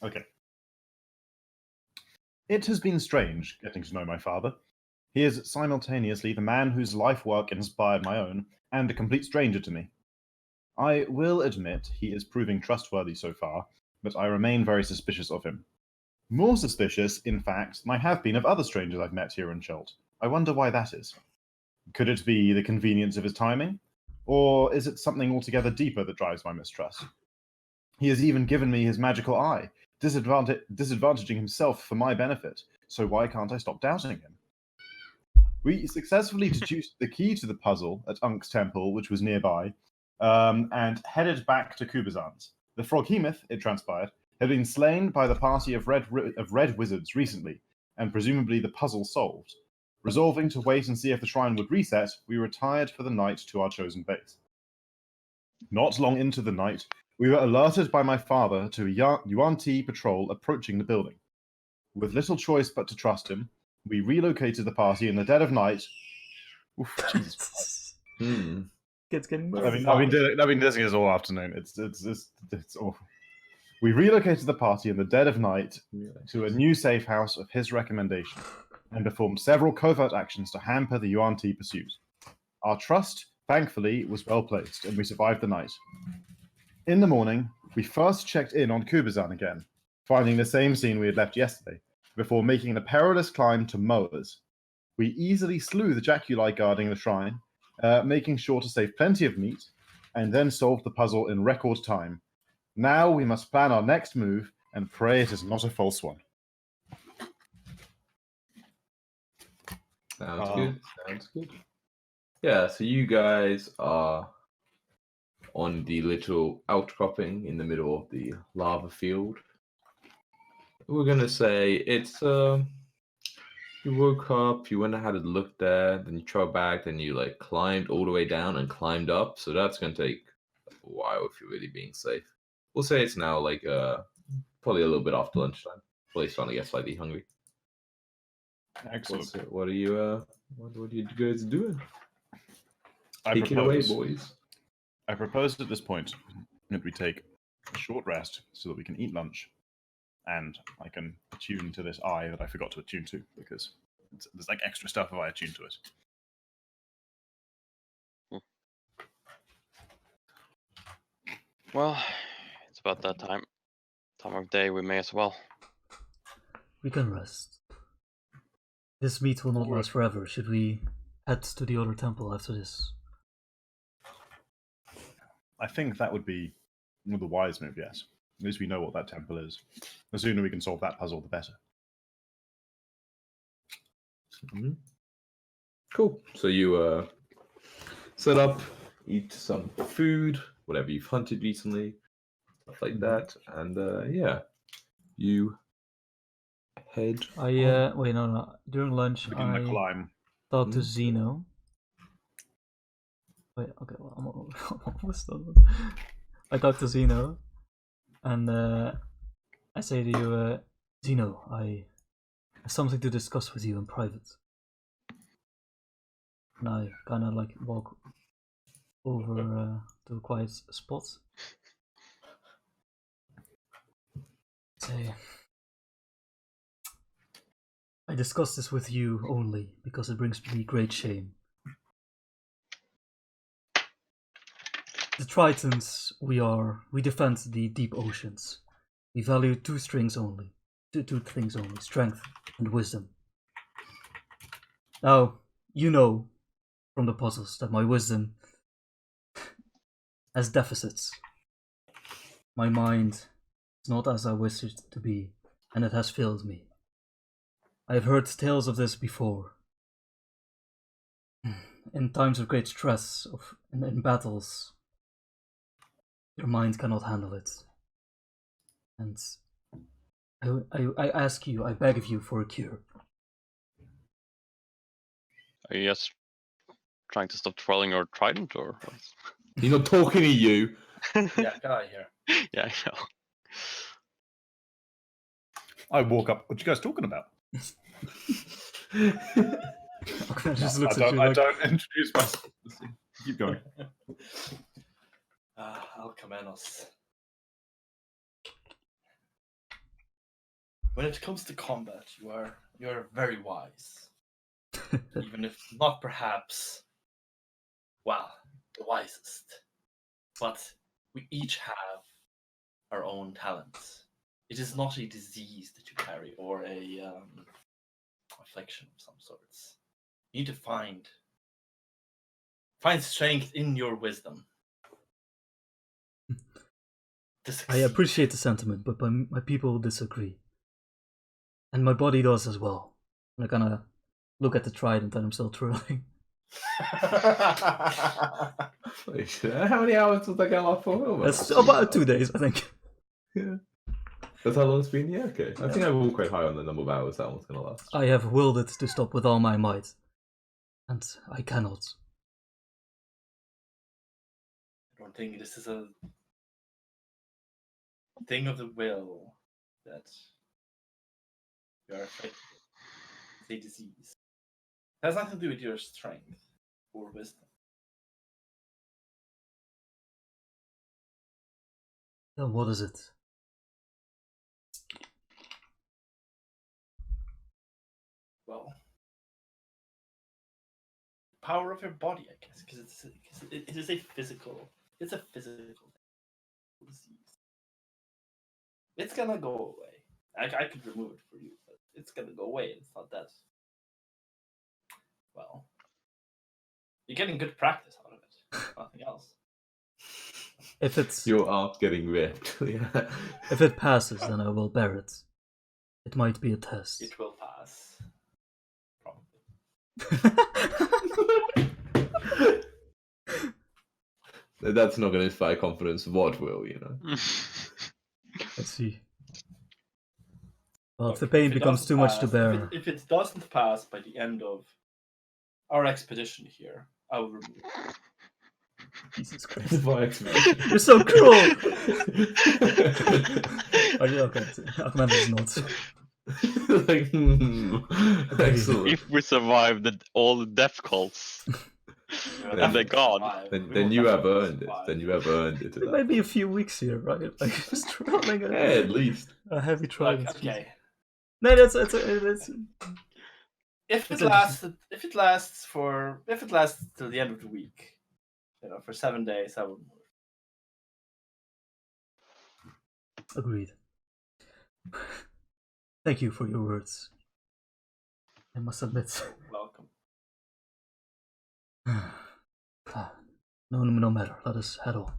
Okay. It has been strange getting to know my father. He is simultaneously the man whose life work inspired my own, and a complete stranger to me. I will admit he is proving trustworthy so far, but I remain very suspicious of him. More suspicious, in fact, than I have been of other strangers I've met here in Chult. I wonder why that is. Could it be the convenience of his timing? Or is it something altogether deeper that drives my mistrust? He has even given me his magical eye, disadvantaging himself for my benefit, so why can't I stop doubting him? We successfully deduced the key to the puzzle at Unk's temple, which was nearby, and headed back to Kubazan's. The Froghemoth, it transpired, had been slain by the party of red wizards recently, and presumably the puzzle solved. Resolving to wait and see if the shrine would reset, we retired for the night to our chosen base. Not long into the night, we were alerted by my father to a Yuan-Ti patrol approaching the building. With little choice but to trust him, we relocated the party in the dead of night. Oof, Jesus Christ. Kids getting I've been doing this all afternoon. It's awful. We relocated the party in the dead of night to a new safe house of his recommendation, and performed several covert actions to hamper the Yuan-Ti pursuit. Our trust, thankfully, was well placed, and we survived the night. In the morning, we first checked in on Kubazan again, finding the same scene we had left yesterday, before making a perilous climb to Moa's. We easily slew the Jaculi guarding the shrine, making sure to save plenty of meat, and then solved the puzzle in record time. Now we must plan our next move and pray it is not a false one. Sounds good. Sounds good. Yeah, so you guys are on the little outcropping in the middle of the lava field. We're gonna say it's you woke up, you went and had a look there, then you traveled back, then you like climbed all the way down and climbed up. So that's gonna take a while if you're really being safe. We'll say it's now like probably a little bit after lunchtime. Probably starting to get slightly hungry. Excellent. What are you guys doing? I Take it away, boys. I propose at this point that we take a short rest so that we can eat lunch, and I can attune to this eye that I forgot to attune to, because there's like extra stuff if I attune to it. Well, it's about that time of day. We may as well. We can rest. This meat will not last forever. Should we head to the other temple after this? I think that would be the wise move, yes. At least we know what that temple is. The sooner we can solve that puzzle, the better. Mm-hmm. Cool. So you set up, eat some food, whatever you've hunted recently, stuff like that, and yeah, you head. Wait, no. During lunch, I talked to Zeno. Wait, okay, well, I'm almost done. I talked to Zeno, and I say to you, Zeno, I have something to discuss with you in private. And I kind of like walk over to a quiet spot. Say, I discuss this with you only because it brings me great shame. The Tritons we defend the deep oceans. We value two things only, strength and wisdom. Now, you know from the puzzles that my wisdom has deficits. My mind is not as I wish it to be, and it has failed me. I have heard tales of this before. In times of great stress, in battles, your mind cannot handle it. And I ask you, I beg of you for a cure. Are you just trying to stop twirling your trident, or what? He's not talking to you. Yeah, get out of here. Yeah, I know. I walk up. What you guys talking about? I don't introduce myself. Keep going. Alcamenos. when it comes to combat, you're very wise. Even if not perhaps, well, the wisest. But we each have our own talents. It is not a disease that you carry or a affliction of some sorts. You need to find strength in your wisdom. To I succeed. appreciate the sentiment, but my people disagree. And my body does as well. And I kind of look at the trident and I'm still twirling. How many hours was that guy off for? That's about 2 days, I think. Yeah. That's how long it's been? Yeah, okay. I think I will quite high on the number of hours that one's gonna last. I have willed it to stop with all my might. And I cannot. I don't think this is a thing of the will that you are affected with. It's a disease. It has nothing to do with your strength or wisdom. Then what is it? Well, power of your body, I guess, because it is a physical. It's a physical disease. It's gonna go away. I could remove it for you, but it's gonna go away. It's not that. Well, you're getting good practice out of it. Nothing else. If it's Your arm's getting ripped. Yeah. if it passes, then I will bear it. It might be a test. It will pass. Probably. That's not going to inspire confidence. What will, you know? Let's see. Well, if Look, the pain if it becomes doesn't too much to pass- bear, If it doesn't pass by the end of our expedition here, I will remove it. Jesus Christ, My explanation. you're so cruel. Oh, yeah, okay, Ahmed is not. Like, excellent. If we survive all the death cults, and they're gone. Then you have earned it. Then you have earned it. It might be a few weeks here, right? Like just rolling Yeah, at least. a heavy trident. Okay. No, it's If It's it lasts till the end of the week, for 7 days, I will. agreed. Thank you for your words. I must admit. Welcome. No matter. Let us head on.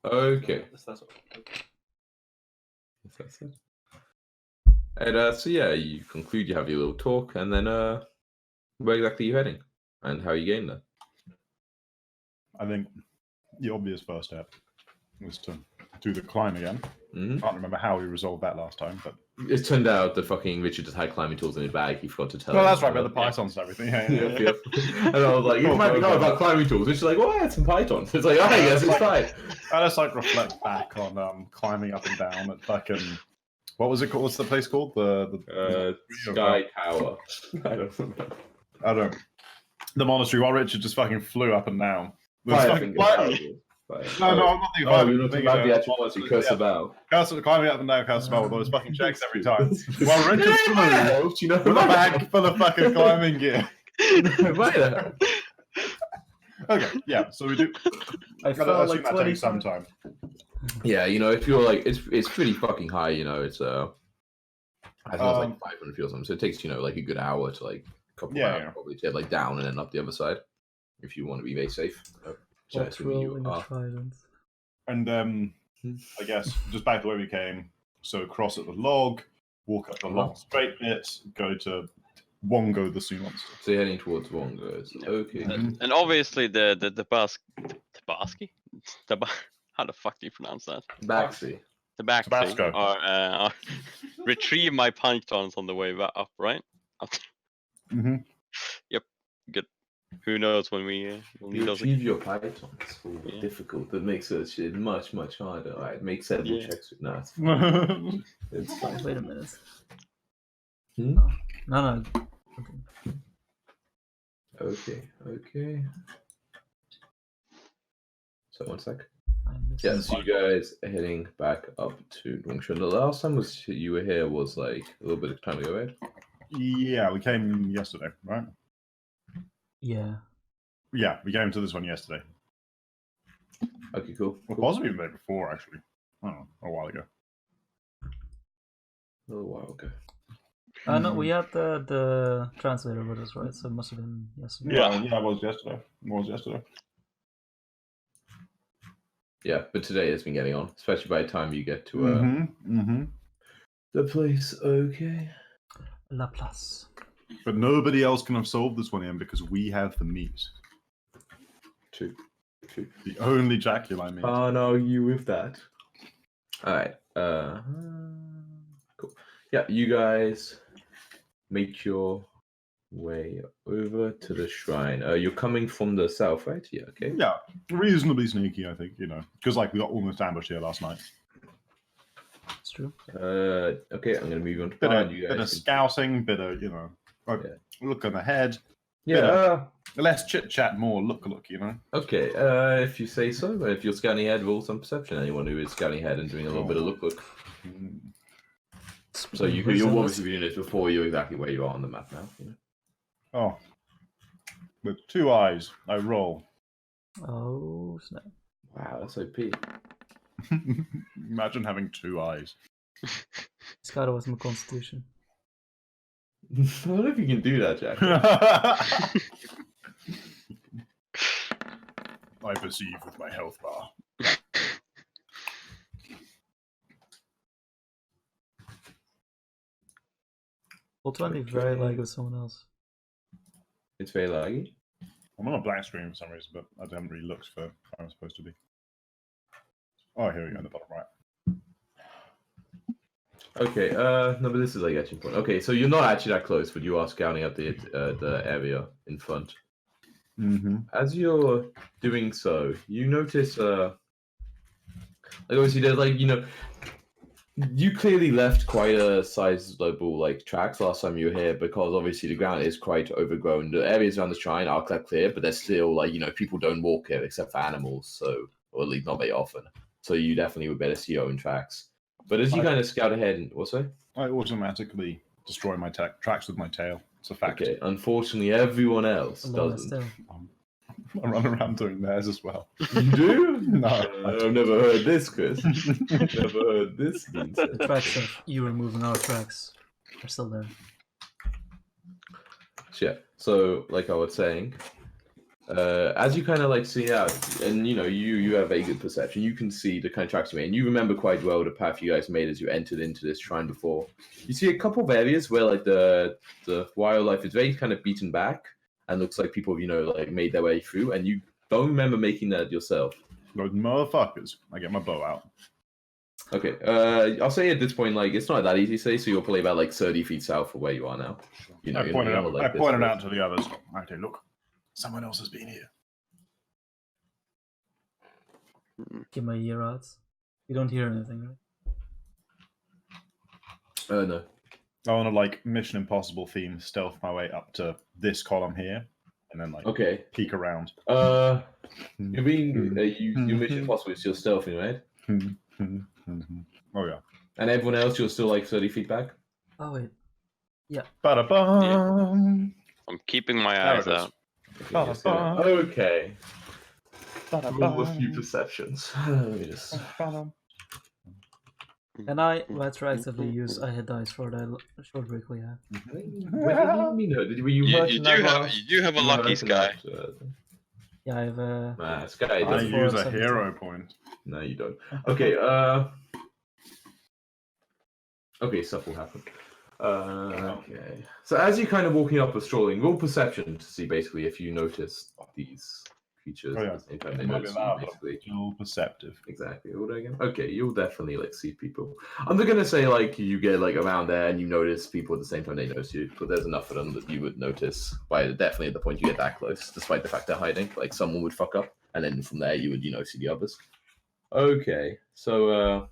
Okay. That's all. Okay. That's it. And so yeah, you conclude, you have your little talk, and then where exactly are you heading? And how are you getting there? I think the obvious first step was to do the climb again. Mm-hmm. Can't remember how we resolved that last time, but It turned out that fucking Richard just had climbing tools in his bag. He forgot to tell. well, him. that's right. We had the pythons and everything. Yeah, yeah. Yep, yep. And I was like, you might be know about climbing tools. It's like, oh, I had some pythons. It's like, oh, yes, it's fine. I just reflect back on climbing up and down at fucking what was it called? What's the place called? The Sky Tower. I don't remember. I don't. The monastery. While Richard just fucking flew up and down. It was Fire fucking- finger terrible. Fire. No, I'm not thinking Oh, about you're not talking about the actual monastery. Curse of Bow. Climbing up and down Castle Spell with all those fucking checks every time. While Richard flew Do you know with a bag full of fucking climbing gear. Right. Okay, yeah. So we do. I Gotta felt assume like that takes 20 some time. Yeah, if you're like, it's pretty fucking high. It's I think it's like 500 feet or something. So it takes like a good hour to like a couple Yeah, hours yeah. probably to get like down and then up the other side if you want to be very safe. Which I What's assume you rolling a are. trident? And I guess just back the way we came. So cross at the log, walk up the long straight bit, go to Wongo the sea monster. So you're heading towards Wongo. Okay. and obviously the how the fuck do you pronounce that? Backsy. The back Tabasco. are retrieve my pythons on the way up, right? Mm-hmm. Good. Who knows when we will need You those? achieve your pythons. Oh, Yeah. difficult. That makes it shit much, much harder. Alright, make several Yeah. checks with that. It's fine. Wait a minute. Hmm? No. Okay. Okay. So 1 sec. I missed Yeah, it. so you guys are heading back up to Dongshan. The last time you were here was like a little bit of time ago, right? Yeah, we came yesterday, right? Yeah. Yeah, we came to this one yesterday. Okay, cool. Well, cool. possibly the day before, actually. I don't know, a while ago. A little while ago. No, we had the translator with us, right? So it must have been yesterday. Yeah, it was yesterday. It was yesterday. Yeah, but today has been getting on, especially by the time you get to the place. Okay. La Place. But nobody else can have solved this one, Ian, because we have the meat. Two. The only Jaculi meat. Oh no, you with that. Alright. Cool. Yeah, you guys make your way over to the shrine. You're coming from the south, right? Yeah, okay. Yeah, reasonably sneaky, I think, because like we got almost ambushed here last night. It's true. Okay, I'm gonna move on to Bit plan. of, You bit guys of can- scouting, bit of, look on ahead. Yeah. Less chit chat, more look. Okay. If you say so. If you're scouting ahead, roll some perception. Anyone who is scouting ahead and doing a little bit of look. So you're obviously doing this before you're exactly where you are on the map now. Oh, with 2 eyes, I roll. Oh snap! Wow, that's OP. Imagine having 2 eyes. It's gotta with my constitution. I don't know if you can do that, Jack. I perceive with my health bar. Well, 20 very like with someone else. It's very laggy. I'm on a black screen for some reason, but I haven't really looked for where I'm supposed to be. Oh, here we go, in the bottom right. Okay, no, but this is like etching point. Okay, so you're not actually that close, but you are scouting out the area in front. Mm-hmm. As you're doing so, you notice, like obviously there's like, you clearly left quite a sizable like tracks last time you were here because obviously the ground is quite overgrown. The areas around the shrine are quite clear, but there's still like, people don't walk here except for animals, so, or at least not very often. So you definitely would better see your own tracks. But as you kind of scout ahead, and what's that? I automatically destroy my tracks with my tail. It's a fact. Okay, unfortunately, everyone else Alone doesn't. still. I run around doing theirs as well. You do? No, I've never heard this, Chris. Never heard this being said. The tracks of you removing our tracks are still there. Yeah. So, like I was saying, as you kind of like see out, and you have a good perception, you can see the kind of tracks you made, and you remember quite well the path you guys made as you entered into this shrine before. You see a couple of areas where like the wildlife is very kind of beaten back, and looks like people like made their way through, and you don't remember making that yourself. Those motherfuckers. I get my bow out. Okay, I'll say at this point, like, it's not that easy to say, so you're probably about like 30 feet south of where you are now. I pointed out to the others. Okay, look. Someone else has been here. Get my ear out. You don't hear anything, right? No. I want to like Mission Impossible theme stealth my way up to this column here, and then like peek around. You mean your Mission Impossible is still stealthing, right? Oh yeah. And everyone else, you're still like 30 feet back. Oh wait. Yeah. Ba-da-bum. I'm keeping my eyes out. Okay. Roll a few perceptions. Let me just. Can I retroactively use I hit dice for the short break we had? You do have a lucky Sky. Yeah, I have a. Sky I doesn't. use a 17. hero point. No, you don't. Okay. Okay, stuff will happen. Okay. So as you're kind of walking up or strolling, roll perception to see basically if you notice these creatures Oh, yeah. at the same time they It might notice be you, loud, but basically. still perceptive. Exactly. What again? Okay, you'll definitely like see people. I'm not gonna say like you get like around there and you notice people at the same time they notice you, but there's enough of them that you would notice by definitely at the point you get that close, despite the fact they're hiding. Like someone would fuck up, and then from there you would see the others. Okay, so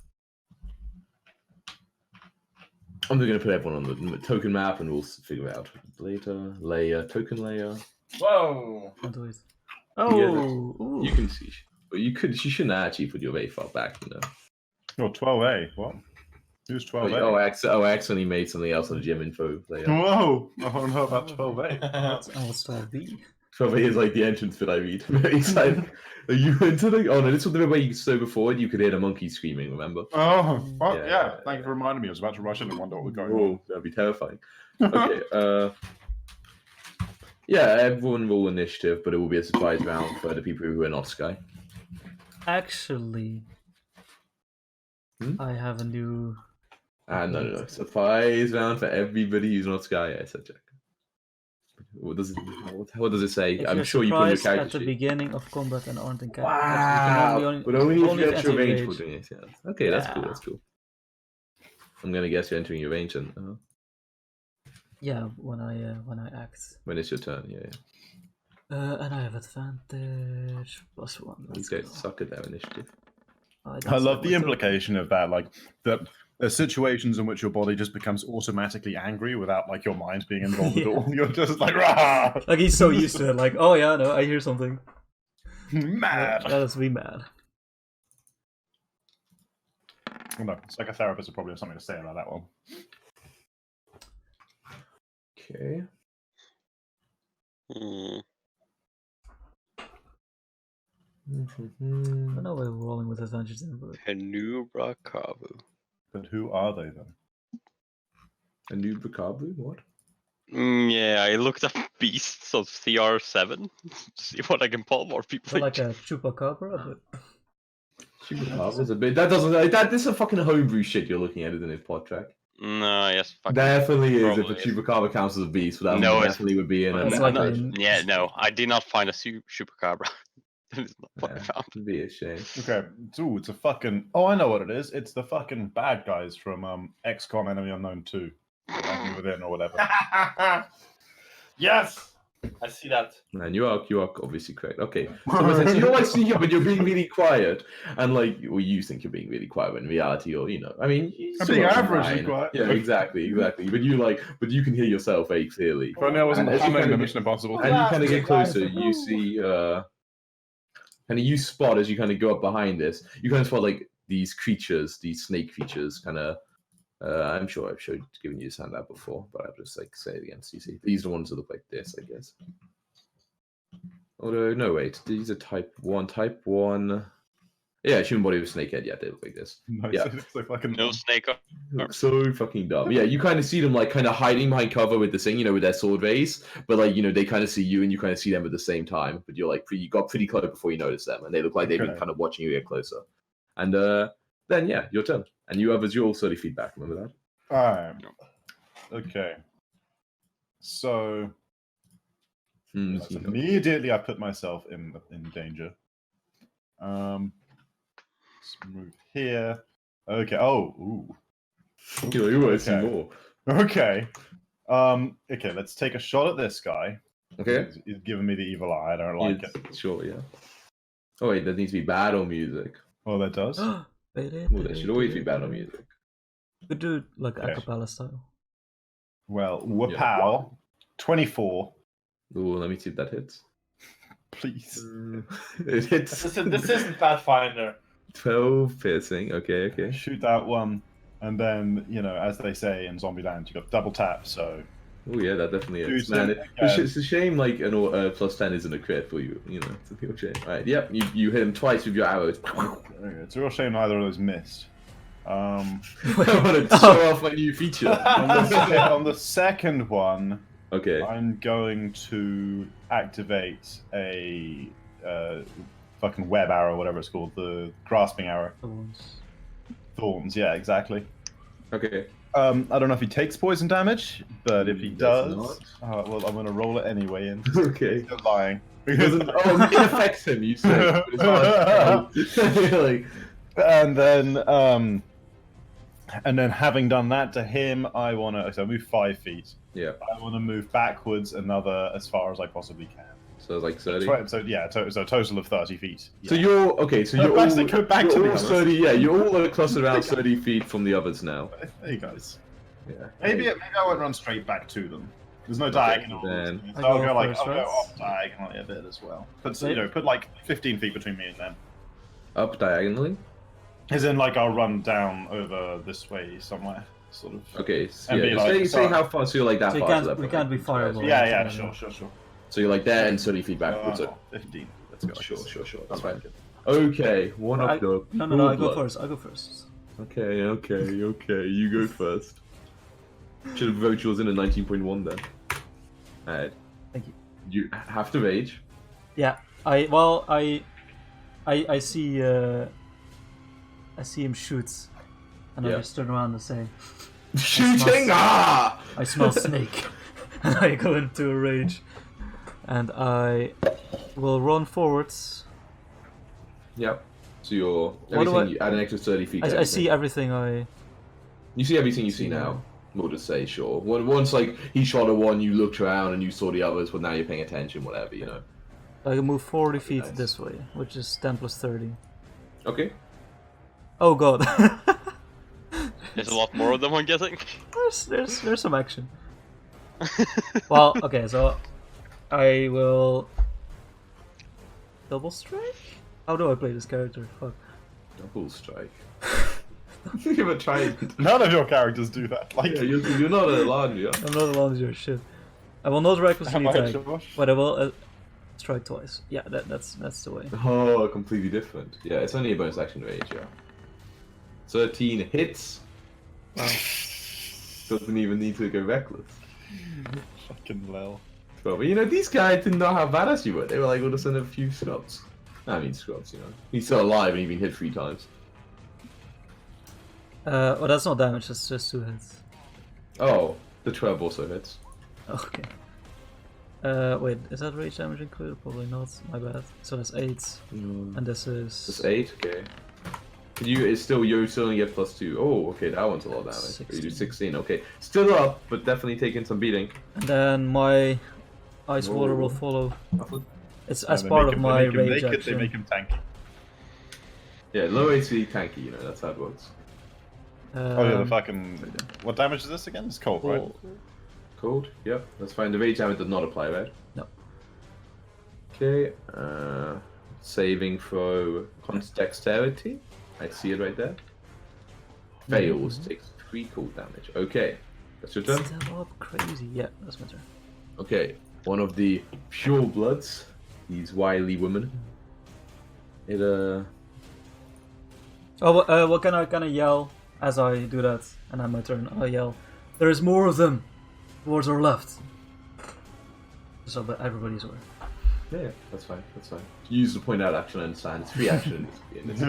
I'm just gonna put everyone on the token map and we'll figure it out later. Token layer. Whoa! Can't do it. Oh, you can see. But you shouldn't actually put your very far back, you know. Oh, 12A. What? Who's 12A? Oh, I accidentally made something else on the gym info layer. Whoa! I don't know about 12A. What's 12B? 12A is like the entrance bit I read. It's like you into the. Oh no, this was the bit where you so before you could hear the monkey screaming. Remember? Oh, fuck Yeah, yeah. Thank you for reminding me. I was about to rush in and wonder what was going on. Oh, that'd be terrifying. Okay. Yeah, everyone roll initiative, but it will be a surprise round for the people who are not Sky. Actually, I have a new. No. Surprise round for everybody who's not Sky. I said check. What does it say? If I'm you're sure you put in your surprised character at the sheet. beginning of combat and aren't in Wow! But only if you enter your range for range. doing it. Yeah. Okay, that's cool. Yeah. That's cool. I'm gonna guess you're entering your range and Yeah, when I act. when it's your turn. Yeah. And I have advantage +1. You Let's guys go. suck at that initiative. I love the implication of that, like that there's situations in which your body just becomes automatically angry without like your mind being involved at all. You're just like, rah! Like he's so used to it. Like, oh yeah, no, I hear something. Mad. That is me mad. Well, no, psychotherapists would probably have something to say about that one. Okay. I know we're rolling with advantage in, but Penubra Kavu. But who are they then? A new Bakabu? What? Yeah, I looked up beasts of CR7 to see what I can pull more people. they're like a chupacabra, but Chupacabra is a bit. That doesn't. This is a fucking homebrew shit you're looking at, isn't it? Pod track. No, yes, fucking Definitely is. If a probably is. Chupacabra counts as a beast, but that No, one it's- definitely would be in a. It's No, like no, a- yeah, no, I did not find a chupacabra. That is not what I Yeah, found. it'd be a shame. Okay, it's a fucking. Oh, I know what it is. It's the fucking bad guys from XCOM Enemy Unknown 2. Enemy Within or whatever. Yes, I see that. And you are obviously correct. Okay, so you're like sneaking up, but you're being really quiet, and like, well, you think you're being really quiet, but in reality, you're, I mean, I'm sort being of averagely fine. quiet. Yeah, exactly. But you can hear yourself very clearly. If only I wasn't And as you humming kinda the get- Mission Impossible. And you kind of get Guys, closer, you see, kind of you spot as you kind of go up behind this, you kind of spot like these creatures, these snake creatures, kind of. I'm sure I've given you this handout before, but I'll just like say it again. So you see, these are the ones that look like this, I guess. Although no, wait, these are type 1. Type 1. Yeah, human body with snake head. Yeah, they look like this. No, Yeah. so fucking. No snake. Look so fucking dumb. Yeah, you kind of see them like kind of hiding behind cover with this thing, with their sword raised. But like, they kind of see you and you kind of see them at the same time. But you're like, you got pretty close before you notice them, and they look like they've been Okay. kind of watching you get closer. And then yeah, your turn. And you have your 30 feet back. Remember that? Alright. Okay. So immediately I put myself in danger. Let's move here. Okay. Oh, ooh. You always see Okay. more. Okay. Okay, let's take a shot at this guy. Okay. He's giving me the evil eye. I don't like it. Sure, yeah. Oh wait, that needs to be battle music. Oh, that does? Well, there should always be battle music. We do like Okay. a cappella style. Well, whapow. 24. Ooh, let me see if that hits. Please. It hits. This isn't Pathfinder. 12 piercing. Okay. Shoot that one. And then, as they say in Zombieland, you got double tap, so. Oh yeah, that definitely is. Shoot Man, it it's a shame like an plus 10 isn't a crit for you. It's a real shame. Alright, yep, you hit him twice with your arrows. Okay, it's a real shame neither of those missed. I want to show off my new feature. On the second one, Okay. I'm going to activate a fucking web arrow, whatever it's called, the grasping arrow. Thorns, yeah, exactly. Okay. I don't know if he takes poison damage, but if he Does does, well, I'm going to roll it anyway. And Okay. still lying. It affects him, you say. But it's hard. Like, And then having done that to him, I want to. So I move 5 feet. yeah. I want to move backwards another as far as I possibly can. So it's like 30. So yeah, so a total of 30 feet. So Yeah. you're okay. So you're all, Go back to you're the all others. 30. Yeah, you're all clustered around 30 feet from the others now. There you guys. Yeah. Maybe I won't run straight back to them. There's no diagonal. then- So I'll I go go like first, I'll go right? off diagonally a bit as well. But Wait. put like 15 feet between me and them. Up diagonally? As in, like, I'll run down over this way somewhere, sort of. Okay, so And yeah, be just like, say sorry. how far, so you're like that So far to that we point. can't be fireable. Yeah, right? yeah, sure. So you're like there and 30 feet backwards. 15. Let's go. Sure. That's fine. Okay, one up the. No, I go first. I go first. Okay, you go first. Should have voted yours in a 19.1 then. Alright. Thank you. You have to rage. Yeah, I see I see him shoot, and I Yeah. just turn around and say, Shooting! Ah! I smell snake, and I go into a rage, and I will run forwards. Yep. So you're What do everything. You add an extra 30 feet. to I see everything. You see everything you see now. We'll just say sure. Once like he shot at one, you looked around and you saw the others, but now you're paying attention. Whatever, you know. I can move 40 feet nice. this way, which is 10 plus 30. Okay. Oh god. There's a lot more of them, I'm guessing. there's some action. Well, okay, so I will double strike. How do I play this character? Fuck. Double strike. You ever tried? None of your characters do that. Like, Yeah, you're not a laundry. I'm not allowed to do shit. I will not recklessly am I attack, sure? but I will strike twice. Yeah, that's the way. Oh, completely different. Yeah, it's only a bonus action range. Yeah. 13 hits. Wow. Doesn't even need to go reckless. Fucking hell. But you know, these guys didn't know how badass you were. They were like, we'll just send a few scrubs. I mean, scrubs, you know. He's still alive and he's been hit 3 times. Well, that's not damage. That's just 2 hits. Oh, the 12 also hits. Okay. Wait, is that rage damage included? Probably not. My bad. So that's 8, and this is. That's 8, okay. You still only get +2. Oh, okay, that one's a lot of damage. 16. You do 16, okay. Still up, but definitely taking some beating. And then my ice water will follow. It's as They part make of him- my they make him rage naked, action. They make him tanky. Yeah, low AC tanky, you know, that's how it works. Oh yeah, the fucking. What damage is this again? It's cold, right? Cold. Cold, yep, that's fine. The rage damage does not apply, right? No. Okay, saving throw dexterity. I see it right there. Fails, takes 3 cold damage. Okay, that's your turn. Step up crazy. Yeah, that's my turn. Okay, one of the pure bloods, these wily women. It Oh, well, can I yell as I do that? And then my turn. I yell, "There is more of them towards our left." So that everybody's aware. yeah, that's fine. Use the point out action, I understand. It's free action in this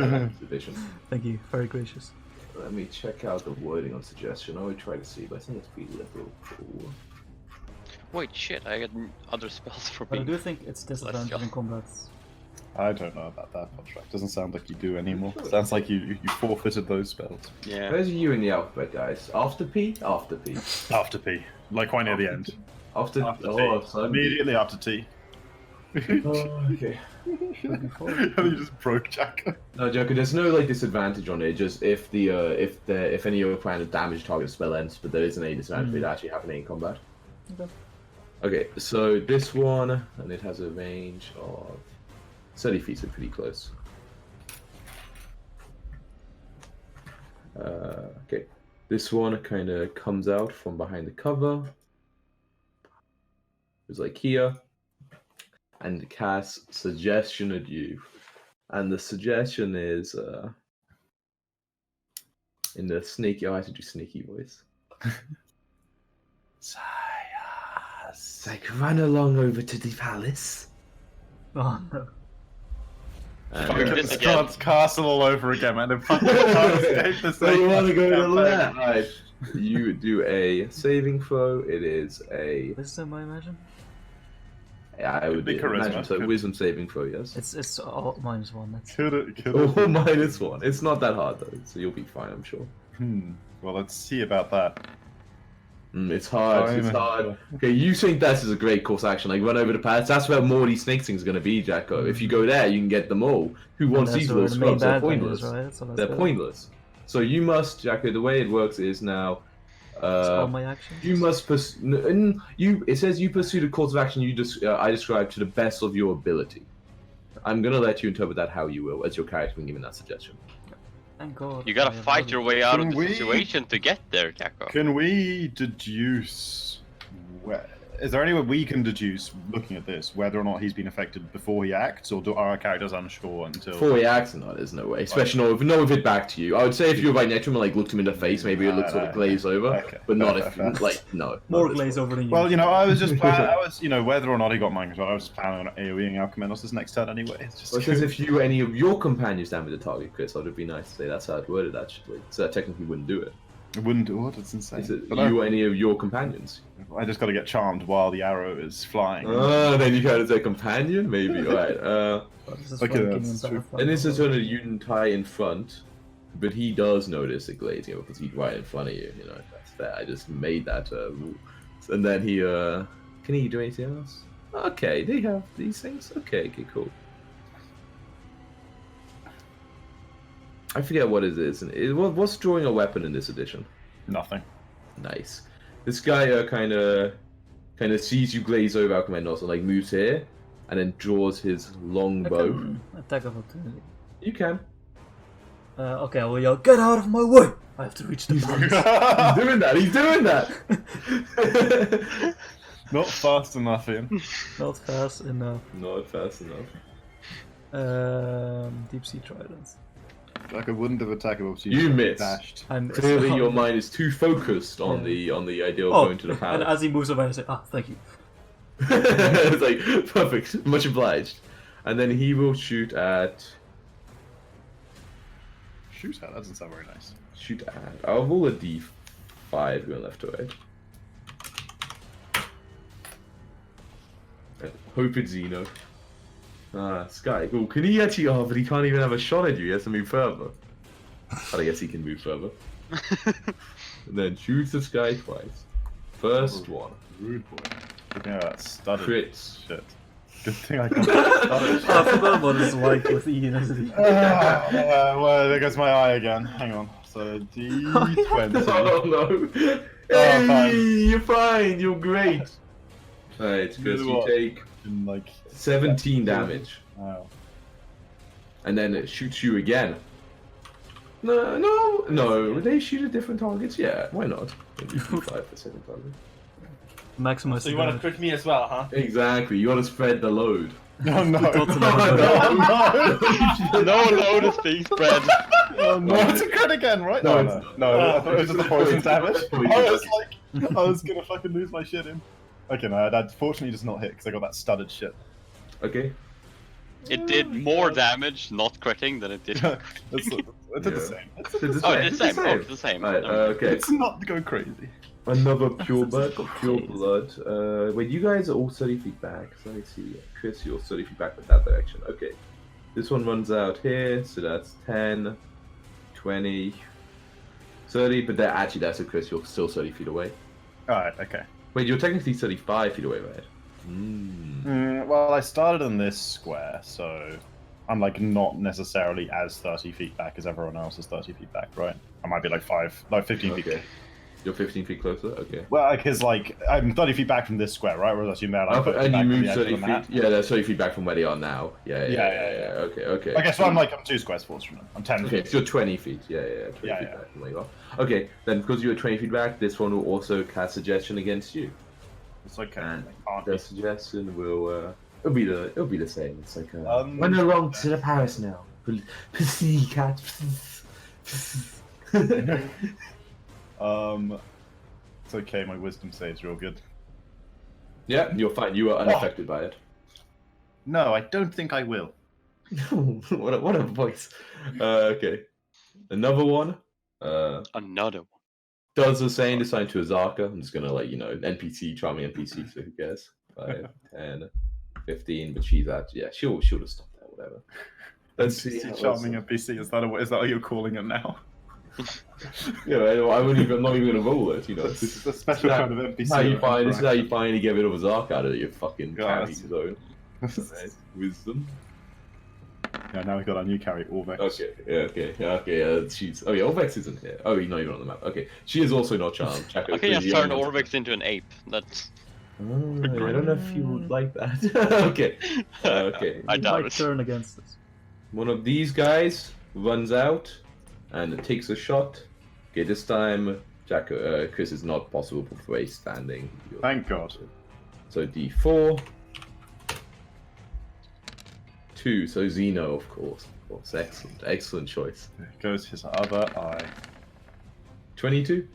edition. Thank you, very gracious. Let me check out the wording on suggestion. I would try to see, but I think it's pretty liberal. Cool. Wait, shit, I got other spells for But I being. do think it's disadvantage go. in combat. I don't know about that contract. Doesn't sound like you do anymore. Sounds like you forfeited those spells. Yeah. Where's you in the alphabet, guys? After P? After P. After P, like quite near the end. After After oh, T. so Immediately after T. Oh, okay. You just broke Jack. No, Joker. There's no like disadvantage on it. Just if if any of your kind of damage target spell ends, but there isn't any disadvantage for it actually happening in combat. Okay. Okay, so this one, and it has a range of 30 feet, so pretty close. Okay, this one kind of comes out from behind the cover. It's like here, and casts suggestion at you, and the suggestion is in the snaky. Oh, I have to do snaky voice. It's like run along over to the palace. Oh no. And, Fucking this again. Starts castle all over again, man. And fucking can't escape the so you want to go to the campaign. left? Right. You do a saving throw. It is a. Wisdom, I imagine. Yeah, I would be do charisma. imagine so. Wisdom saving throw, yes. It's all -1. That's Could it? Oh, -1. It's not that hard though, so you'll be fine, I'm sure. Well, let's see about that. It's hard. It's Fine. hard. Okay, you think this is a great course action? Like run over the path. That's where more of these snake things are going to be, Jacko. If you go there, you can get them all. Who wants that's these where little the main scrubs? They're bad guy pointless. is, right? So let's They're go. pointless. So you must, Jacko. The way it works is now. It's all my actions. You must pursue. It says you pursue the course of action I described to the best of your ability. I'm gonna let you interpret that how you will, as your character when given that suggestion. Thank God. You gotta I have fight other- your way out of Can the we- situation to get there, Jacko. Can we deduce? Is there any way we can deduce, looking at this, whether or not he's been affected before he acts, or are our characters unsure until? Before he acts or not, there's no way. Especially not with it back to you. I would say if you were right next to him and like looked him in the face, maybe it looked sort of glazed over. Okay. But not Fair, if fair. like no. More not this glaze way. over than you. Well, I was just planning. Whether or not he got mind control, I was planning on AoEing Alchemanos this next turn anyway. It's just Well, it says if you any of your companions damage the target, Chris, that would be nice to say that's how it worded actually. So that technically wouldn't do it. it wouldn't do it. It's insane. Is it But you or any of your companions? I just got to get charmed while the arrow is flying. Then you kind of say companion, maybe. Alright. This is Okay, flanking that's and true. backflanking. And this is sort of Yudentai in front, but he does notice the glazing because he's right in front of you. You know, that's fair. I just made that rule. And then he can he do anything else? Okay, they have these things. Okay, cool. I forget what it is. What's drawing a weapon in this edition? Nothing. Nice. This guy kind of sees you glaze over Alchemanos and like moves here, and then draws his long I bow. can attack of opportunity. You can. Okay, I will yell, get out of my way! I have to reach the balance. He's doing that. He's doing that. Not fast enough, Ian. Not fast enough. Not fast enough. Deep Sea Trident. Like I wouldn't have attacked him. You missed. Dashed. I'm Clearly, your mind is too focused on the idea of Oh, going to the and palace. as he moves away, I say, thank you. It's like perfect, much obliged. And then he will shoot at. Shoot at. That doesn't sound very nice. Shoot at. I'll roll a d5 going left to right. Hope it's Xeno. Sky. Cool. Can he actually? Oh, but he can't even have a shot at you. He has to move further. But I guess he can move further. And then shoots the Sky twice. First one. Rude boy. Looking at that studded Crits. shit. Good thing I got studded. I forgot what it's like with Ian, isn't he? Well, there goes my eye again. Hang on. So D20. Oh no! Oh, fine. Hey, you're fine. You're great. Alright, Chris, you What? take In like 17 damage, wow. and then it shoots you again. No. They shoot at different targets. Yeah, why not? Maybe 5 for second target. Maximus. So you want to crit me as well, huh? Exactly. You got to spread the load. Oh no! got to No, know no, No load is being spread. oh, no! It's a crit again, right? No, No, it's no, not. no. I thought it was just the poison damage. Poison I was damage. like, I was gonna fucking lose my shit in. Okay, no, that fortunately does not hit because I got that studded shit. Okay. It did more damage not critting than it did. It's the Yeah. same. It's Oh, it's the same. Oh, it's the same. Right, Never mind. okay. It's not going crazy. Another pure blood. so Pure crazy. blood. Wait, you guys are all 30 feet back. So let me see. Chris, you're 30 feet back with that direction. Okay. This one runs out here, so that's 10, 20, 30. But that's a Chris. You're still 30 feet away. Alright, okay. Wait, you're technically 35 feet away, right? Well, I started in this square, so I'm like not necessarily as 30 feet back as everyone else is 30 feet back, right? I might be like 15 feet. Okay. You're 15 feet closer? Okay. Well, because like I'm 30 feet back from this square, right? Whereas I assume they're like 30 And back you from move the edge of 30 the map. feet? Yeah, they're 30 feet back from where they are now. Yeah. Yeah. Okay. I guess so I'm 2 squares forward from them. I'm 10 Okay, feet. so you're 20 feet. Yeah, 20 feet Yeah. back from where you are. Okay, then because you're 20 feet back, this one will also cast suggestion against you. It's okay. And I can't the be. suggestion will it'll be the same. It's like We're no wrong to the Paris now. Pussycat. It's okay. My wisdom saves real good. Yeah, you're fine. You are unaffected by it. No, I don't think I will. what a voice. Okay, another one. Another one. Does the same. Assigned to Azaka. I'm just gonna NPC, charming NPC. So who cares? 5, 10, 15. But she's she'll just stop that. Whatever. Let's see. how Charming else- NPC. Is that what you're calling it now? Yeah, I'm not even gonna roll it. You know, It's a special that- kind of NPC. this is how you finally get rid of Azaka out of your fucking God. carry zone. Right. Wisdom. Yeah, now we've got our new carry, Orvex. Okay. She's. Oh yeah, Orvex isn't here. Oh, he's not even on the map. Okay, she is also not charmed. I can just turn Orvex into an ape. That's I don't know if you would like that. Okay. Okay. I He doubt might it. turn against us. One of these guys runs out and takes a shot. Okay, this time Chris is not possible for a standing. Thank God. So D4. 2, so Xeno, of course. Excellent. Excellent choice. There goes his other eye. 22.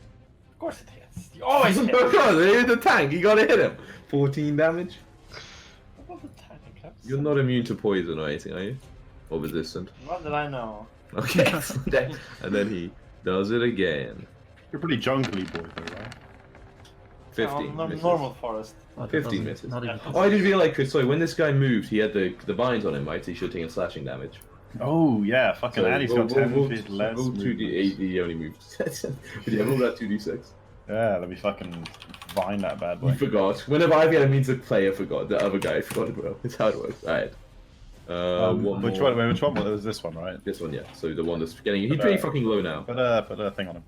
Of course it hits. You always hit. Of course, they hit the tank. You gotta hit him. 14 damage. What was the tank? You're not immune to poison or anything, are you? Or resistant? Not that I know. Okay. And then he does it again. You're a pretty jungly boy, though, right? 15 No, misses. normal forest. Oh, that 15 doesn't- misses. Not even Oh, I didn't realize, Chris. Sorry, when this guy moved, he had the binds on him, right? So he should have taken slashing damage. Oh, yeah, fucking So Annie's got 10 roll feet less. roll 2d8, he only moved. Yeah, roll that 2d6. Yeah, let me fucking vine that bad You boy. forgot. Whenever I've had a means of player forgot, the other guy forgot as well. It's how it works. Alright. Which one? Wait, which one was this one, right? This one, yeah. So the one that's getting. He's pretty fucking low now. Put a thing on him.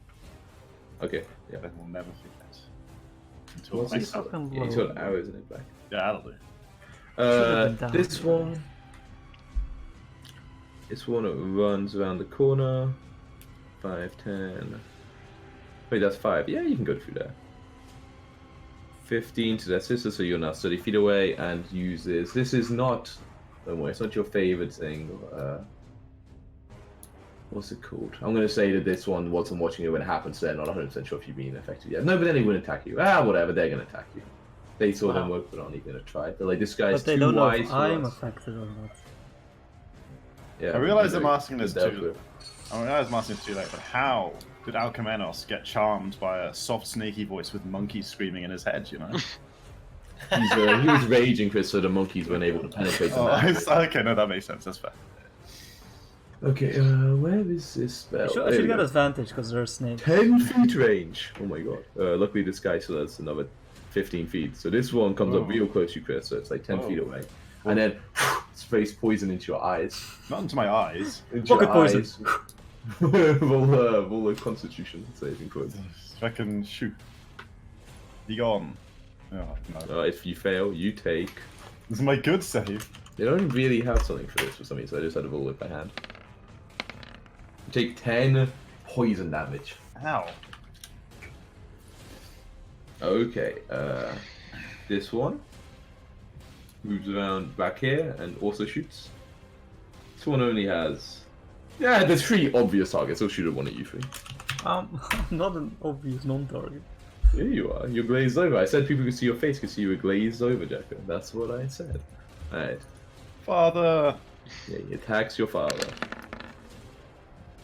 Okay. Yeah. That will never forget. Until What's next this? time. Fucking Yeah, he's low. got arrows in his back. Yeah, that'll do. Should've been down. This one. This one runs around the corner. 5, 10. Wait, that's 5. Yeah, you can go through there. 15 to their sister, so you're now 30 feet away, and uses. This is not. Don't worry, it's not your favorite thing. What's it called? I'm going to say that this one wasn't watching it when it happened, so they're not 100% sure if you've been affected yet. No, but then they wouldn't attack you. Ah, whatever, they're going to attack you. They saw them work, but aren't even going to try. They're like, this guy's But they too don't know wise if for I'm us. affected or not. Yeah, I realize they're I'm asking this dealt too. with. I realize I'm asking this too late, but how did Alcamenos get charmed by a soft, snaky voice with monkeys screaming in his head, you know? He was raging, Chris, so the monkeys weren't able to penetrate the Oh, net. okay, no, that makes sense. That's fair. Okay, where is this spell? I There should we get go. advantage because there's snakes. 10 feet range. Oh my god. Luckily this guy still has another 15 feet. So this one comes Oh. up real close to you, Chris, so it's like 10 Oh. feet away. And then sprays poison into your eyes. Not into my eyes. Into Pocket your poison. eyes. roll a constitution saving throw. Fucking shoot. Be gone. Oh, no. If you fail, you take... This is my good save. They don't really have something for this for some reason, so I just had to roll it by hand. You take 10 poison damage. Ow. Okay, this one moves around back here and also shoots. This one only has... Yeah, there's 3 obvious targets, so shoot at one of you 3. I'm not an obvious non-target. Here you are, you're glazed over. I said people could see your face because you were glazed over, Jacko. That's what I said. Alright, Father. yeah, he attacks your father.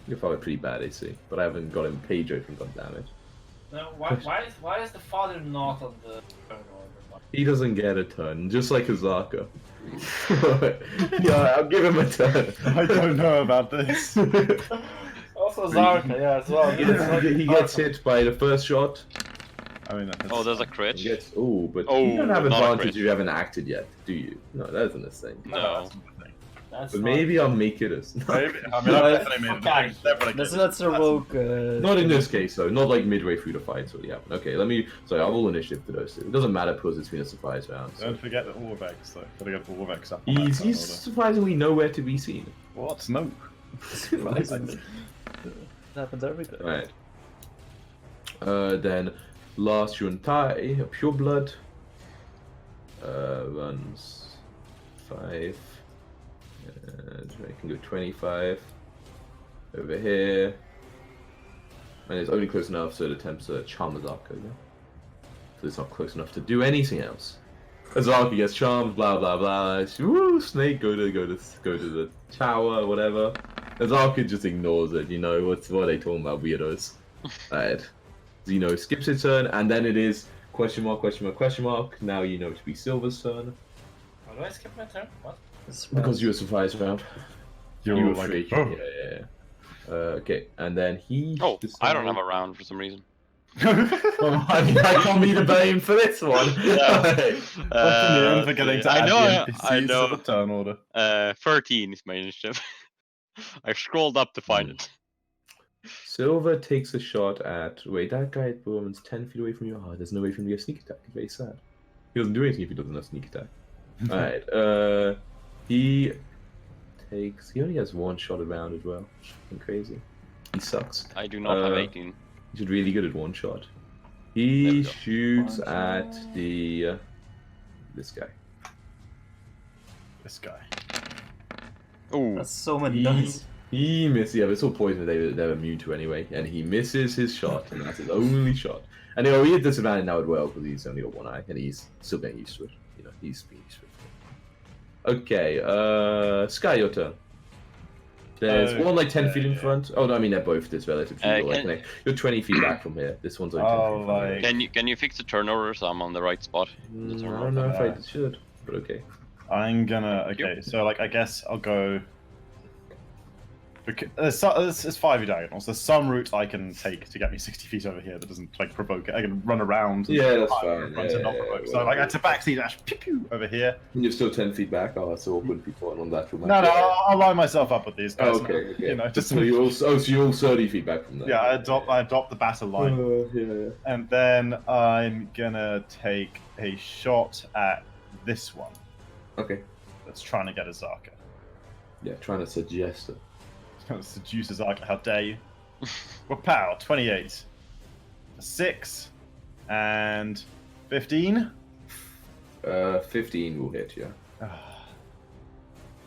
Your father pretty bad, I see, but I haven't got him Pedro from got damage. No, why is the father not on the turn order? He doesn't get a turn, just like Azaka. Yeah, I'll give him a turn. I don't know about this. Also Zarka, yeah, as well. He gets hit by the first shot. I mean, that's... Oh, there's a crit. He gets, oh, but Oh, you don't have not a advantage crit. if you haven't acted yet, do you? No, that isn't a thing. No. That's But not- maybe I'll make it a... Maybe. I mean, I've definitely made Okay. it. Definitely Let's evoke. Not in this case, though. Not like midway through the fight, so yeah. Okay, let me... Sorry, I'll roll initiative for those two. It doesn't matter because it's been a surprise round. So. Don't forget the Orvex, though. Gotta get the Orvex up. on He's that turn surprisingly nowhere to be seen. order. What? No. Surprisingly. It happens every day. Right. Then last Yuntai, a pure blood, runs 5. And I can go 25 over here, and it's only close enough so it attempts to charm Azaka again. So it's not close enough to do anything else. Azaka gets charmed, blah blah blah. Woo, snake, go to the tower, whatever. Azaka just ignores it. You know what are they talking about, weirdos? Right. Zeno skips his turn, and then it is question mark, question mark, question mark. Now you know it to be Silver's turn Why do I skip my turn? What? because you were surprised round. You're You were like, free. oh. Yeah. Okay, and then he. Oh, I don't have decided- a round for some reason. Oh, I can't be the blame for this one. Yeah. Fucking you for getting to I add know, the I NPCs know. to the turn order. 13 is my initiative. I scrolled up to find it. Silver takes a shot at. Wait, that guy at the moment's 10 feet away from you. Oh, there's no way for him to get a sneak attack. It's very sad. He doesn't do anything if he doesn't have sneak attack. Alright, he only has one shot around as well. Fucking crazy. He sucks. I do not have 18. He's really good at one shot. There He we go. shoots at the this guy. This guy. Ooh. That's so many He, dice. he misses. Yeah, but it's all poison they're immune to anyway, and he misses his shot, and that's his only shot. And he had disadvantage now as well because he's only got one eye, and he's still getting used to it. You know, he's being used to it. Okay, Sky, your turn. There's one like 10 feet in front. Oh no, I mean they're both this relative. You're 20 feet back from here. This one's only 10 feet from here. Can you fix the turnover so I'm on the right spot? I don't know if I should, but okay. I'm gonna. Okay, so like I guess I'll go. Because there's 5 diagonals. There's some route I can take to get me 60 feet over here that doesn't like provoke it. I can run around. Yeah, that's fine. So like I to backseat dash pew pew over here. And you're still 10 feet back. Oh, that's awkward. People on that. No, I'll line myself up with these guys. Okay. You know, just so you're all 30 feet back from that. yeah. I adopt the battle line, Yeah. and then I'm gonna take a shot at this one Okay. that's trying to get a Zaka. Yeah, trying to suggest it. Trying to seduce a Zaka. How dare you? Well, pow, 28, 6, and 15. 15 will hit, yeah.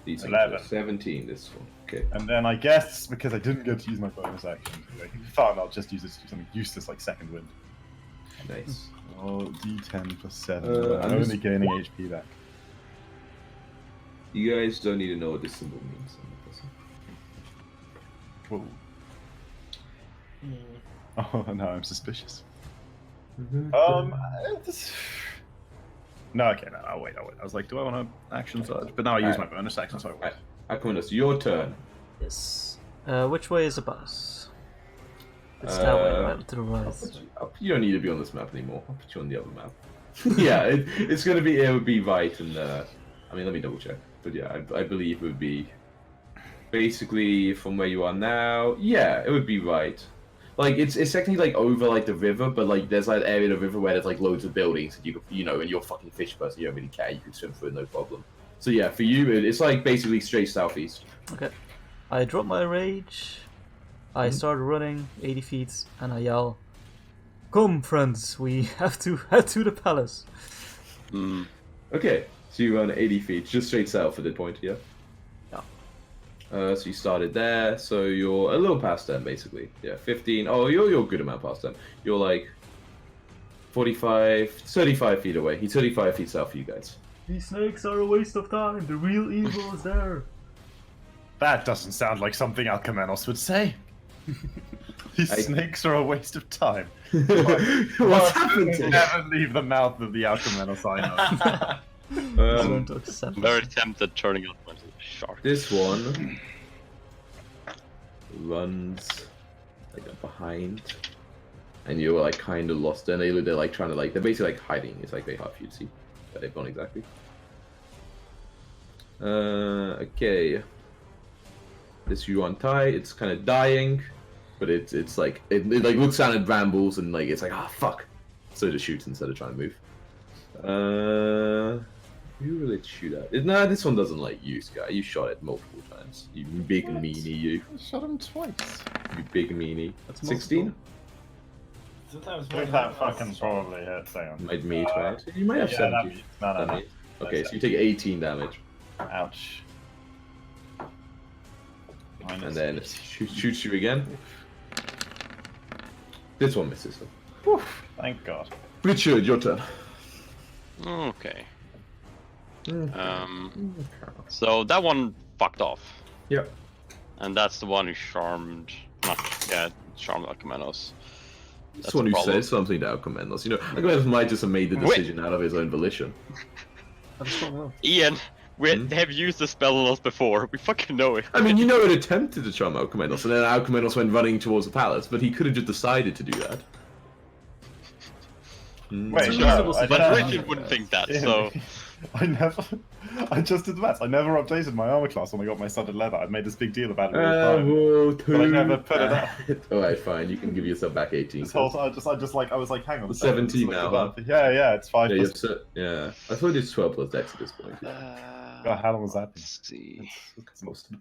These 11. 17, this one. Okay. And then I guess because I didn't get to use my bonus action to make fun, I'll just use this to do something useless like second wind. Nice. Oh, D10 plus 7. I'm I'm just- only gaining HP back. You guys don't need to know what this symbol means. Whoa. Oh no, I'm suspicious. This... No, okay, no, I'll wait. I was like, do I want to action surge? But now I use my bonus action, so I wait. Aquinas, your turn. Yes. Which way is the bus? It's that way, right? To the right. You don't need to be on this map anymore. I'll put you on the other map. Yeah, it's gonna be. It would be right, and I mean, let me double check. But yeah, I believe it would be basically from where you are now. Yeah, it would be right. Like it's technically like over like the river, but like there's like an area of the river where there's like loads of buildings, and you know, and you're a fucking fish person, you don't really care. You can swim through it, no problem. So yeah, for you, it's like basically straight southeast. Okay. I drop my rage. I start running 80 feet, and I yell, "Come, friends! We have to head to the palace." Okay, so you run 80 feet, just straight south at that point, yeah? Yeah. So you started there, so you're a little past them, basically. Yeah, 15. Oh, you're a good amount past them. You're like 35 feet away. He's 35 feet south of you guys. These snakes are a waste of time. The real evil is there. That doesn't sound like something Alcamenos would say. These snakes are a waste of time. What's happened to you? Never leave the mouth of the Alcamenos I know. Learn to accept. I'm very tempted turning out into a shark. This one runs like up behind, and you're like kind of lost. And they're like trying to like they're basically like hiding. It's like very hard for you to see where they've gone exactly. Okay. This you untie. It's kind of dying, but it's like it like looks down and rambles and like it's like ah fuck, so it just shoots instead of trying to move. Who will it shoot at? Nah, this one doesn't like you, Sky. You shot it multiple times. You big meanie, you. I shot him twice. You big meanie. That's 16? Sometimes I think that fucking probably hits. Hang on. Might meet, right? You might have 17. No. Okay, so you take 18 damage. Ouch. And then it shoots you again. This one misses. Whew, thank God. Richard, your turn. Okay. So that one fucked off. Yeah. And that's the one who charmed Alcamenos. This one who says something to Alcamenos. You know, Alcamenos might just have made the decision out of his own volition. Ian, we have used the spell on us before. We fucking know it. I mean, you know, it attempted to charm Alcamenos, and then Alcamenos went running towards the palace, but he could have just decided to do that. Wait, It's no, reasonable I But don't- Richard wouldn't think that, so... I just did the maths. I never updated my armor class when I got my studded leather. I made this big deal about it all the time. But I never put it up. Alright, fine. You can give yourself back 18. This whole time, I was like, hang on. 17 now, huh? Yeah, it's 5. Yeah, plus... yeah. I thought it's 12 plus dex at this point. God, how long was that? Let's see.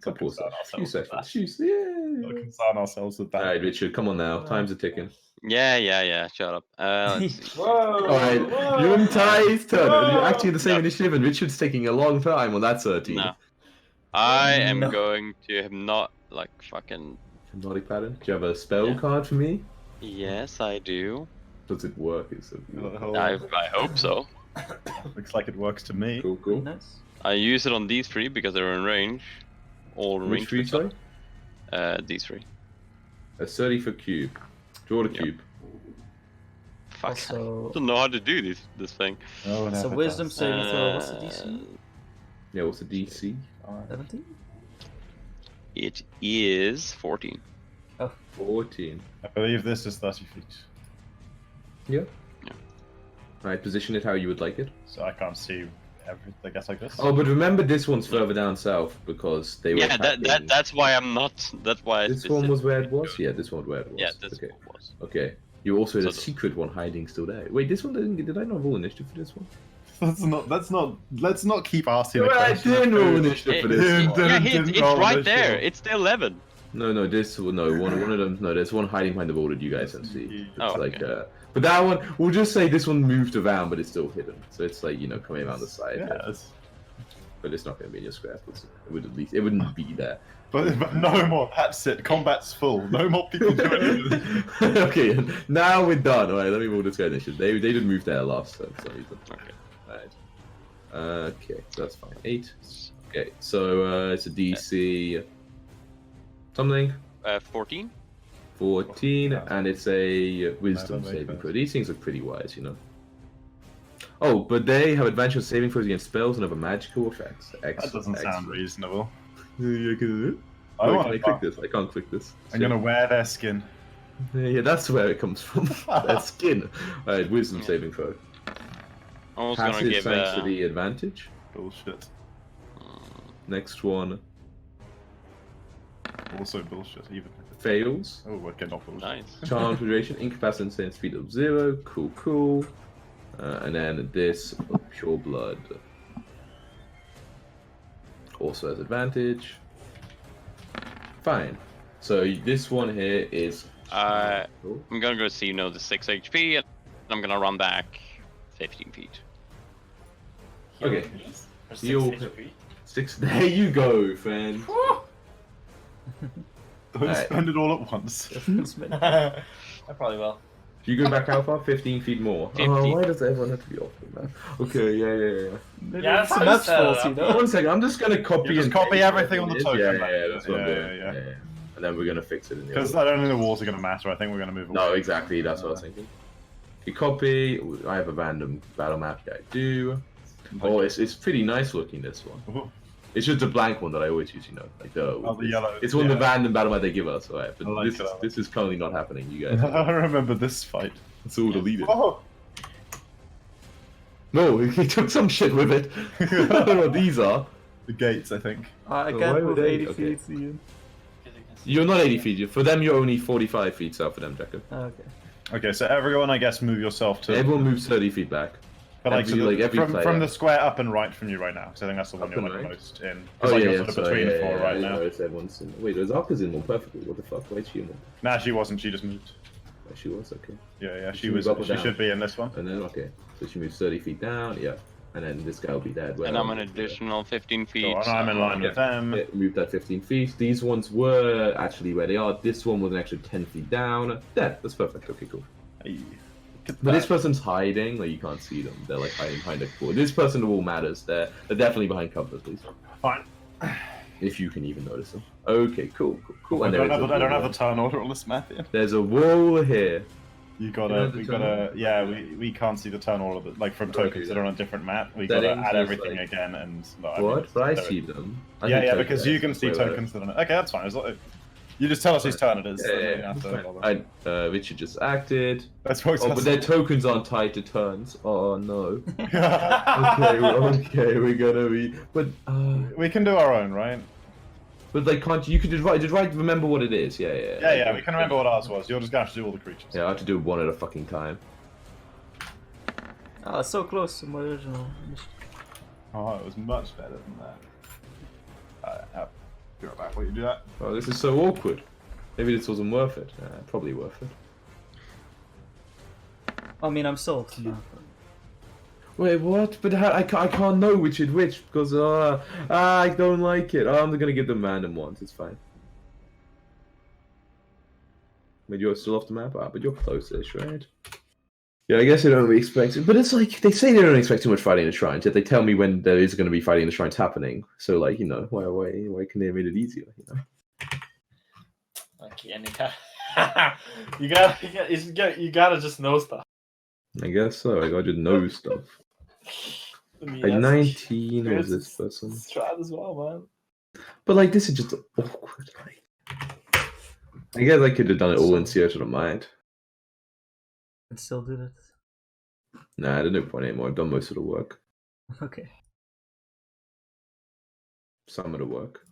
Couple of few seconds. We'll Yeah. concern ourselves with that. Alright, Richard, come on now. Time's are ticking. Yeah. Shut up. Let's see. Alright, Yuntai's turn. You're actually in the same initiative, and Richard's taking a long time on that 13. No. I am No. going to not like fucking. Hypnotic pattern. Do you have a spell Yeah. card for me? Yes, I do. Does it work? I hope so. Looks like it works to me. Cool. Nice. I use it on these 3 because they're in range. All in Which range. three, sorry? These 3. A 30-foot cube. Draw the cube. Fuck. Also, I don't know how to do this thing. Oh, so never wisdom does. saving throw. What's the DC? Yeah, what's the DC? 17. It is 14. 14. I believe this is 30 feet, Yeah. Yeah. Alright, position it how you would like it. so I can't see everything. I guess like this. Oh, but remember this one's further down south because they were Yeah, attacking- that's why I'm not. That's why. I This one was where it was? specifically Yeah, this one where it was. Yeah, this okay. one was. Okay. You also had a So- secret one hiding still there. Wait, this one did I not roll initiative for this one? Let's not keep asking. the I question. didn't roll initiative for this Dude, one. dude. Yeah, didn't it's roll right this there. shit. It's the 11. No, one of them. No, there's one hiding behind the wall that you guys can see. It's Oh, like, okay. but that one, we'll just say this one moved around, but it's still hidden. So it's like coming around the side. Yeah, it's- But it's not going to be in your square. It wouldn't be there. but no more. That's it. Combat's full. No more people doing it. Okay, now we're done. All right, let me roll this guy initiative. They didn't move there last time. So Okay. Alright. Okay, so that's fine. 8. Okay, so it's a DC something. 14. 14, and it's a wisdom Never make saving that. throw. These things are pretty wise, Oh, but they have advantage on saving throws against spells and other magical effects. That doesn't sound reasonable. Yeah, can I I want click this? I can't click this. I'm gonna wear their skin. Yeah, that's where it comes from. That skin. Alright, wisdom saving throw. I was gonna Passive give. sanctity advantage. Bullshit. Next one Also bullshit. Even. fails. Oh, okay, not bullshit. Nice. Charm duration, incapacitance and speed of 0. Cool. And then this pure blood also has advantage. Fine. So this one here is. I'm gonna go see the 6 HP, and I'm gonna run back 15 feet. Okay. For 6 Heal. HP. 6. There you go, friend. Don't Alright. spend it all at once. I probably will. If you go back how far? 15 feet more. 15. Oh, why does everyone have to be off with that? Okay, yeah. Maybe Yeah, it's that's a how match it's set fault, up. you know? 1 second, I'm just gonna copy You just and copy paste everything on the it is. token Yeah, map. that's what I'm doing. Yeah. And then we're gonna fix it in the Because other. I don't think the walls are gonna matter. I think we're gonna move away. No, exactly. That's what I was thinking. You copy. I have a random battle map. Yeah, I do. Oh, it's pretty nice looking. This one. Ooh. It's just a blank one that I always use. Like Oh, the yellow. It's one of the yeah. random battle map they give us. Alright, but I like this that. this is currently not happening. You guys, I remember this fight. it's all deleted. Oh. No, he took some shit with it. I don't know what these are. The gates, I think. I Oh, can't why would move they? 80 Okay. feet, Ian. You're not 80 feet. For them, you're only 45 feet south for them, Jacob. Okay. Okay, so everyone, I guess, move yourself to. Everyone moves 30 feet back. But like, every- so the- like, every from player. the square up and right from you right now, because I think that's the one Up you're and like the right? most in. 'Cause, Oh like, yeah, you're yeah, sort of sorry, between yeah, four yeah, right I now. noticed everyone's in. Wait, Azaka's in one perfectly. What the fuck? Why is she in one? Nah, she wasn't. She just moved. Oh, she was okay. Yeah, She she moves was. up or She down? should be in this one. And then okay, so she moves 30 feet down. Yeah, and then this guy will be dead. And I'm an additional 15 feet. So, and I'm in line with them. Yeah, move that 15 feet. These ones were actually where they are. This one was an extra 10 feet down. There, that's perfect. Okay, cool. Hey, get But this that. person's hiding, like you can't see them. They're like hiding behind a wall. This person all matters. They're definitely behind cover, please. Fine. If you can even notice them. Okay, cool. I And don't, there's have, a I don't have wall. the turn order on this map yet. There's a wall here. You You gotta, know the we turn gotta, order? yeah, we can't see the turn order, but like from Okay, tokens that yeah. are on a different map, we gotta Settings add is everything like- again and. No, What? But I there see it- them. Yeah, see because you can see Wait, wait. tokens that are. Okay, that's fine. You just tell us whose turn it is. Yeah, then we yeah, don't have it's to fine. bother. Richard just acted. That's what Oh, but their tokens aren't tied to turns. Oh no. Okay, we're gonna be. But we can do our own, right? but they can't. You could just write. Remember what it is. Yeah. Yeah, we can remember what ours was. You're just gonna have to do all the creatures. Yeah, I have to do one at a fucking time. Ah, so close to my original. Oh, it was much better than that. Be right back while you do that. Oh, this is so awkward. Maybe this wasn't worth it. Probably worth it. I mean, I'm still off now. Wait, what? But I can't know which is which because I don't like it. I'm gonna give them random ones. It's fine. But you're still off the map. But you're close-ish, right? Yeah, I guess they don't really expect it. But it's like they say they don't expect too much fighting in the shrines, yet they tell me when there is going to be fighting in the shrines happening. So, like, you know, why can they have made it easier? You know. Okay, and you gotta just know stuff. I guess so. I gotta know stuff. I mean, Like that's- 19 was this person. It's tried as well, man. But like this is just awkward. Like, I guess I could have done it all in Search of the Mind. Can still do that. Nah, there's no point anymore. I've done most of the work. Okay. Some of the work.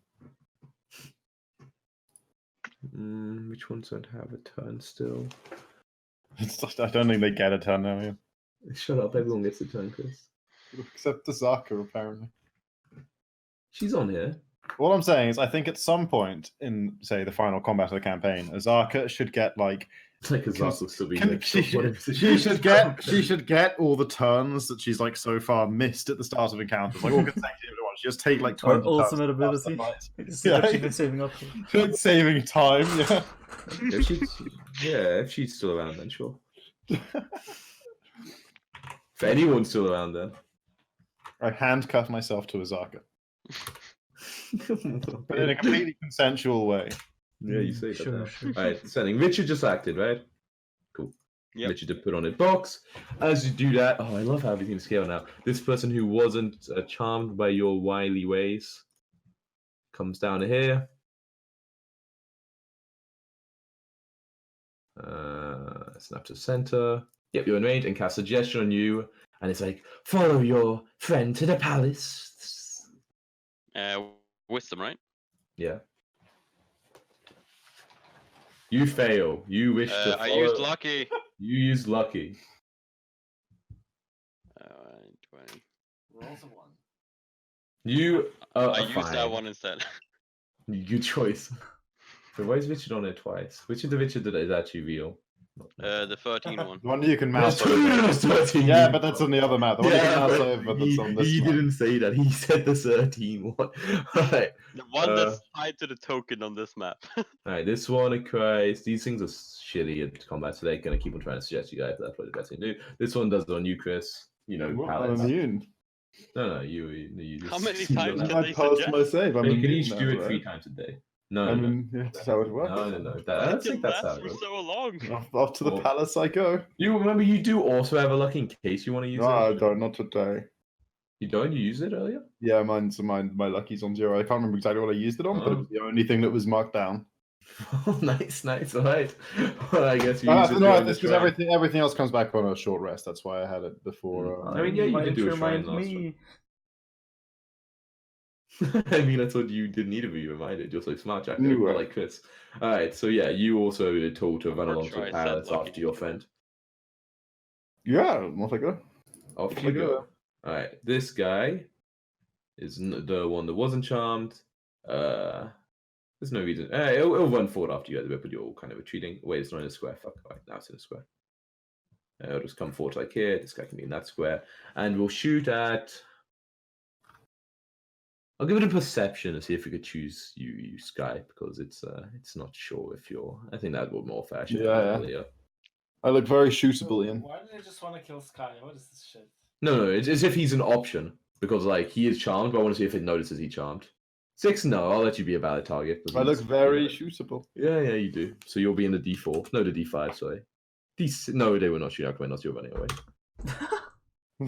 Which ones don't have a turn still? It's just, I don't think they get a turn now, yeah. Shut up, everyone gets a turn, Chris. Except Azaka, apparently. She's on here. All I'm saying is, I think at some point in, say, the final combat of the campaign, Azaka should get like. Like Azaka will still be She should get all the turns that she's like so far missed at the start of encounters, like all consecutive at once. She just take like 20 Our turns. ultimate ability. It's what she's been saving up for. Good saving time, yeah. If she's still around, then sure. If anyone's still around, then. I handcuff myself to Azaka. But in a completely consensual way. Yeah, you say that. Sure, now. sure. Alright, setting. Richard just acted, right? Cool. Yep. Richard to put on his box. As you do that, oh, I love how everything's scale now. This person who wasn't charmed by your wily ways comes down to here. Snap to center. Yep, you're in range and cast suggestion on you. And it's like, follow your friend to the palace. Wisdom, right? Yeah. You fail. You wish to follow. I used lucky. You use lucky. 20. Rolls of one. You I used that one instead. Good choice. So why is Richard on it twice? Which is the Richard that is actually real? The 13 one. The one you can mouse That's over. 13. Yeah, but that's on the other map. The one you can mouse but over, that's on this he one. didn't say that. He said the 13 one. Alright. The one that's tied to the token on this map. Alright, this one, Christ. These things are shitty at combat, so they're going to keep on trying to suggest you guys that's what the best thing to do. This one does it on you, Chris. You know, What? pallets. I'm immune. No, you just. How many you times don't can have- they I passed suggest? my save. I'm You can immune each now, do it right? 3 times a day. No, I no, mean, yeah, that's how it works. no. I Why don't did think it that's how last it for works. so long? Off to the Well, palace I go. You remember you do also have a luck in case you want to use No, I it. don't. Not today. You don't? You used it earlier? Yeah, my lucky's on 0. I can't remember exactly what I used it on, but it was the only thing that was marked down. Oh, nice. All right. Well, I guess you used it No, during it's the because trial. everything else comes back on a short rest. That's why I had it before. I mean, yeah, you Why did didn't do a shrine remind last me? I mean, I thought you didn't need to be reminded. You're so smart, Jack. No way. Like Chris. All right. So yeah, you also were told to run Or along to try the set palace lucky. after your friend. Yeah, off I go. Off Off you I go. go. All right. This guy is the one that wasn't charmed. There's no reason. It'll run forward after you guys, but you're all kind of retreating. Wait, it's not in a square. Fuck. All right, now it's in a square. It'll just come forward like here. This guy can be in that square, and we'll shoot at. I'll give it a perception and see if we could choose you Sky, because it's not sure if you're. I think that would more fashion. Yeah. I look very shootable, Ian. Why did I just want to kill Sky? What is this shit? No, it's as if he's an option because like he is charmed, but I want to see if it notices he charmed. 6, no, I'll let you be a valid target. I look very shootable. Yeah, you do. So you'll be in the D4. No, the D5. Sorry. No, they will not shoot out command. You're running away.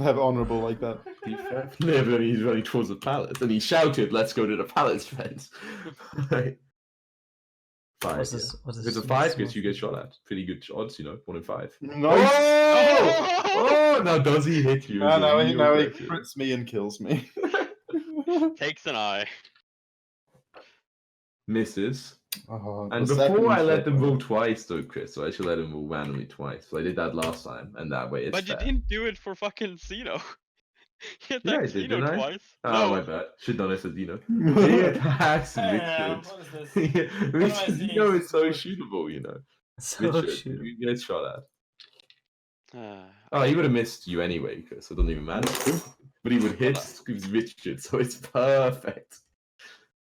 Have honourable like that. D5. Yeah, but he's running towards the palace, and he shouted, "Let's go to the palace, friends!" Right. 5. What's Yeah. this? What's If this? it's a 5, Chris, you get shot at. Pretty good odds, 1 in 5. Nice. Oh! Now does he hit you? No, Is no, the he real question. crits me and kills me. Takes an eye. Misses. Oh, And the before I second let them shot. roll twice, though, Chris, so I should let them roll randomly twice. So I did that last time, and that way it's But you fair. didn't do it for fucking Zeno. You Yeah, I attacked did, Zeno didn't I? twice. Oh, No. my bad. Should done it as Dino. He attacks Damn, Richard. what is this? Yeah, am I Richard, seeing? Dino is so shootable. So Richard, shoot. you get shot at. Ah, Oh, he would have missed you anyway, Chris, so it doesn't even matter. But he would hit Richard, so it's perfect.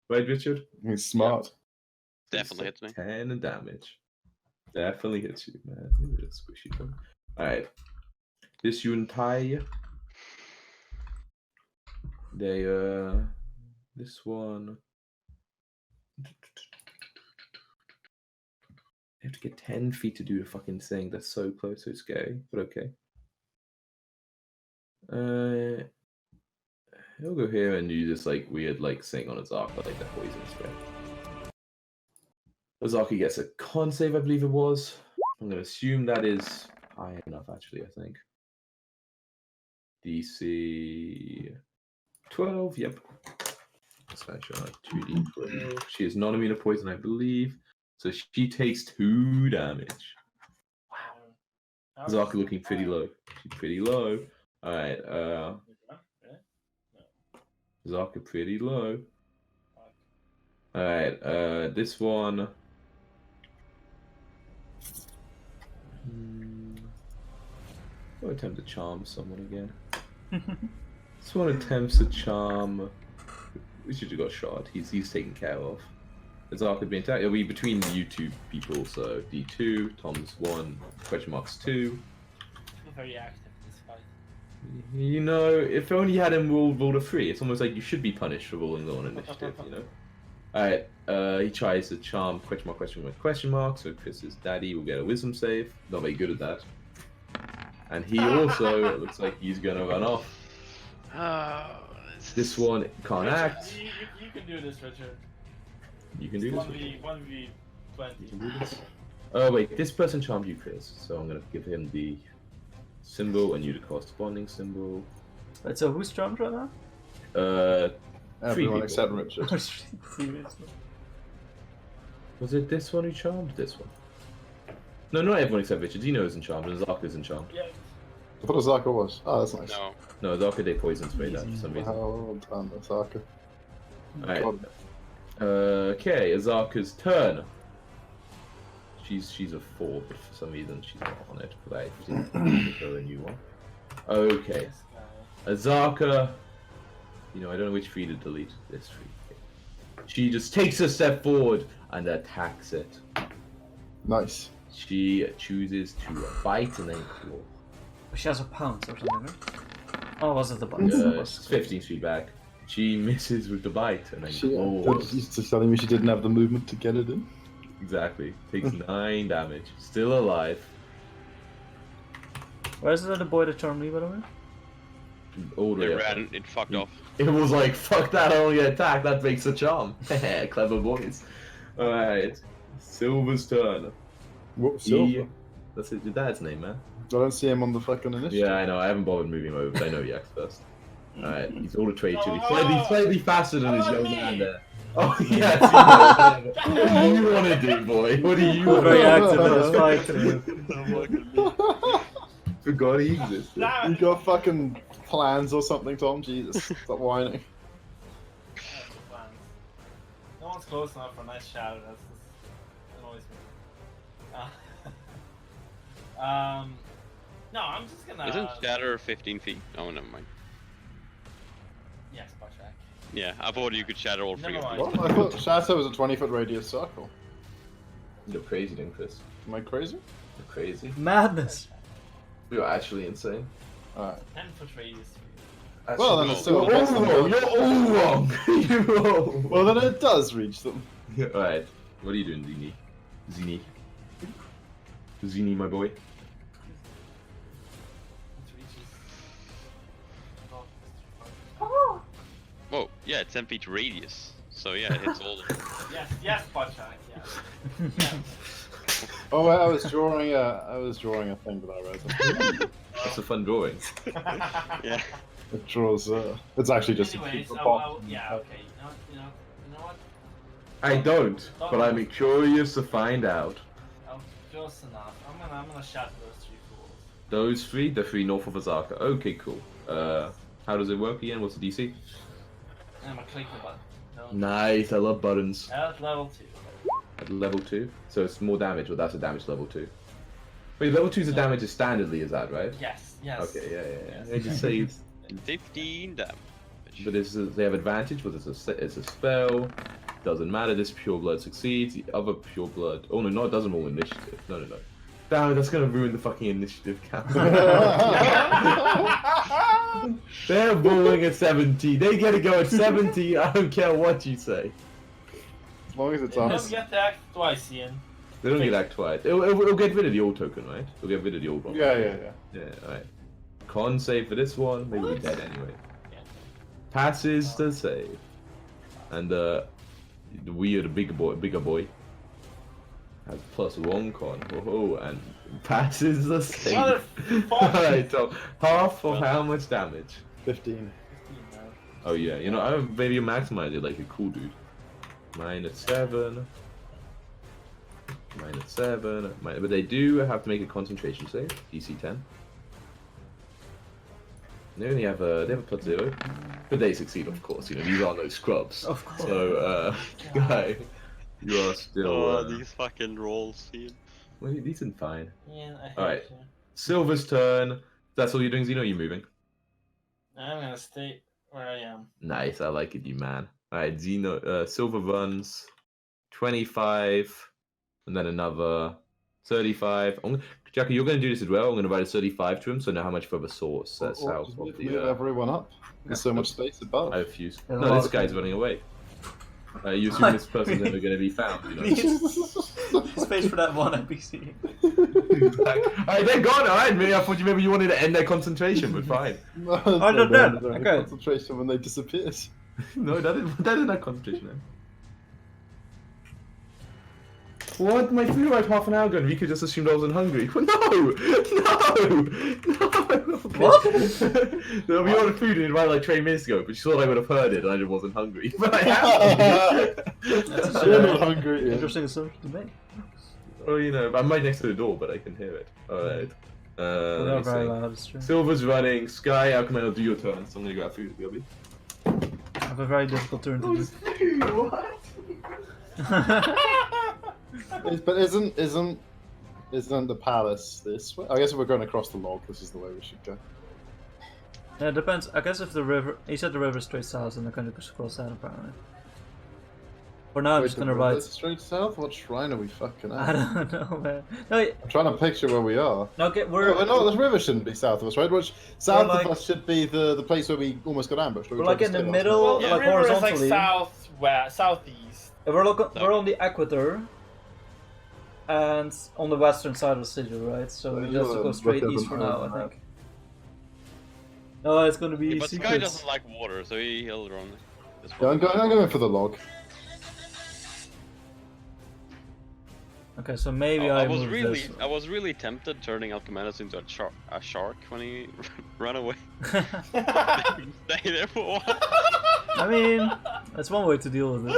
Right, Richard? He's smart. definitely hits me. 10 damage. Definitely hits you, man. Look at that squishy thing. Alright. This Yuntai. They, this one. You have to get 10 feet to do the fucking thing. That's so close, so scary, but okay. He'll go here and do this like weird thing on Azaka, like the poison spray. Azaki gets a con save, I believe it was. I'm gonna assume that is high enough, actually, I think. DC 12, yep. That's actually like 2d12. She is non immune to poison, I believe. So she takes 2 damage. Wow. Azaki looking pretty low. She's pretty low. Alright, Zaka pretty low. Alright, this one. I'll attempt to charm someone again. This one attempts to charm. We should have got shot. He's taken care of. Zaka being attacked. It'll be between you two people, so D2, Tom's 1, question marks 2. Very active in this fight. If only you had him roll a 3, it's almost like you should be punished for rolling low on initiative, Alright, he tries to charm question mark, so Chris's daddy will get a wisdom save. Not very good at that. And he also, it looks like he's gonna run off. This one can't Richard, act. You can do this, Richard. You can do this. 1v20. You can do this. Oh wait, this person charmed you, Chris. So I'm gonna give him the symbol and you the corresponding symbol. Wait, so who's charmed right now? Everyone people. except Richard. Was it this one who charmed? This one? No, not everyone except Richard. Dino isn't charmed and Zaka isn't charmed. Yeah. I thought Azaka was. Oh, that's nice. No. No, Zaka they poison spray that for some reason. Well done, Azaka. Alright. God. Okay, Azaka's turn. She's a 4, but for some reason she's not on it. But I think her a new one. Okay. This guy. Azaka. I don't know which tree to delete. This tree. She just takes a step forward and attacks it. Nice. She chooses to bite and then claw. She has a pounce or something, right? Oh, was it the bite? She's 15 feet back. She misses with the bite and then claws. She's just telling me she didn't have the movement to get it in. Exactly. Takes 9 damage. Still alive. Where's the boy that charmed me, by the way? All the It way up. ran. It fucked off. It was like, fuck that, I only attack, that makes a charm. Clever boys. Alright. Silver's turn. What, Silver? That's your dad's name, man. I don't see him on the fucking initiative. Yeah, I know, I haven't bothered moving him over, but I know he acts first. Alright, he's all a trade too. He's slightly faster than his young man there. Oh, yeah, what do you want to do, boy? What do you want Very to active in this fight. Forgot he existed. You got fucking plans or something, Tom? Jesus, stop whining. No one's close enough for a nice shadow. That annoys me. No, I'm just gonna. Isn't Shatter 15 feet? Oh, never mind. Yes, Bushrack. Yeah, I thought you could shatter all 3 Never of mind. them. What? I thought Shatter was a 20-foot radius circle. You're crazy then, Chris. Am I crazy? You're crazy. Madness. You're actually insane. Alright. 10-foot radius. Well, then no. it's still You're less all than wrong. that. You're all wrong. You're all wrong. Well, then it does reach them. Alright. What are you doing, Zini? Zini, my boy. It reaches. Whoa, yeah, it's 10 feet radius. So yeah, it hits all of them. Yes, Bushrack. Yes. Oh, I was drawing a thing that I wrote. That's a fun drawing. Yeah. It draws. It's actually just. Anyways, a yeah, okay. You know what? I don't, but I'm curious to find out. Oh, close enough. I'm gonna shut those 3 fools. Those 3, the 3 north of Azaka. Okay, cool. How does it work again? What's the DC? I'm gonna click the button. No. Nice, I love buttons. At level 2. At level 2? So it's more damage, or that's a damage level 2? Wait, level 2's a damage is standardly, is that right? Yes, yes. Okay, yeah. Yes. They just saved. 15 damage. But they have advantage, but it's a spell. Doesn't matter, this pure blood succeeds. The other pure blood. Oh no, it doesn't roll initiative. No. Damn it, that's gonna ruin the fucking initiative count. They're rolling at 70. They get to go at 70. I don't care what you say. As long as it's You on. don't get to act twice, Ian. They don't get act twice. It'll get rid of the old token, right? It'll get rid of the old one. Yeah. Yeah, alright. Con save for this one. Maybe we're dead anyway. Yeah. Passes the save. And the weird bigger boy has +1 con. Oh, and passes the save. Motherfucker. Alright, so half of how much damage? 15. Oh yeah, you know, maybe you maximize it like a cool dude. -7. -7. But they do have to make a concentration save. DC 10. They only have they have a +0, but they succeed, of course. You know, these are no scrubs. Of course. So, guy, you are still. Oh, these fucking rolls, Ian. Well, these are fine. Yeah, I hate Alright. you. Silver's turn. That's all you're doing, Zeno. You're moving. I'm gonna stay where I am. Nice, I like it, you man. Alright, Zeno. Silver runs 25, and then another 35. Jackie, you're going to do this as well. I'm going to write a 35 to him, so I know how much further source south of Move the. everyone up. There's so much space above. I have fuse. There's a No, lot this of guy's them. running away. You assume this person's never going to be found, you know? Space for that one NPC. Alright, they're gone. Alright, I thought maybe you wanted to end their concentration, but fine. No, they're dead. they're in Okay. concentration when they disappeared. No, that isn't that concentration. Man. What? My food arrived half an hour ago, and Vika just assumed I wasn't hungry. No! What? No, we ordered food and it arrived like 20 minutes ago, but she thought I would have heard it and I just wasn't hungry. But I am. That's You're not hungry. Ian. Interesting assumption to make. Well, you know, I'm right next to the door, but I can hear it. Alright. We're Let not me very see. loud, it's true. Silver's running. Sky, Alchemel, do your turn. So I'm gonna grab food, Gubby. I have a very difficult turn to do. What? But isn't the palace this way? I guess if we're going across the log, this is the way we should go. Yeah, it depends. I guess if the river... He said the river's straight south, and I kind of just cross that apparently. For now, I'm Wait, just the gonna river write... straight south. What shrine are we fucking I at? don't know, man. No, I'm trying to picture where we are. no, we're... No, the river shouldn't be south of us, right? Which south like- of us should be the place where we almost got ambushed. where we We're like tried to in the stay last middle, night. Well, the like river is like horizontally. southwest, southeast. We're on the equator, and on the western side of the city, right? So we Yeah, just go straight look at east for them. now, I think. No, it's gonna be Yeah, but Sky secrets. doesn't like water, so he'll run this Yeah, way. I'm going for the log. Okay, so maybe I I was move really, this. I was really tempted turning Alchemanis into a shark when he ran away. Stay there for a while. I mean, that's one way to deal with it.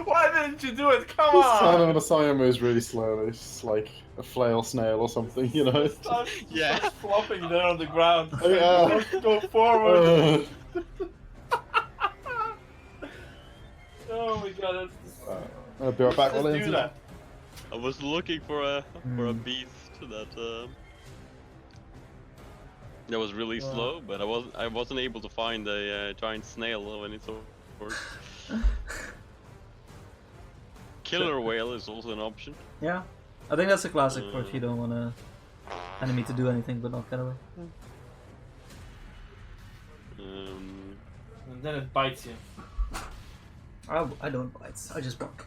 Why didn't you do it? Come Simon on! the Simon moves really slowly. It's just like a flail snail or something, you know? Stop, Yeah. stop flopping there on the ground. Oh, yeah. Go forward. Oh my god, I'll be right back. let's while do Ian's that. I was looking for a beast that was really slow, but I wasn't able to find a giant snail when it's over. Killer whale is also an option. Yeah, I think that's a classic for if you don't want an enemy to do anything but not get away. And then it bites you. I don't bite, I just bark.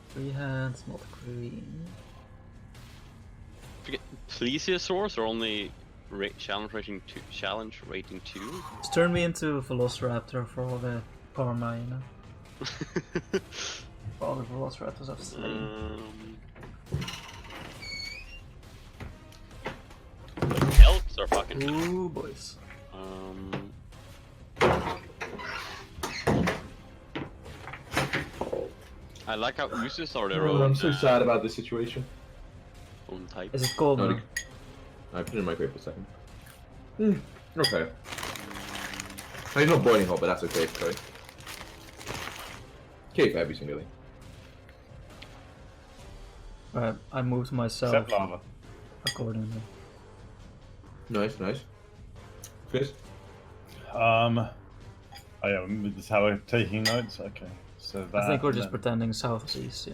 3 hands, not green. plesiosaurs are only challenge rating 2. Just turn me into a velociraptor for all the karma, you know. For all the velociraptors I've slain. Elks are fucking. Ooh, boys. I like how oozes are their Oh, own. I'm so sad about this situation. Own type. Is it cold No, now? I put it in my crate for a second. Okay. He's not boiling hot, but that's okay, sorry. Okay for every single thing. Right, I moved myself Except lava. accordingly. Nice, nice. Chris? Oh yeah, this is how we're taking notes. Okay, so that. I think we're and just then- pretending south is east, yeah.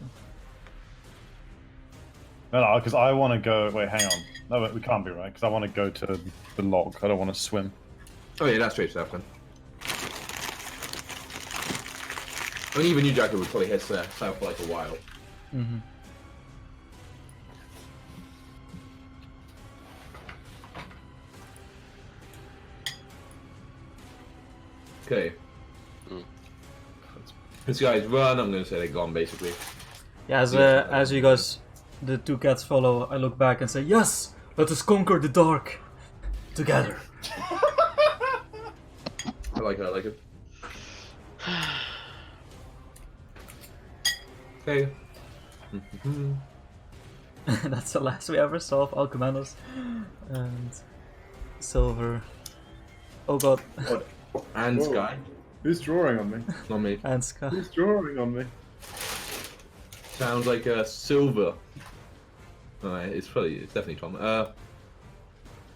No, because I want to go. Wait, hang on. No, wait, we can't be right. Because I want to go to the log. I don't want to swim. Oh yeah, that's straight south then. I mean, even you, Jack, would probably head south for like a while. Mm-hmm. Okay. Mm. This guy's run, I'm gonna say they're gone basically. Yeah, as you guys, the two cats follow, I look back and say, yes! Let us conquer the dark! Together! I like it, I like it. Okay. That's the last we ever saw of Alcamenos. And Silver. Oh god. And Whoa. Sky. Who's drawing on me? Not me. And Ska. Who's drawing on me? Sounds like a silver. Alright, it's definitely Tom. Sorry,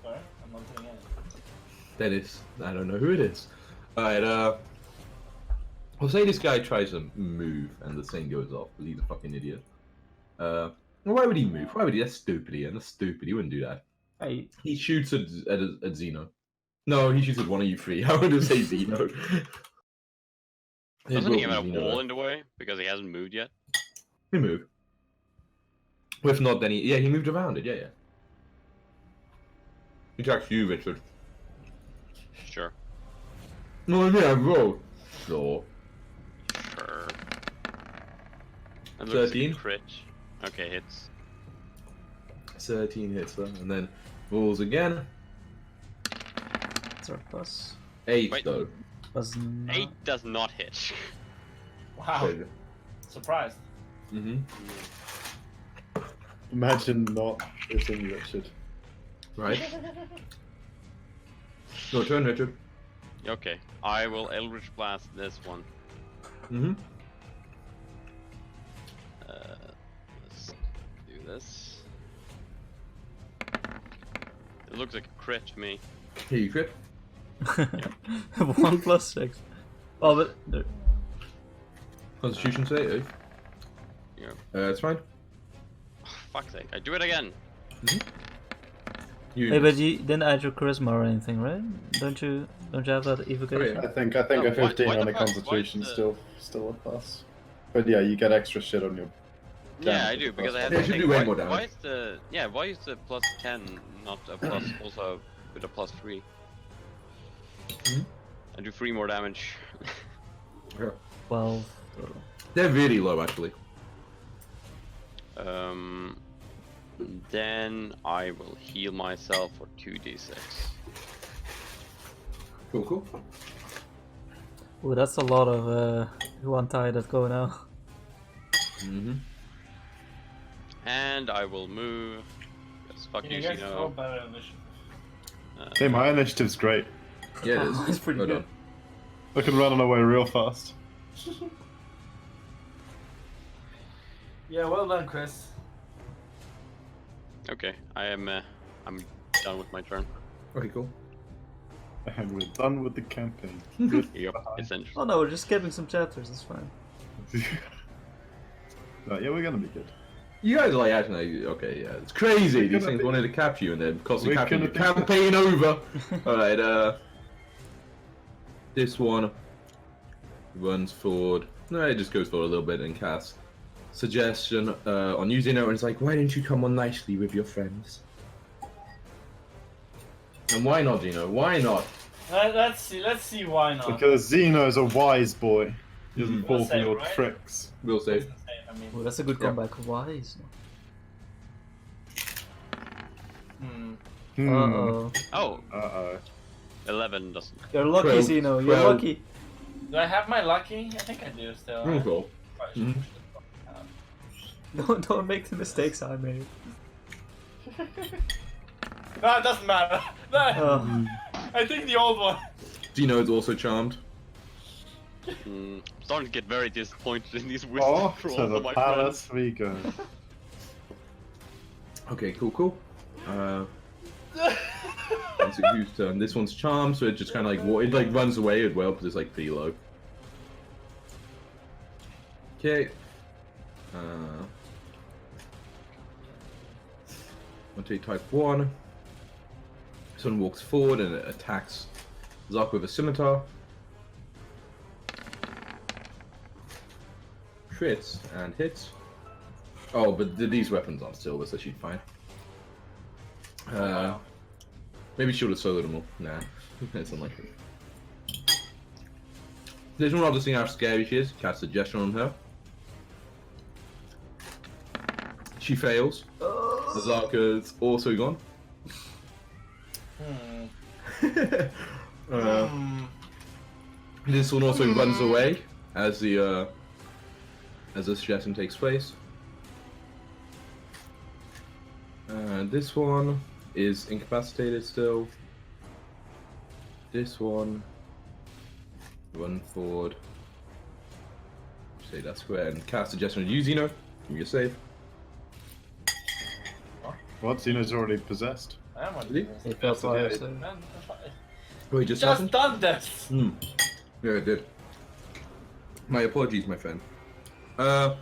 I'm not doing it. Dennis. I don't know who it is. Alright, I'll say this guy tries to move and the thing goes off, because he's a fucking idiot. Why would he move? Why would he? That's stupid, Ian. That's stupid. He wouldn't do that. Hey, He shoots at Xeno. No, he shoots at one of you three. I would say Xeno. His Doesn't he will have be a Xeno, wall though. in the way because he hasn't moved yet? He moved. If not, then he moved around it. Yeah. He attacks you, Richard. Sure. No, yeah, roll. Sure. Sure. And looks 13. like a crit. Okay, hits. 13 hits, though, and then rolls again. what's our plus? 8, Wait. though. Plus 8 does not hit. Wow, surprised. Mm-hmm. Imagine not hitting Richard. Right. Your turn, Richard. Okay, I will Eldritch Blast this one. Mm-hmm. Let's do this. It looks like a crit to me. Here you crit. 1 plus 6. Oh, but. Constitution save. Yeah. It's fine. Fuck's sake, I do it again. You. Hey, but you didn't add your charisma or anything, right? Don't you have that evocation? Oh, I think Oh, a why- 15 why on the a fuck- Constitution why is still a plus. But yeah, you get extra shit on your. Yeah, I damage do with because I plus had Yeah, to it should think, do way why, more why damage. is the plus 10 not a plus also with a plus 3? I do 3 more damage. 12 total. They're really low, actually. Then I will heal myself for 2d6. Cool. Ooh, that's a lot of one tie that go now. Mm-hmm. And I will move. Yes, fuck Can you, you guys throw Xeno. better initiative? Hey, my initiative's great. Yeah, it is. It's pretty Well good. done. I can run away real fast. Yeah, well done, Chris. Okay, I'm done with my turn. Okay, cool. And we're done with the campaign. Yep, essentially. Oh no, we're just skipping some chapters, that's fine. No, yeah, we're gonna be good. You guys are like actually okay, yeah, it's crazy. We're These gonna things be- wanted to capture you and then because you We're captured your gonna be- campaign over. Alright, this one runs forward. No, it just goes forward a little bit and casts suggestion on using it and it's like, why didn't you come on nicely with your friends? And why not, Dino? Why not? Let's see why not. Because Zeno's a wise boy. He doesn't Mhm. fall We'll for say, your right? tricks. We'll What's save. the same? I mean, Oh, that's a good Yeah. comeback. Wise. hmm. Uh-oh. Oh, Uh-oh. 11 doesn't. You're lucky, 12, Zeno. You're 12. lucky. Do I have my lucky? I think I do still. Oh, cool. Probably Mhm. should- Don't make the mistakes I made. No, it doesn't matter. No, I think the old one. Dino is also charmed. I'm starting to get very disappointed in these wisdom Off to rolls the of my palace we go. Okay, cool. Let's see whose turn. This one's charmed, so it just kind of like it like runs away as well because it's like pretty low. Okay. I'll take type 1. This one walks forward and it attacks Zark with a scimitar. Crits and hits. Oh, but these weapons aren't silver, so she's fine. Maybe she would have soloed them all. Nah, it's unlikely. There's one other thing how scary she is. Cast suggestion on her. She fails. The Zarka's also gone. This one also runs away as the suggestion takes place. This one is incapacitated still. This one run forward. Say that square and cast suggestion on you, Zeno. Give me a save. What? Zeno's already possessed? I am on Really? this. It felt Yeah. like so. Man, Oh, he just just happened? done this. Yeah, it did. My apologies, my friend.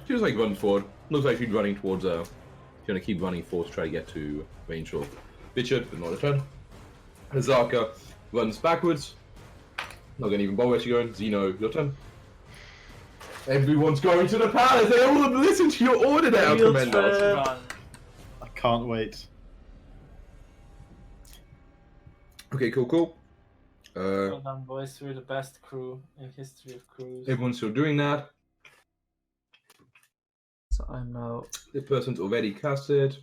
She was like running forward. Looks like she's running towards she's gonna keep running forward to try to get to range of Richard, but not a turn. Hazaka runs backwards. Not gonna even bother where she's going. Zeno, your turn. Everyone's going to the palace. They all have listened to your order now, Field Commandos. trip. Run. I can't wait. Okay, cool. Well done, boys. We're the best crew in history of crews. Everyone's still doing that. So I'm now. This person's already casted.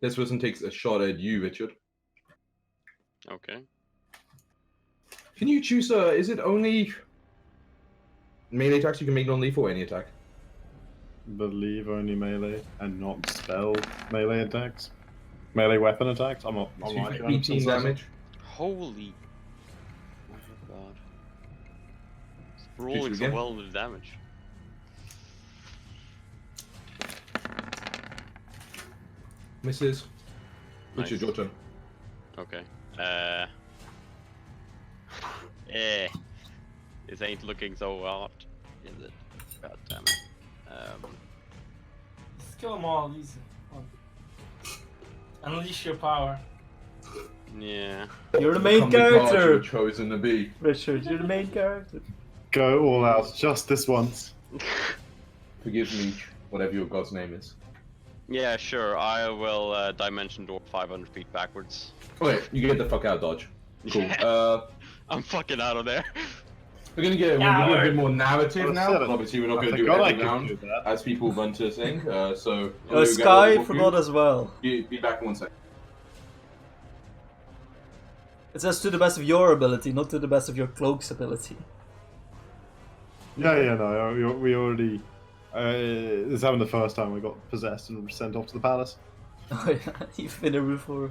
This person takes a shot at you, Richard. Okay. Can you choose? Is it only melee attacks you can make non-lethal or any attack? Believe only melee and not spell melee attacks. Melee weapon attacks? I'm not. I'm like 18 damage. Holy. God. It's rolling so again? well with damage. Misses. Nice. Richard, your turn. Okay. This ain't looking so hot, is it? God damn it. Just kill them all, easy. Unleash your power. Yeah. You're the main Become the god you were character, chosen to be. Richard. You're the main character. Go all out just this once. Forgive me, whatever your god's name is. Yeah, sure. I will dimension door 500 feet backwards. Okay, you get the fuck out, Dodge. Cool. I'm fucking out of there. We're gonna get a bit more narrative now. Seven. Obviously, we're not I gonna do forgot I every could round do that. as people run to sing. So Sky forgot as well. Be back in 1 second. It says to the best of your ability, not to the best of your cloak's ability. Yeah, no, we already. This happened the first time we got possessed and sent off to the palace. Oh yeah, you've been a roof for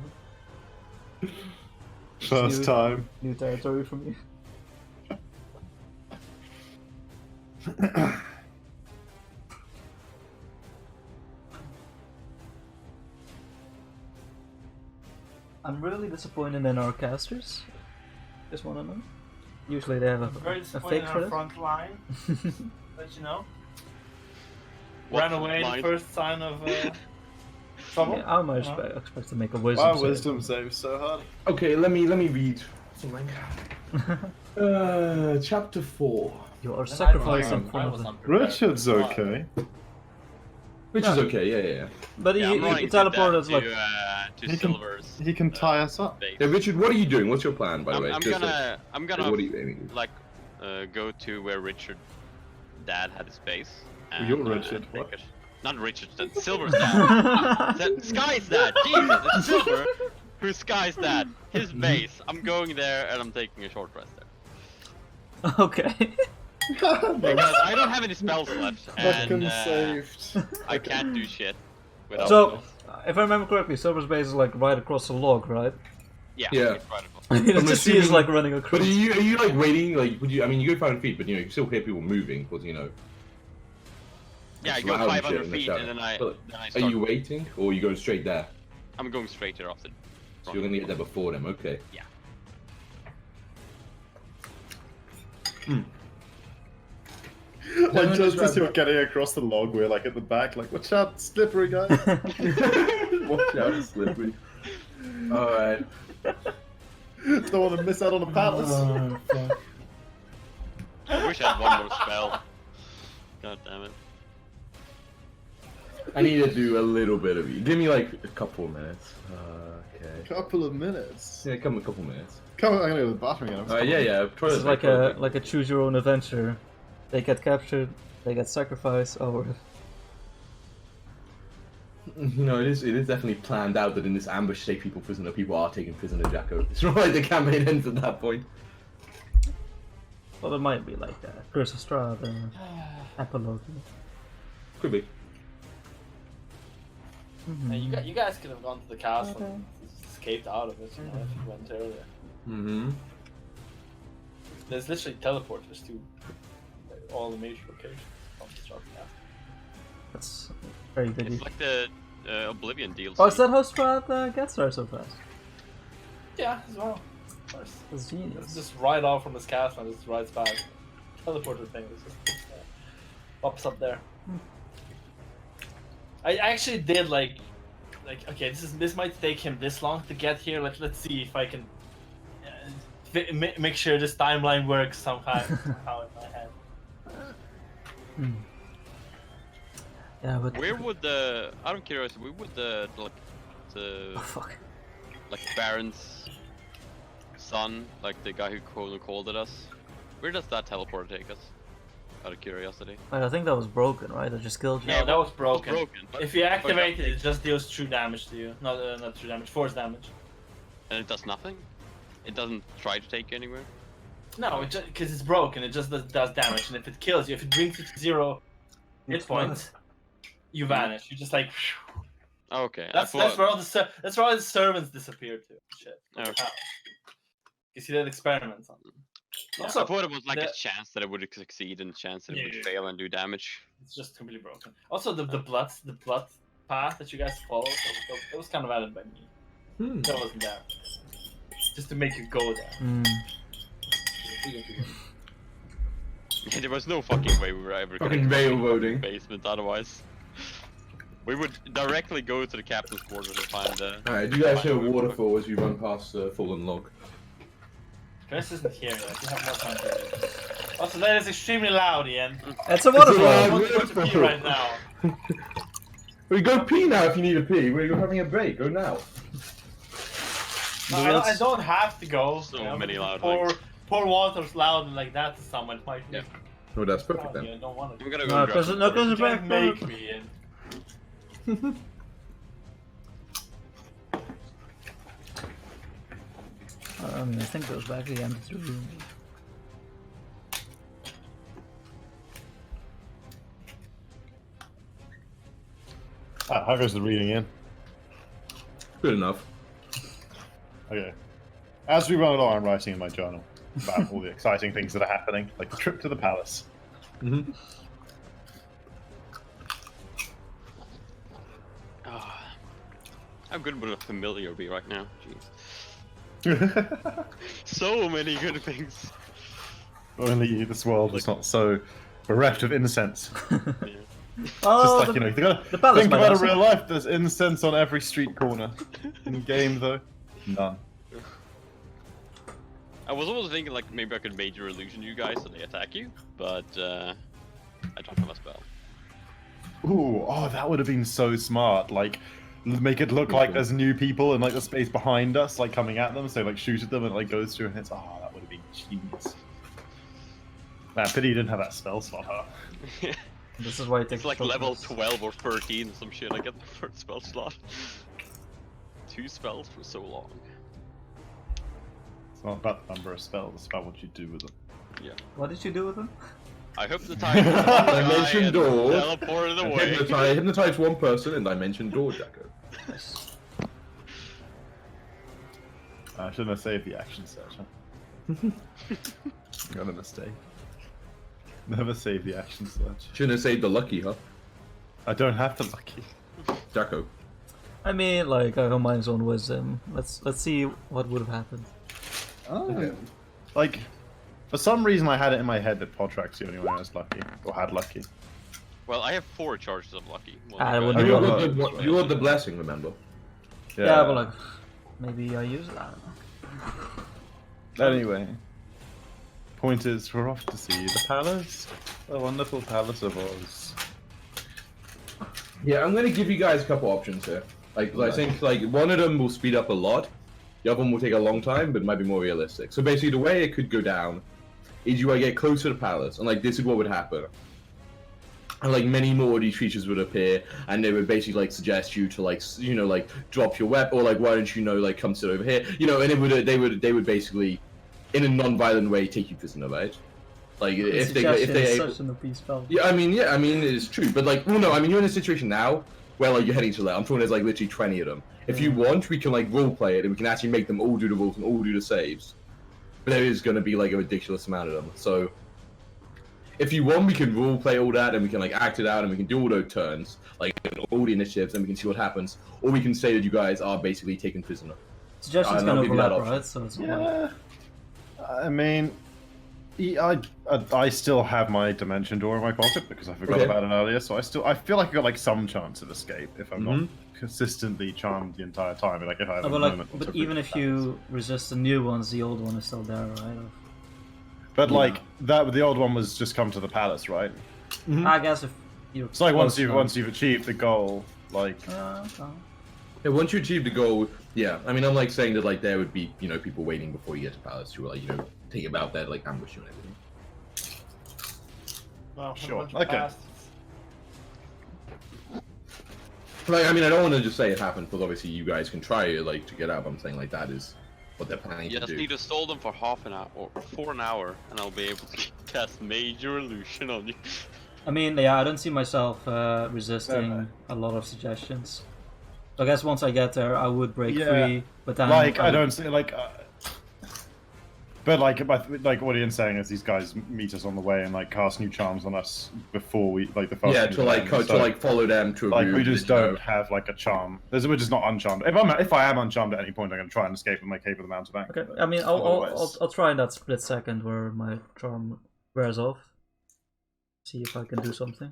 First New- time. new territory for me. I'm really disappointed in our casters. Just wanna know. Usually they have I'm very a disappointed fake in for our this. front line. Let you know. What Ran away line? the first sign of trouble. Yeah, I might No. expect to make a wisdom Wow, save. wisdom saves so hard. Okay, let me read something. Chapter 4. You are And I sacrificing was one of them. unprepared. Richard's okay. Which is okay, yeah. But Yeah, I'm he running teleported us to, like. to He can- Silver's. He can tie us up. base. Yeah, Richard, what are you doing? What's your plan, by the way? I'm Just gonna what are you aiming? like go to where Richard dad had his base. And, You're Richard, take what? it. Not Richard, that's Silver's dad. Sky's dad. Jesus, it's Silver who's Sky's dad. His base. I'm going there and I'm taking a short rest there. Okay. Because I don't have any spells left, Fucking and saved. I can't do shit without So, spells. if I remember correctly, Silver's base is like right across the log, right? Yeah. Yeah. Incredible. You just see us assuming- like running But across. are you like waiting? Like, would you? I mean, you go 500 feet, but you know, you still hear people moving because you know. Yeah, I it's go loud and 500 shit in the feet shadow. and then I But Are start. you waiting, or are you going straight there? I'm going straight there after. So you're gonna get there before them, okay? Yeah. Like just as you're getting across the log, we're like at the back, like watch out, slippery guy. Watch out, it's slippery. All right. Don't want to miss out on the palace. I wish I had one more spell. God damn it. I need to do a little bit of you. Give me like a couple of minutes. Okay. Couple of minutes. Yeah, come a couple minutes. Come on, I'm gonna go to the bathroom again. Yeah. Try This is like a choose your own adventure. They get captured, they get sacrificed. Oh, No, it is definitely planned out that in this ambush take people prisoner, people are taking prisoner Jacko. It's not like the campaign ends at that point. well, it might be like Curse of Strahd, epilogue. Could be. And you guys could have gone to the castle and escaped out of it, you know, if you went earlier. Mm-hmm. There's literally teleporters to all the major locations from the Strahd Castle. That's very good. It's like the Oblivion DLC. Oh, is that how Strahd gets there so fast? Yeah, as well. Of course. That's It's genius. just right off from his castle and just rides back. Teleporter thing is just pops up there. I actually did like okay, this might take him this long to get here. Let's see if I can make sure this timeline works somehow in my head. Yeah, but Where would the out of curiosity, where would the the oh fuck. like Baron's son, like the guy who called at us, where does that teleporter take us? Out of curiosity. Wait, I think that was broken, right? I just killed you. No, that was broken. But, If you activate but it, it just deals true damage to you. Not true damage, force damage. and it does nothing. It doesn't try to take you anywhere. No, it just because it's broken, it just does damage, and if it kills you, if it brings you to 0 hit It's not- points, you vanish. You just like. Oh, okay. That's where all the servants disappear to. Shit. Okay. You see that experiments on them. Yeah, Also, I thought it was like the- a chance that it would succeed and a chance that it Yeah, would yeah. fail and do damage. it's just completely broken. Also, the blood path that you guys followed, that was kind of added by me. That wasn't there. Just to make you go there. Mm. There was no fucking way we were ever Fucking gonna rail voting. basement otherwise. We would directly go to the captain's quarters and find the. Alright, do you guys hear a waterfall as we run past the fallen log? Chris isn't here yet. You have more time to do it. Also, that is extremely loud, Ian. It's a I waterfall. want to go to pee right now. We go pee now if you need a pee. We're having a break. Go now. I don't have to go. So you know, many but loud pour water's loud like that to someone. It might Yeah. make Oh, that's perfect me. then. I don't want to. I'm gonna No, go. cause grab no, some water. cause Don't back. make me. Ian. I think goes back to the empty room. How goes the reading in? Good enough. Okay. As we run along, I'm writing in my journal about all the exciting things that are happening, like the trip to the palace. Mm-hmm. How good would a familiar be right now? Jeez. So many good things. Only this world is not so bereft of innocence. Yeah. Oh, Just like, you know, you gotta the palace think might about also- a real life. There's incense on every street corner. In game, though, none. I was almost thinking like maybe I could major illusion you guys so they attack you, but I don't have a spell. Ooh, oh, that would have been so smart. Like, make it look like there's new people in like the space behind us, like coming at them. So like shoot at them and it, like goes through and hits. Oh, that would have been genius. Man, pity you didn't have that spell slot, huh? This is why it takes It's like short level rests. 12 or 13 some shit. I get the first spell slot. 2 spells for so long. It's not about the number of spells, it's about what you do with them. Yeah. What did you do with them? I hypnotized one Dimension guy and door. teleported away. Hypnotize one person in Dimension Door, Jacko. Nice. I shouldn't have saved the action search, huh? Got a mistake. Never save the action search. Shouldn't have saved the lucky, huh? I don't have the lucky. Jacko. I mean, like, I don't mind his own wisdom. Let's see what would have happened. Oh. Like, for some reason I had it in my head that Podtrack's the only one who was lucky, or had lucky. Well, I have 4 charges of lucky. Well, I you would guys- do You it. got you got the blessing, remember? Yeah, but like, maybe I use it. I don't know. Anyway, point is, we're off to see the palace, the wonderful palace of Oz. Yeah, I'm gonna give you guys a couple options here. Like, I think like one of them will speed up a lot, the other one will take a long time, but might be more realistic. So basically, the way it could go down is you get closer to the palace, and like this is what would happen. And like many more of these creatures would appear, and they would basically like suggest you to like like drop your weapon, or like why don't you like come sit over here, and it would they would basically, in a non-violent way, take you prisoner, right? Like if they It's such an OP spell. yeah, I mean it's true, but like well no, I mean you're in a situation now where like you're heading to that. I'm sure there's like literally 20 of them. If you want, we can like roleplay it and we can actually make them all do the rolls and all do the saves. But there is going to be like a ridiculous amount of them. So if you want, we can roleplay all that and we can like act it out and we can do all those turns, like all the initiatives, and we can see what happens. Or we can say that you guys are basically taken prisoner. Suggestions And can I'll give you that overlap, option. right? So it's like, Yeah, I mean, I still have my dimension door in my pocket because I forgot Okay. about it earlier. So I feel like I got like some chance of escape if I'm not Mhm. consistently charmed the entire time. Like if I have oh, a but moment. like, to but even reach if the you resist the new ones, the old one is still there, right? But like the old one was just come to the palace, right? I guess if you. It's like once you've achieved the goal, like Yeah, once you achieve the goal, yeah. I mean, I'm like saying that like there would be people waiting before you get to palace who are like thinking about that like ambush you and everything. Well, Sure, a bunch of okay. bastards. Like, I mean, I don't want to just say it happened because obviously you guys can try like to get out. But I'm saying like that is what they're planning You to just do. need to stall them for half an hour or for an hour, and I'll be able to cast major illusion on you. I mean, yeah, I don't see myself resisting a lot of suggestions. So I guess once I get there, I would break Yeah. free, but then like I don't see like. But like what Ian's saying is these guys meet us on the way and like cast new charms on us before we like the first. Yeah, thing to we like do. So, follow them to a like route we just that, don't have like a charm. We're just not uncharmed. If I am uncharmed at any point, I'm gonna try and escape with my cape of the mountebank. Okay, but I mean, I'll otherwise- try that split second where my charm wears off. See if I can do something.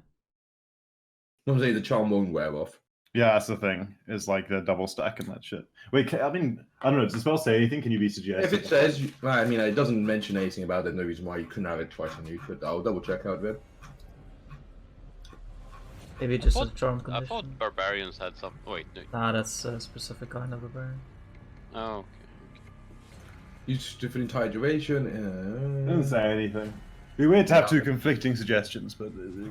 I'm saying the charm won't wear off. Yeah, that's the thing. Is like the double stack and that shit. Wait, I mean, I don't know. Does the spell say anything? Can you be suggested? If it says, I mean, it doesn't mention anything about it. No reason why you couldn't have it twice on you. But I'll double check out there. Maybe just a thought- charm I condition. thought barbarians had some. Wait, no. Nah, that's a specific kind of barbarian. Oh, okay. Use for the entire duration. Doesn't say anything. It'd be weird to have two conflicting suggestions, but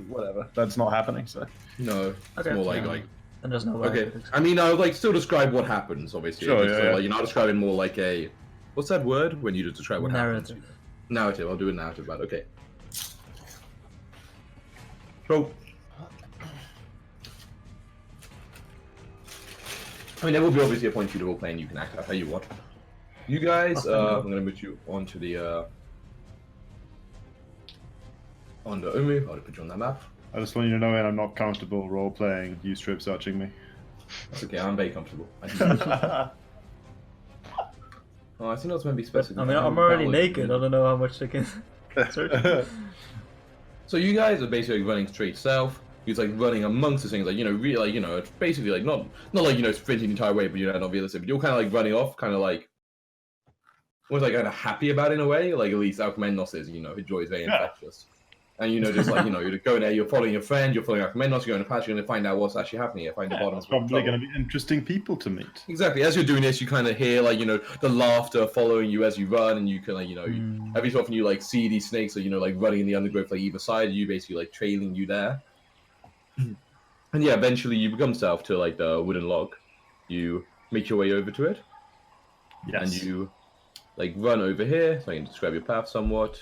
whatever. That's not happening. So No, it's Okay. more like Yeah. And there's no way. I Okay, could I mean, I would like still describe what happens. Obviously, Sure, so, yeah. like, I'll describe it more like a what's that word when you just describe what happens? narrative. Narrative. I'll do a narrative about it. Okay. So, I mean, there will be obviously a point for you to role play, and you can act out how you want. You guys, I'm gonna put you onto the on the Umu. I'll put you on that map. I just want you to know, Ian, I'm not comfortable role playing. You strip searching me. That's okay. I'm very comfortable. I think oh, I think that's meant to be specific. I mean, I'm already naked. I don't know how much I can search. So you guys are basically running straight south. He's like running amongst the things, like really, like it's basically like not like sprinting the entire way, but not realistic. But you're kind of like running off, kind of like almost like kind of happy about it in a way. Like at least Alcamendos is, his joy is very infectious. And just like you're going there, you're following your friend, you're following Archimedes, you're going to patch, you're going to find out what's actually happening. You find the bottom. It's probably going to be interesting people to meet. Exactly. As you're doing this, you kind of hear the laughter following you as you run, and you can every so often you see these snakes are running in the undergrowth either side of you, basically trailing you there. And yeah, eventually you come south to the wooden log. You make your way over to it. Yes. And you run over here, so I can describe your path somewhat.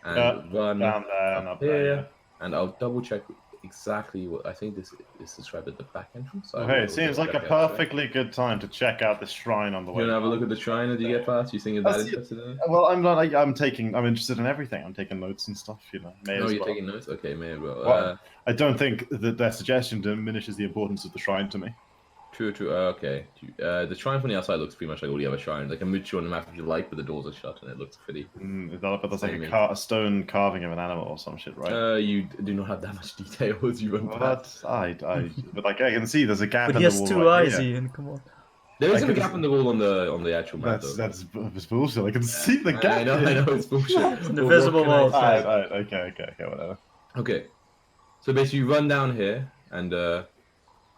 And run down there and up there. Yeah. And I'll double check exactly what I think this is described at the back entrance. Okay, it seems like a perfectly good time to check out the shrine on the way. You want to have a look at the shrine as you get past? You think of that interested in it? Well, I'm not. I'm interested in everything. I'm taking notes and stuff. You're taking notes. Okay, may as well. I don't think that their suggestion diminishes the importance of the shrine to me. True. Okay. The shrine from the outside looks pretty much like all the other shrines. Like a miniature on the map if you like, but the doors are shut and it looks pretty. But there's like a stone carving of an animal or some shit, right? You do not have that much detail as you run past. But I can see there's a gap in the wall. But he has two eyes, Ian. Come on. There isn't a gap in the wall on the actual map. That's bullshit. I can see the gap. I know it's bullshit. It's an invisible wall. Okay, whatever. Okay, so basically you run down here, and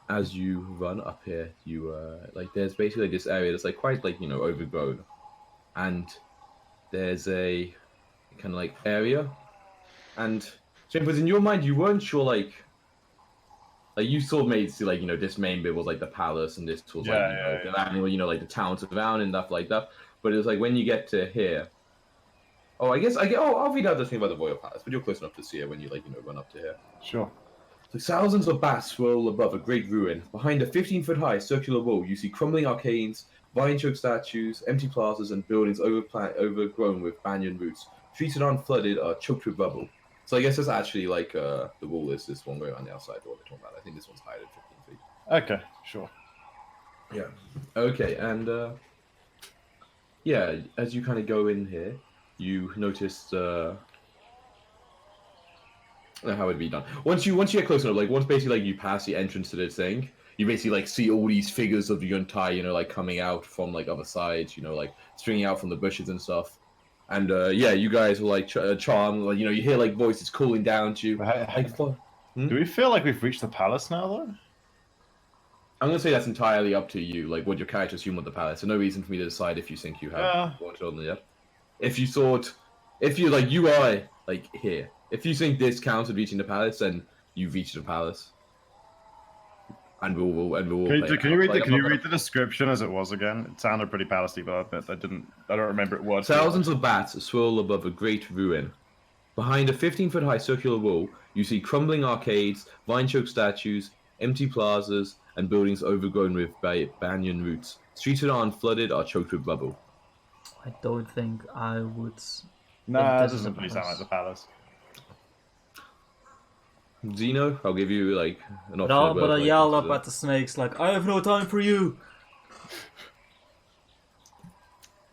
as you run up here, you there's basically this area that's quite overgrown, and there's a kind of area, and so in your mind you weren't sure you sort of made it see this main bit was the palace and this was the animal, the towns around and stuff like that. But it was when you get to here. Oh, I'll read out the thing about the royal palace, but you're close enough to see it when you run up to here. Sure. So thousands of bats swirl above a great ruin. Behind a 15-foot-high circular wall, you see crumbling arcades, vine-choked statues, empty plazas, and buildings overgrown with banyan roots. Streets that aren't flooded are choked with rubble. So I guess that's actually the wall is this one going on the outside door we're talking about. I think this one's higher than 15 feet. Okay, sure. Yeah. Okay, and as you kind of go in here, you notice how it'd be done. Once you get close enough, once basically you pass the entrance to this thing, you basically see all these figures of the Yuntai, coming out from other sides, stringing out from the bushes and stuff. And you guys will charm, you hear voices calling down to you. Do we feel like we've reached the palace now, though? I'm gonna say that's entirely up to you, what your characters assume of the palace. So no reason for me to decide if you think you have watched on yet. If you you are here. If you think this counts as reaching the palace, then you've reached the palace. And we'll Can you read the description as it was again? It sounded pretty palacey, but I don't remember it word. Thousands of bats swirl above a great ruin. Behind a 15-foot-high circular wall, you see crumbling arcades, vine-choked statues, empty plazas, and buildings overgrown with banyan roots. Streets that aren't flooded are choked with rubble. I don't think I would. Nah, this doesn't really sound like the palace. Zeno, I'll give you an option. No, but I yell up at the snakes I have no time for you.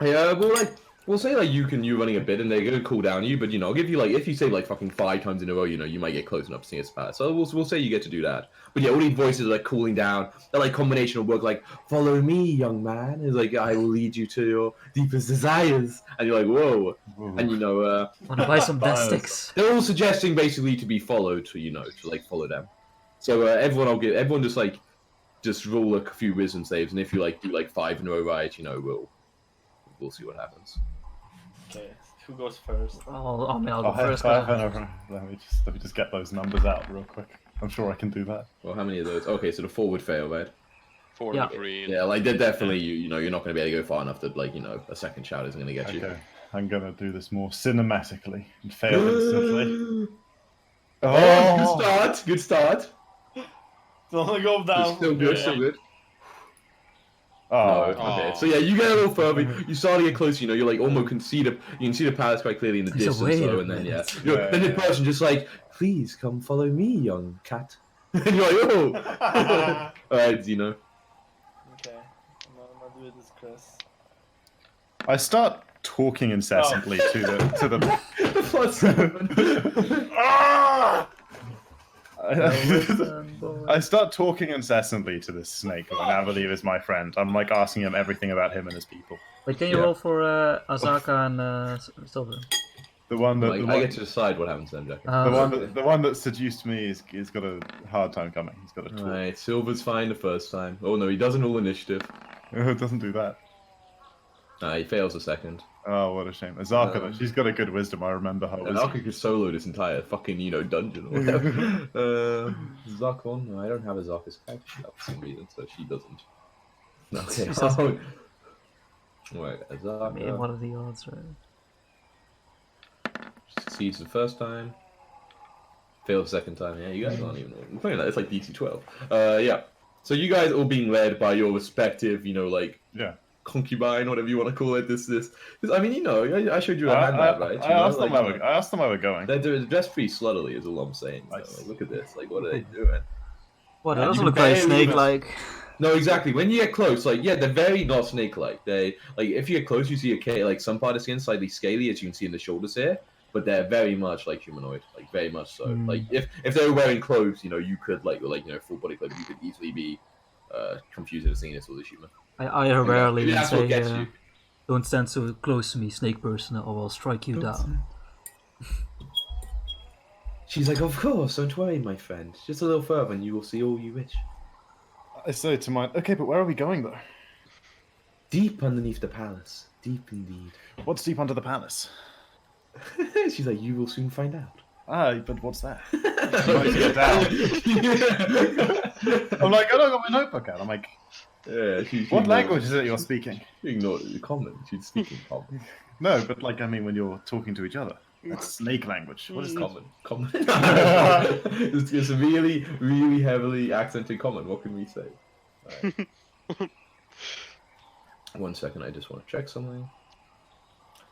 Yeah, we'll say you running a bit and they're gonna cool down you, but I'll give you if you say fucking 5 times in a row, you might get close enough to see its palace. So we'll say you get to do that. But yeah, all these voices are cooling down. They're combination of work follow me, young man. It's I will lead you to your deepest desires. And you're whoa. And Wanna buy some best sticks? They're all suggesting basically to be followed to follow them. So everyone just roll a few wisdom saves, and if you do 5 in a row right, we'll see what happens. Okay, who goes first? I'll go first. Let me just get those numbers out real quick. I'm sure I can do that. Well, how many of those? Okay, so the 4 would fail, right? 4 to 3. Yeah, they're definitely you're not going to be able to go far enough that a second shout isn't going to get you. I'm going to do this more cinematically and fail instantly. Oh, good start. Don't go down. Still good. Oh, no. Okay. So yeah, you get a little further. You start to get closer. You're almost can see the palace quite clearly in the distance. And then then the person just please come follow me, young cat. And you're oh. All right, Zeno. Okay, I'm gonna do this, Chris. I start talking incessantly to the. I start talking incessantly to this snake, who I now believe is my friend. I'm asking him everything about him and his people. Wait, can you roll for Azaka and Silver? The one that Like, I get to decide what happens then, Jack. the one that seduced me is got a hard time coming. He's got a talk. Alright, Silver's fine the first time. Oh no, he doesn't all initiative. It doesn't do that. He fails the second. Oh, what a shame. Azarka, though, she's got a good wisdom. I remember her And wisdom. Arca could solo this entire fucking, dungeon or whatever. Zarkon? No, I don't have a Zarka's character for some reason, so she doesn't. Okay. She says- Right, I mean, Azarka what are the odds, right? succeeds the first time. Fails the second time. Yeah, you guys aren't even playing that. It's like DC 12. Yeah. So you guys all being led by your respective, Yeah. concubine, whatever you want to call it. This. I mean, I showed you a handbag, right? I asked them where we're going. They're dressed pretty sluttily, is all I'm saying. So, Nice. look at this. Like, what are they doing? What, Yeah, it doesn't you look very barely even- snake-like. No, exactly. When you get close, they're very not snake-like. They if you get close, you see some part of the skin slightly scaly, as you can see in the shoulders here. But they're very much like humanoid, very much so. Mm. If they were wearing clothes, you could full body clothes, you could easily be confused into seeing this with a human. I rarely Maybe that's what say, gets you. don't stand so close to me, snake person, or I'll strike you down. She's like, of course, don't worry, my friend. Just a little further, and you will see all you wish. I say to mine, okay, but where are we going, though? Deep underneath the palace, deep indeed. What's deep under the palace? She's like, you will soon find out. Ah, but what's that? Get down. I'm like, I don't got my notebook out. I'm like, Yeah, what language is it you're speaking? She ignored the common. She's speaking common. No, but when you're talking to each other. That's snake language. What is that? Common. It's really, really heavily accented common. What can we say? Alright. 1 second, I just want to check something.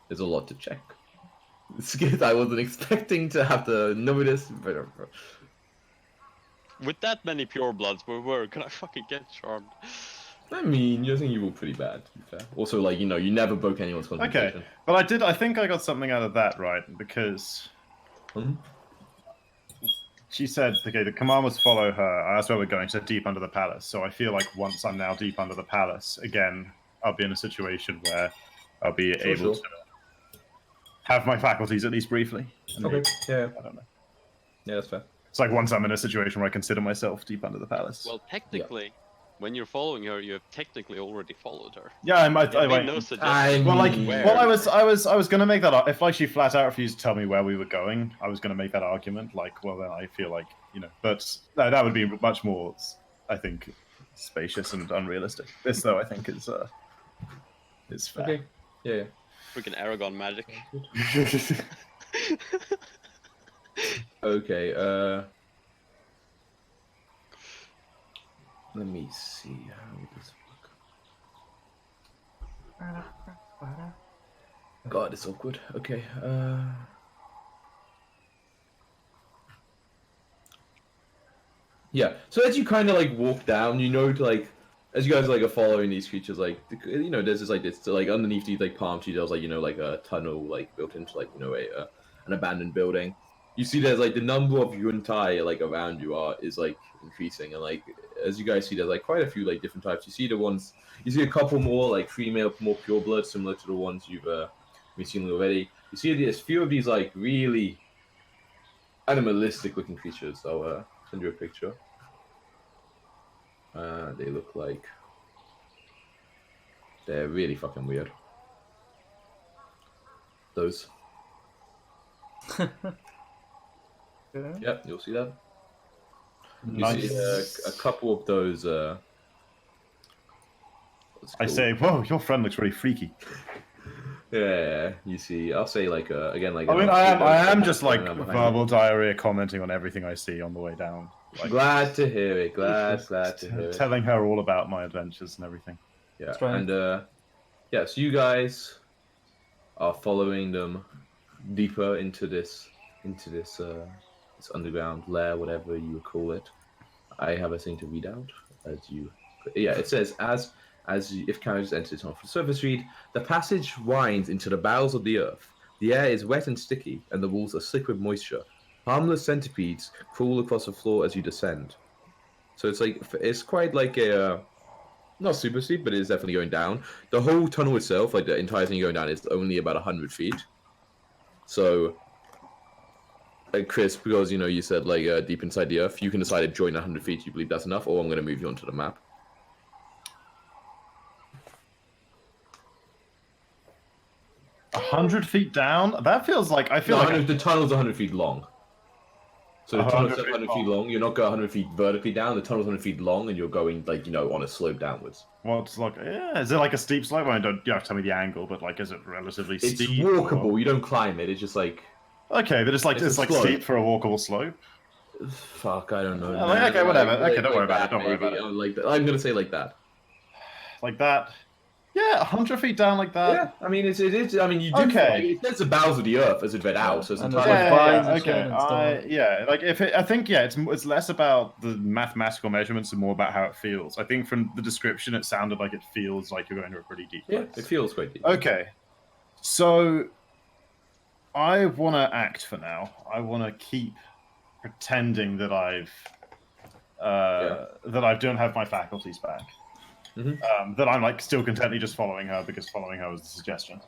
There's a lot to check. It's good. I wasn't expecting to have to know this. But... With that many pure bloods, where can I fucking get charmed? I mean, you're thinking you were pretty bad, to be fair. Also, you never broke anyone's concentration. Okay, but I think I got something out of that, right? Because she said, okay, the command was follow her. I asked where we're going. She said deep under the palace. So I feel like once I'm now deep under the palace, again, I'll be in a situation where I'll be able to have my faculties at least briefly. And Okay, yeah. I don't know. Yeah, that's fair. It's like once I'm in a situation where I consider myself deep under the palace. Well, technically, when you're following her, you have technically already followed her. Yeah, I might. There I ain't might. no suggestion. Well, where. I was gonna make that up. If she flat out refused to tell me where we were going, I was gonna make that argument. Well, then I feel like but no, that would be much more, I think, spacious and unrealistic. This, though, I think is fair. Okay. Yeah. Freaking Aragon magic. Okay. Let me see how this work. God, it's awkward. Okay. Yeah. So as you kind of walk down, as you guys are following these creatures, there's this underneath these palm trees, there's a tunnel built into an abandoned building. You see there's the number of yuntai around you is increasing, and as you guys see there's quite a few different types. You see a couple more female, more pure blood, similar to the ones you've been seeing already. You see there's a few of these really animalistic looking creatures. I'll send you a picture. They look like they're really fucking weird. Those. Yep, you'll see that. You Nice. see a couple of those. I say, whoa, your friend looks really freaky. Yeah, you see. I'll say again I mean, I am just behind verbal diarrhea commenting on everything I see on the way down. Glad to hear it. Glad to hear it. Telling her all about my adventures and everything. Yeah, That's right. and so you guys are following them deeper into this this underground lair, whatever you would call it. I have a thing to read out as you. Yeah, it says if characters enter it on the surface read, the passage winds into the bowels of the earth. The air is wet and sticky, and the walls are slick with moisture. Harmless centipedes crawl across the floor as you descend. So it's quite a not super steep, but it is definitely going down. The whole tunnel itself, the entire thing going down, is only about 100 feet. So, Chris, because you said like deep inside the earth, you can decide to join 100 feet. You believe that's enough, or I'm going to move you onto the map. 100 feet down? That feels like I feel like the tunnel's 100 feet long. So the tunnel's 100 100 feet long. You're not going 100 feet vertically down. The tunnel's 100 feet long, and you're going like on a slope downwards. what's like is it like a steep slope? I don't you have to tell me the angle, but like is it relatively It's steep? walkable. or- You don't climb it. It's just like Okay, but it's like It's a it's like slope. steep for a walkable slope. fuck. I don't know. Yeah, like, okay, whatever. Okay, don't worry about it, that, don't worry maybe. about it. Like that. I'm gonna say like that. Like that. Yeah, 100 feet down like that. Yeah, I mean it is. I mean you do. Okay. Like, it says the bowels of the earth as it read out, so it's And entirely. there's, like, vines and okay. shit and stuff. Like if I think it's less about the mathematical measurements and more about how it feels. I think from the description it sounded like it feels like you're going to a pretty deep Yeah, place. it feels quite deep. Okay, so I want to act for now. I want to keep pretending that that I don't have my faculties back. That I'm like still contently just following her because following her was the suggestion.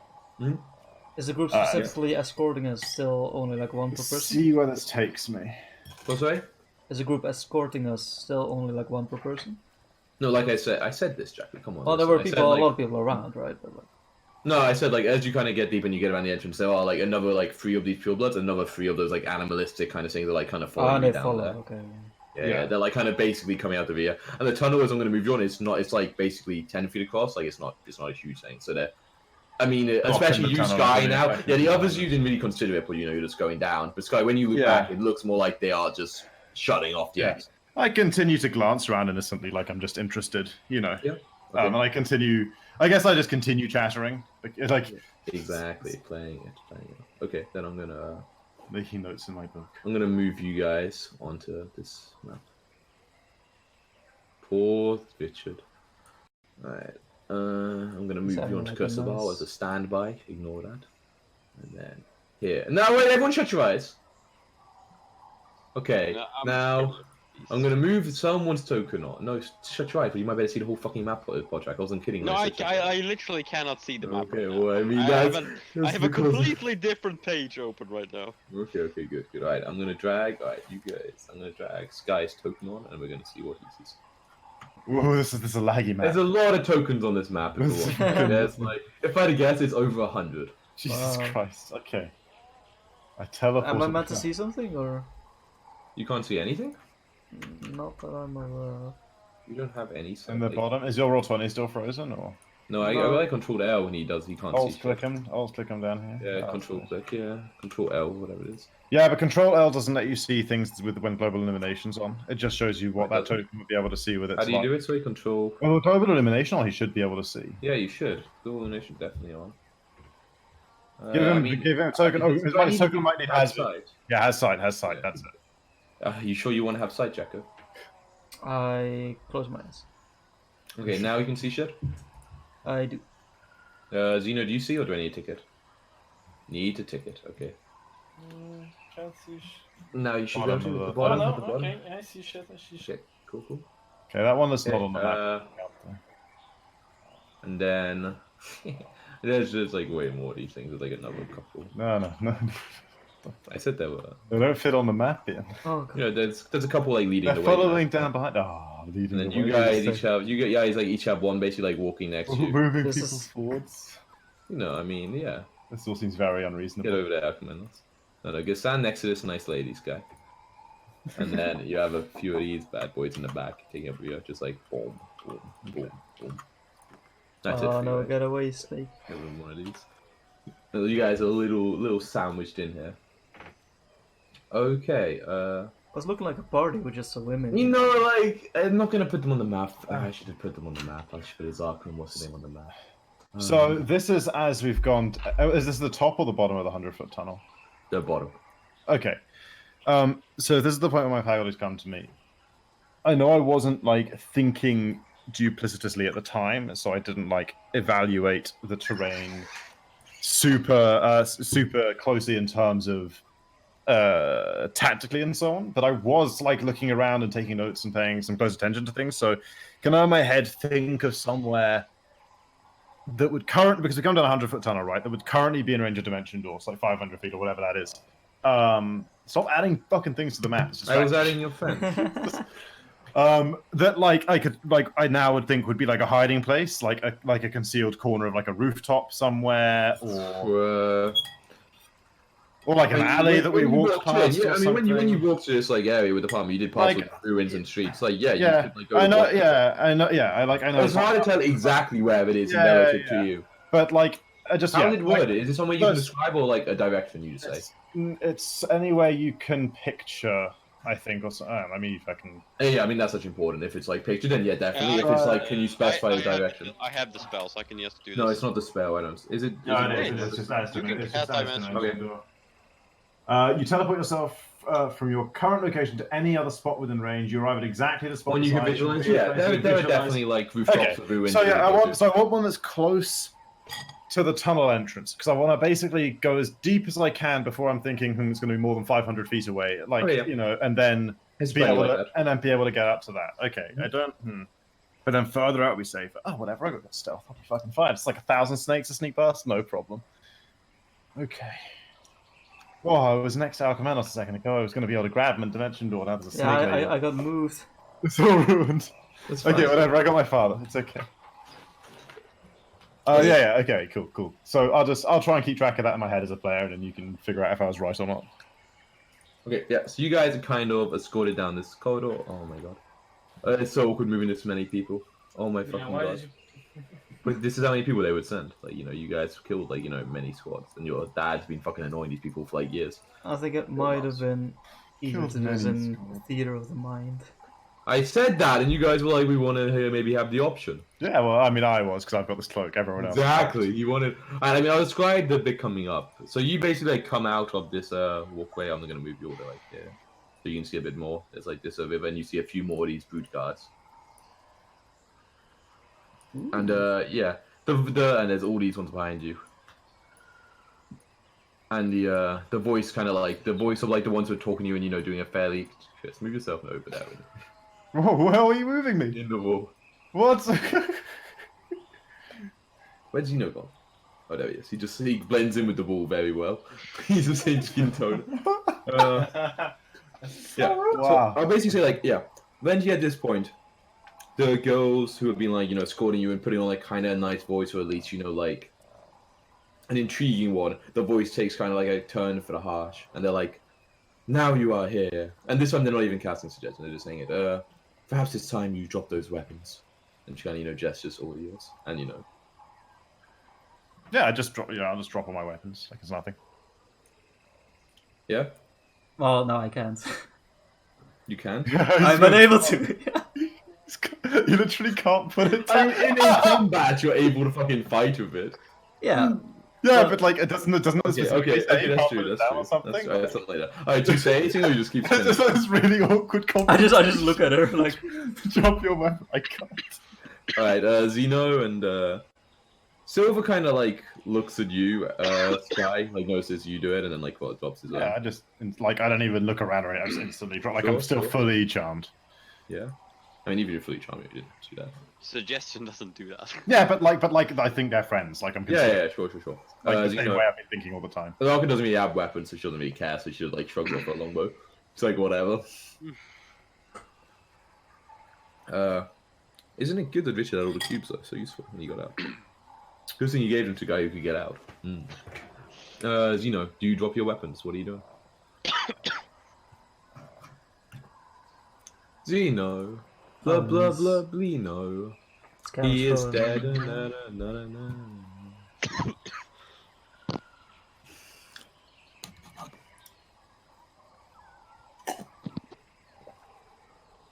Is the group yeah. specifically escorting us still only like one per person? See where this takes me. What's that? Is the group escorting us still only like one per person? No, like I said this, Jackie. Come on. Oh, there listen. were I said, people, a like- lot of people around, right? But like, No, I said like as you kind of get deep and you get around the entrance, there are like another like 3 of these purebloods, another 3 of those like animalistic kind of things that like kind of following they me down follow. there. Okay. Yeah, they're like kind of basically coming out of here. And the tunnel as I'm going to move you on, it's like basically 10 feet across. Like it's not a huge thing. So they're, I mean, especially the you, tunnel, Sky, yeah, now. back Yeah, the into others the- you didn't really consider it, but you're just going down. But Sky, when you look Yeah. back, it looks more like they are just shutting off the Yeah. exit. I continue to glance around innocently, like I'm just interested, Yeah. Okay. And I continue. I guess I just continue chattering, like Exactly, playing it. Okay, then I'm gonna making notes in my book. move you guys onto this map. Poor Richard. Alright. I'm gonna move you onto like a Cursival nice- as a standby. Ignore that. And then here. Now wait, everyone shut your eyes. Okay. No, Now I'm gonna move someone's token on. No, shut your eyes, but you might better see the whole fucking map, Podtrack. I wasn't kidding. No, when I, said shut your I, eyes. I literally cannot see the map. Okay, right now. well, I mean, I that's have a because- completely different page open right now. Okay, good. Alright, I'm gonna drag. Alright, you guys. I'm gonna drag Sky's token on, and we're gonna see what he sees. Whoa, this is a laggy map. There's a lot of tokens on this map. There's like, if I had to guess, it's over 100. Jesus Wow. Christ. Okay. I teleport. Am I meant to see something or You can't see anything. not that I'm aware of? You don't have any. in the like- bottom? Is your roll 20 still frozen or? No, I No. like Control L when he does. He can't Alt see. click shit. him. Alt click him down here. Yeah, Oh, Control okay. click. Yeah, Control L, whatever it is. Yeah, but Control L doesn't let you see things with when global elimination's on. It just shows you what It that doesn't? token would be able to see with its. How do you do it? So Control. Well, with global elimination on, he should be able to see. Yeah, you should. Global elimination definitely on. Give him, I mean, give him a token. Oh, his token might need has. sight. Yeah, has sight. Has sight. That's it. You sure you want to have sight, Jacko? I close my eyes. Okay, now you can see shit. I do. Zeno, do you see or do I need a ticket? Need a ticket. Okay. Can't see Now you should Bottom go to of the the- bottom. no, at the bottom. okay, I see shit, I see shit. Shit. Cool. Okay, that one that's Okay, not on the map. And then there's just like way more of these things. There's like another couple. No. I said there were. They don't fit on the map yet. Oh, God. You know, there's a couple like leading They're the way. following down behind. Oh, leading And then the you way. guys each have each have one basically like walking next to you. moving This people is- forwards. You know, I mean, yeah. This all seems very Get unreasonable. over there, Aquaman. No, get stand next to this nice lady, Sky. And then you have a few of these bad boys in the back taking up you, just like boom. That's it. Oh For no, you, get away, snake. Give them one of these. So you guys are a little sandwiched in here. Okay, I was looking like a party with just some women. you know, like I'm not gonna put them on the map. I should have put them on the map. I should put Zark and what's the name on the map. So this is as we've gone. Is this the top or the bottom of the 100-foot tunnel? The bottom. Okay. So this is the point where my faculties come to me. I know I wasn't like thinking duplicitously at the time, so I didn't like evaluate the terrain super closely in terms of tactically and so on. But I was like looking around and taking notes and paying some close attention to things. So can I in my head think of somewhere that would currently, because we come down a 100-foot tunnel, right? That would currently be in range of dimension doors, like 500 feet or whatever that is. Stop adding fucking things to the map. It's I was distracting. adding your friend. That like I now would think would be like a hiding place, like a concealed corner of like a rooftop somewhere, or like an alley that we walked past. Yeah, or I mean, when you something. walked to this like area with the apartment, you did pass Like, ruins and streets. Like, yeah, you yeah, could, like, go I know. walk- Yeah, I know. Yeah, I know. It's hard to tell exactly where it is in Yeah, relative yeah. to you. But like, I just How yeah, did it like, word? Is it somewhere you can those- describe or like a direction you say? it's anywhere you can picture, I think, or so. I mean, if I can. Yeah, I mean that's such important. If it's like picture, then yeah, definitely. If it's like, can you specify the direction? I have the spell, so I can just do this. No, it's not the spell. I don't. Is it? No, is it it- is. It's just as You can it's cast just as dimension. Okay. you teleport yourself from your current location to any other spot within range. You arrive at exactly the spot. When you can beside visualize, you. yeah, there are Visualize. definitely like rooftops Okay, with ruins. So that yeah, you I go want to. one that's close to the tunnel entrance because I want to basically go as deep as I can before I'm thinking it's going to be more than 500 feet away. Like Oh, yeah. you know, and then It's be plenty able like to, that. and then be able to get up to that. Okay, I don't. But then further out we safe. Oh, whatever. I got stealth. I'll be fucking fine. It's like 1,000 snakes to sneak past. No problem. Okay. Oh, I was next to Alchemanos a second ago. I was going to be able to grab him and dimension door. Now there's a snake. Yeah, lady. I got moved. It's all ruined. That's Okay, fine. whatever. I got my father. It's okay. Oh yeah. Okay, cool. So I'll try and keep track of that in my head as a player, and then you can figure out if I was right or not. Okay, yeah. So you guys are kind of escorted down this corridor. Oh my god, it's so awkward moving this many people. Oh my fucking why god. did you... But this is how many people they would send. Like, you know, you guys killed like, you know, many squads, and your dad's been fucking annoying these people for like years. I think it might have been easier Killed to do this many in schools. theater of the mind. I said that, and you guys were like, we want to maybe have the option. Yeah, well, I mean, I was because I've got this cloak. Everyone else. Exactly. You wanted, and I mean, I'll describe the bit coming up. So you basically like come out of this walkway. I'm not gonna move you all the way here, so you can see a bit more. There's like this river, and you see a few more of these brute guards. And yeah, and there's all these ones behind you. And the voice kind of like the voice of like the ones who are talking to you and you know doing a fairly just move yourself over there Whoa, where are you moving me? in the wall. What? Where's Gino gone? Oh, there he is. He blends in with the wall very well. He's the same skin tone. Yeah. Wow. So I'll basically say like, yeah, eventually at this point, the girls who have been like, you know, escorting you and putting on like kind of a nice voice, or at least, you know, like an intriguing one, the voice takes kind of like a turn for the harsh, and they're like, now you are here. And this time they're not even casting suggestion, they're just saying it, perhaps it's time you drop those weapons. And she kind of, you know, gestures all yours, and you know. Yeah, I'll just drop all my weapons like it's nothing. Yeah, Well, no, I can't. you can. I'm unable to. You literally can't put it I down. mean, in combat, you're able to fucking fight with it. Yeah. Yeah, but like it doesn't Okay, specifically say you that's can't true. put it That's down true. or something. That's right, something like that. Alright, do you say anything or you just keep It's saying just this really awkward I just conversation. look at her like, Drop your weapon. I can't. Alright, Zeno and Silver kind of like looks at you, Sky, like notices you do it, and then like what drops his Yeah, I just like I don't even look around or I just instantly drop. Like Sure, I'm still sure. fully charmed. Yeah. I mean, even if you're fully charming, you didn't do that. Suggestion doesn't do that. Yeah, but like I think they're friends. Like I'm Yeah, considered. sure. Like the same Zeno, way I've been thinking all the time. Arca doesn't really have weapons, so she doesn't really care, so she like shrugs off her longbow. It's like whatever. Isn't it good that Richard had all the cubes though? So useful when he got out. Good thing you gave them to a guy who could get out. Zeno, do you drop your weapons? What are you doing? Zeno. Blah blah blah blino. it's kind He of is slow. dead. Na, na, na, na, na.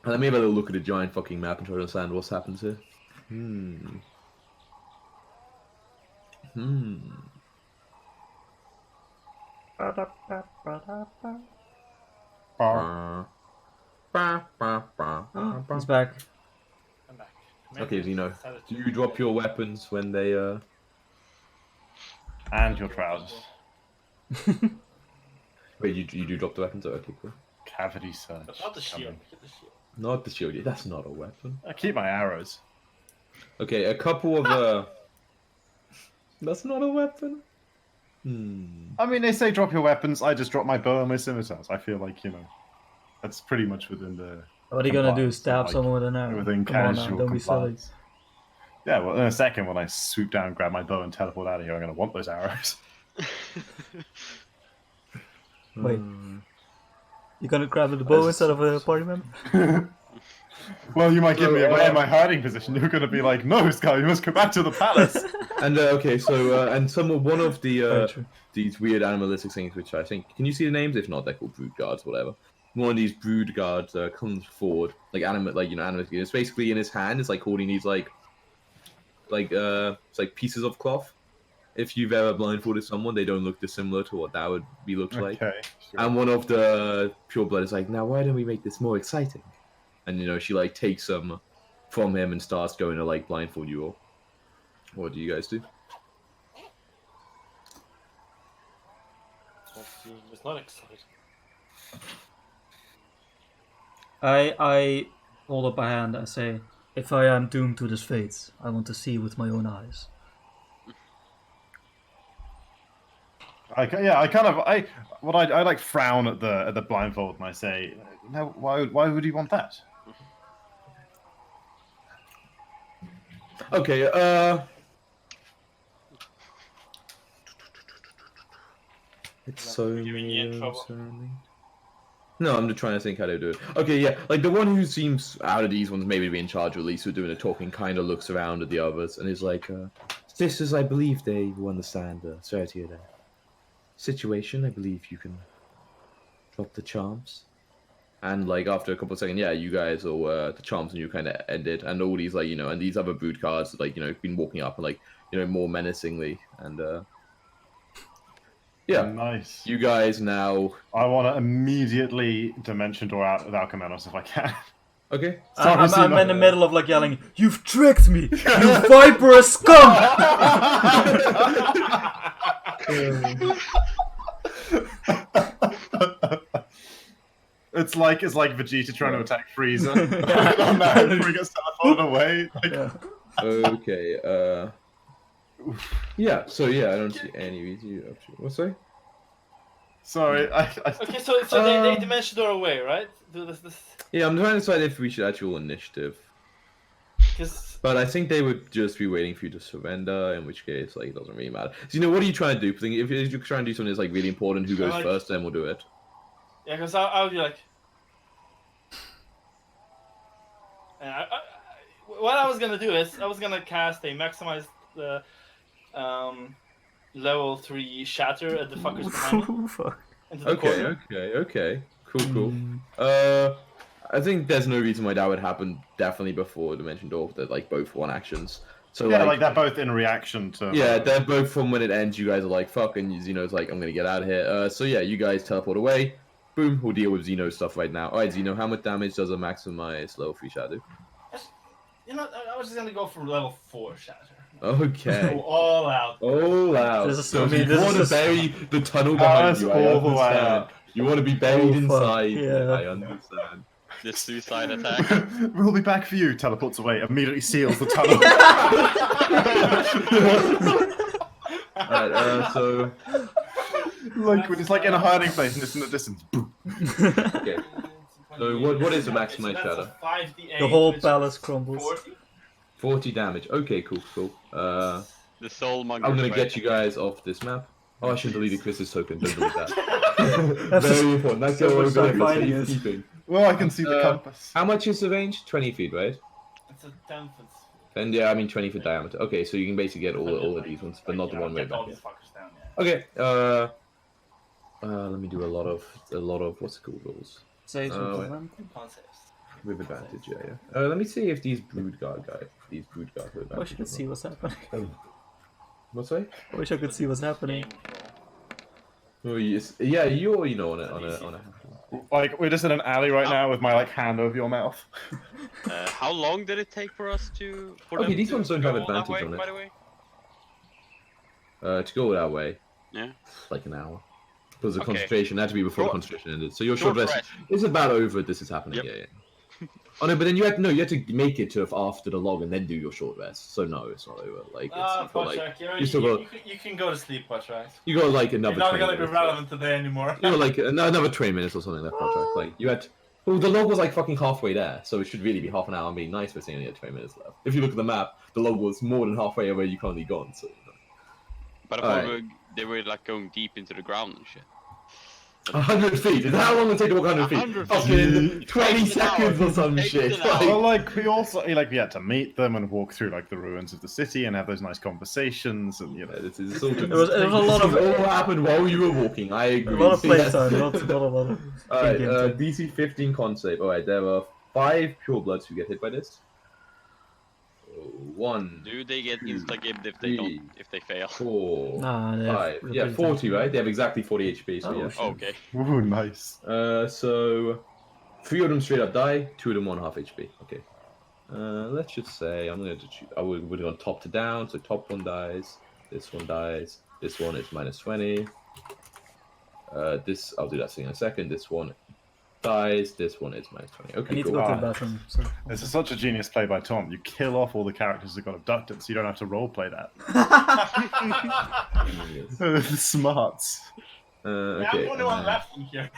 Let me have a little look at the giant fucking map and try to understand what's happened here. He's back. I'm back. Okay, Zeno. Do you drop your weapons when they And your trousers. Wait, you do drop the weapons? Oh, okay, cool. Cavity search. But not the shield. Get the shield. Not the shield. That's not a weapon. I keep my arrows. Okay, a couple of That's not a weapon. I mean, they say drop your weapons. I just drop my bow and my scimitars. I feel like, that's pretty much within the. What are you gonna do? compliance, Stab like, someone with an arrow? within Come on now, casual don't be silly. compliance. Yeah, well, in a second, when I swoop down, grab my bow, and teleport out of here, I'm going to want those arrows. Wait. You gonna grab the bow instead of a party member? Well, you might give me away in my hiding position. You're going to be like, no, Sky, you must go back to the palace. And okay, so and one of the Very true. these weird animalistic things, which I think, can you see the names? If not, they're called brood guards, whatever. One of these brood guards comes forward, animate. It's basically in his hand. It's like holding these it's like pieces of cloth. If you've ever blindfolded someone, they don't look dissimilar to what that would be looked like. Okay. Sure. And one of the pureblood is like, now why don't we make this more exciting? And she like takes them from him and starts going to like blindfold you all. What do you guys do? It's not exciting. I hold up my hand and say, if I am doomed to this fate, I want to see with my own eyes. I like frown at the blindfold and I say, no, why would you want that? Okay, it's so Giving you in many trouble. surrounding. No, I'm just trying to think how to do it. Okay, yeah, like the one who seems out of these ones maybe to be in charge, or at least who are doing the talking, kind of looks around at the others and is like, sisters, I believe they will understand the severity of their situation. I believe you can drop the charms. And like after a couple of seconds, yeah, you guys all the charms and you kind of ended, and all these and these other brood cards been walking up and more menacingly, and yeah, Nice. you guys now. I want to immediately dimension door out with Alchemanos if I can. Okay. I'm in the middle of like yelling, "You've tricked me, you viperous scum!" It's like Vegeta trying to attack Frieza. On that, Frieza gets teleported away. Okay. Yeah. So yeah, I don't see any reason you up to. What's that? Sorry. Okay, so they dimension door away, right? Do this. Yeah, I'm trying to decide if we should actual initiative. Because But I think they would just be waiting for you to surrender, in which case, it doesn't really matter. So, what are you trying to do? If you're trying to do something that's, really important, who goes first, then we'll do it. yeah, because I would be like, and what I was gonna do is I was gonna cast a maximize the level 3 shatter at the fuckers behind me. Fuck. Into the corner. Okay. Cool. I think there's no reason why that would happen. Definitely before Dimension Door, they're both one actions. So yeah, they're both in reaction to. Yeah, they're both from when it ends. You guys are like, fuck, and Zeno's like, I'm gonna get out of here. So yeah, you guys teleport away. Boom, we'll deal with Zeno stuff right now. Alright, Zeno, how much damage does a maximize level 3 shadow? I was just gonna go for level 4 shatter. Okay. Go all out. Oh wow. This is- So I mean, you this want to is- bury the tunnel behind that's you. all I the way understand. up. You want to be buried Oh, fuck, inside. yeah. I understand. The suicide attack. We'll be back for you. Teleports away. Immediately seals the tunnel. Alright, so It's like in a hiding place and just in the distance. Boom. okay. So what is the maximized That's shadow? a 5d8, The whole which palace is crumbles. 40. 40 damage. Okay, cool. The soul monger. I'm gonna right? get you guys off this map. Oh, I should have deleted Chris's token. Don't delete that. That's Very important. That's so what we're much going finding to is. keeping. Well, I can see the compass. How much is the range? 20 feet, right? It's a 10 foot. And yeah, I mean 20 feet diameter. Okay, so you can basically get all of these ones, but not the one way Get all back. these fuckers down, yeah. Okay. Let me do a lot of what's it called rules Say Oh, wait. Con saves. with advantage. Yeah. Let me see if these brood guard with I wish I advantage. could see what's happening. What's that? I wish I could see what's happening. Oh yes, yeah. You're on a. Like we're just in an alley right now with my hand over your mouth. How long did it take for us to? For Okay, them these to ones don't go have that advantage way, on it. By the way. To go that way. Yeah. Like an hour. Because the Okay. concentration had to be before the Short- concentration ended. So your short short rest rest. is about over. This is happening. Yep. Yeah. Oh no, but then you had to make it to after the log and then do your short rest. So no, it's not over. Like it's Pochak, you still got you can go to sleep, Pochak. you got like another. You're not 20 gonna be minutes relevant today anymore. You got like another 20 minutes or something left on track. Like you had. Well, the log was like fucking halfway there, so it should really be half an hour. I'm being nice, but saying only had 20 minutes left. If you look at the map, the log was more than halfway where you currently gone. So. But I thought they were like going deep into the ground and shit. 100 feet. Is that how long it take to walk 100 feet? 100 Fucking 20 Takes an hour. seconds or some Takes shit. an hour. Well, like we also we had to meet them and walk through like the ruins of the city and have those nice conversations and This is all It was a lot of all happened while you were walking. I agree. a lot of Yes. playtime, not a lot of. Alright, in-game time. DC 15 con save. Alright, there were 5 pure bloods who get hit by this. 1, Do they get insta-gibbed if they 3, don't, if they fail? 4, Nah, they have 5. really Yeah, good 40, time. right? They have exactly 40 HP. So Oh, yeah. shit. Okay. ooh, nice. So 3 of them straight up die. 2 of them 1.5 HP. Okay. Let's just say I'm gonna choose. We're going top to down. So top one dies. This one dies. This one is -20. This I'll do that thing in a second. This one dies. This one is -20. I Okay, need to cool. go to Ah. the bathroom. So. This is such a genius play by Tom. You kill off all the characters that got abducted, so you don't have to roleplay that. Smarts. Yeah, Okay. I'm the only one left in here.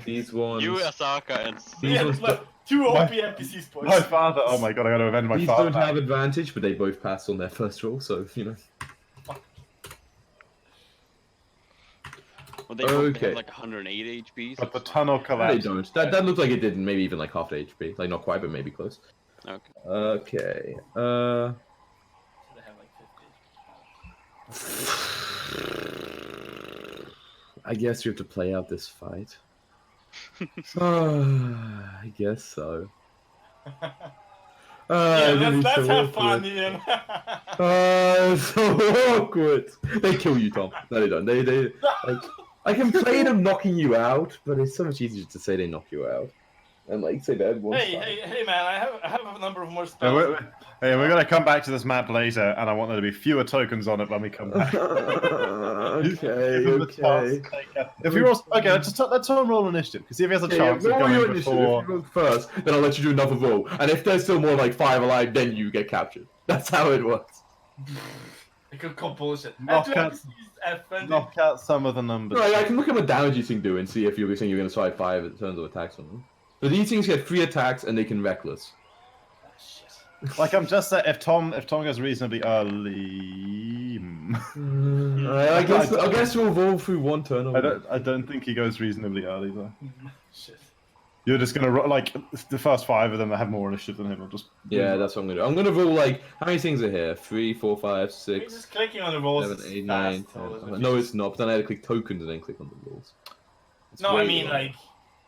These ones. You, Asaka, and These Yeah, ones. left 2 OP NPCs, boys. My father. Oh my god, I gotta avenge my These father. don't have advantage, but they both passed on their first roll, so you know. well, they both Okay. have like 180 HP. So But the it's tunnel They collapsed. don't. That looks like it did maybe even like half the HP. Like not quite, but maybe close. fine. Okay. Okay. They have like 50. I guess you have to play out this fight. I guess so. Yeah, this is let's so have fun, awkward. Ian. So awkward. They kill you, Tom. No, they don't. They like. I can play them knocking you out, but it's so much easier to say they knock you out, and like say that everyone's Hey, man! I have a number of more Yeah, spells. we're gonna come back to this map later, and I want there to be fewer tokens on it when we come back. Okay, Give him the okay. task, take care. If you're also, okay, let's Tom roll initiative because if he has a chance of roll your going initiative. before. If you roll first, then I'll let you do another roll. And if there's still more than like 5 alive, then you get captured. That's how it works. I could call bullshit. Knock And two out- NPCs offended. Knock out some of the numbers. Right, I can look at what damage you think do and see if you're saying you're going to survive 5 in terms of attacks on them. So these things get 3 attacks and they can reckless. Ah, shit. Like I'm just saying, if Tom goes reasonably early, I guess we'll roll through one turn. I don't think he goes reasonably early though. Shit. You're just gonna like the first 5 of them that have more initiative than him. Will just Yeah, that's what I'm going to do. I'm going to roll like, how many things are here? 3, 4, 5, You're 6, just clicking on the rolls. 7, is 8, fast, 9, so 10. if No, you it's not. But then I had to click tokens and then click on the rolls. It's No, way I mean longer. like.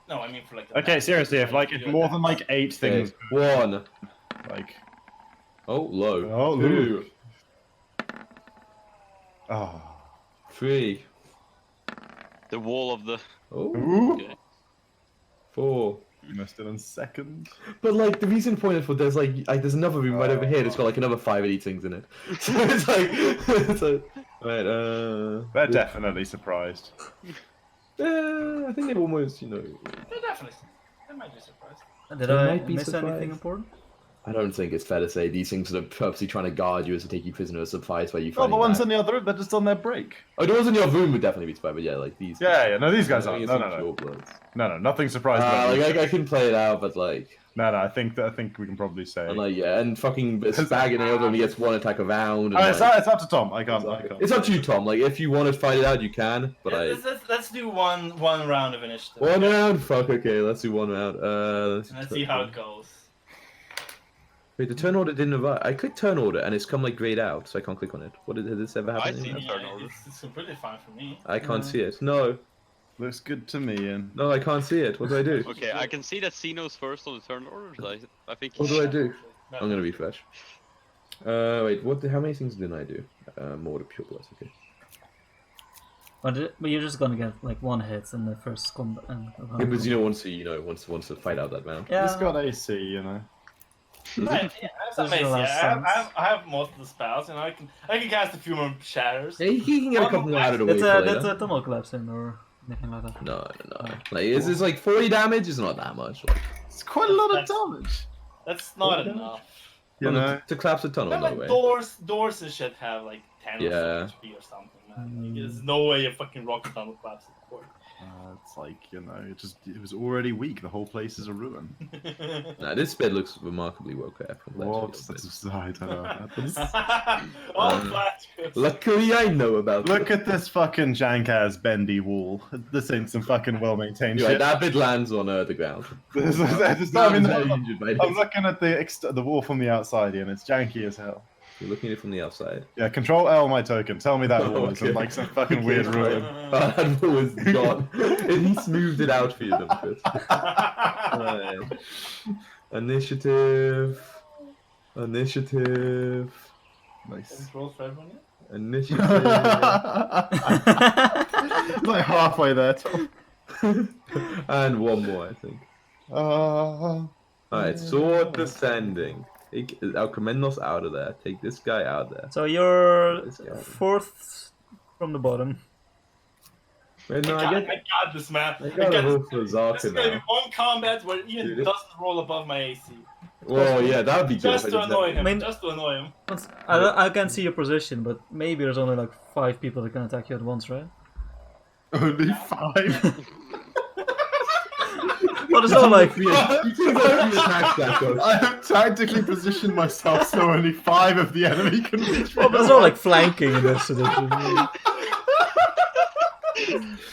No, I mean for like. the okay. max. Seriously, if more than like 8 Okay, things, 1. like Oh, low. Oh, 2, oh, 3. The wall of the. Oh, ooh, Okay. 4. you missed it in second. But like the reason point is for there's like there's another room right over here that's got like another 5 of these things in it. So it's like right. They're definitely surprised. I think they've almost Yeah, definitely. I might be surprised. Did They I might be miss anything surprised. important? I don't think it's fair to say these things are purposely trying to guard you as to take you prisoner as surprise where you Oh, find. the ones in the other room, they're just on their break. Oh, the ones in your room would definitely be surprised, but yeah, like these. Yeah, no, these guys I aren't. think No, it's no, some no, pure bloods. no, nothing surprised about Like these. I can play it out, but like. No, I think we can probably say. And like yeah, and fucking Spag and Nails only gets 1 attack a round. And, Oh, it's like, up to Tom. I can't. it's up to you, Tom. Like if you want to fight it out, you can. But Let's do one round of initiative. One round? Fuck, okay, let's do 1 round. Let's see how it goes. Wait, the turn order didn't arrive. I clicked turn order and it's come like grayed out, so I can't click on it. Has this ever I happened? see. anywhere? Turn order. It's completely fine for me. I can't see it. No, Looks good to me, Ian. no, I can't see it. What do I do? Okay, I can see that Xeno's first on the turn order. So I think. What do I do? No, I'm gonna refresh. Wait, how many things didn't I do? More to pure bloods, okay. But you're just gonna get like 1 hit in the first combat. Yeah, because wants to fight out that round. Yeah. He's got AC, you know. Right, yeah, There's amazing. a lot of I have most of the spells, I can cast a few more shatters. Yeah, he can get a couple more out of the way It's for a later. tunnel collapse in or Anything like that? No. Like, it's like 40 damage. It's not that much. Like, It's quite a lot of That's- damage. That's not Damage? enough. You know? to collapse a tunnel, But no like way. doors and shit have like 10 or Yeah. 4 HP or something, man. Like, there's no way a fucking rock tunnel collapses before. It's like, you know, it was already weak. The whole place is a ruin. Nah, this bed looks remarkably well kept. What? I don't know what happens. All Um, flat. Luckily, I know about Look at this fucking jank-ass bendy wall. This ain't some fucking well-maintained Right, shit. that bit lands on the ground. This is- I That mean, was very injured by I'm this. looking at the wall from the outside, and it's janky as hell. You're looking at it from the outside. Yeah, Control L my token. Tell me that wall Okay. isn't like some fucking Okay, weird fine. ruin. That wall is gone. And he smoothed it out for you, Dumfus. Right. Initiative. Nice. Control for everyone yet? Initiative. Like halfway there. Tom. And one more, I think. Alright, sword descending. Take Alcamenos out of there. Take this guy out there. So you're This guy. 4th from the bottom. Wait, no, I I get. got this, man. I gotta roll for This is Zarka gonna be now. one combat where Ian Dude, doesn't roll above my AC. Well, yeah, that would be good. Just if to I did annoy that. him. I mean- Just to annoy him. I can't see your position, but maybe there's only like 5 people that can attack you at once, right? Only 5. Well, there's not like You can go 3 attacks that goes. I have tactically positioned myself so only 5 of the enemy can reach me. well, there's not like flanking in this edition.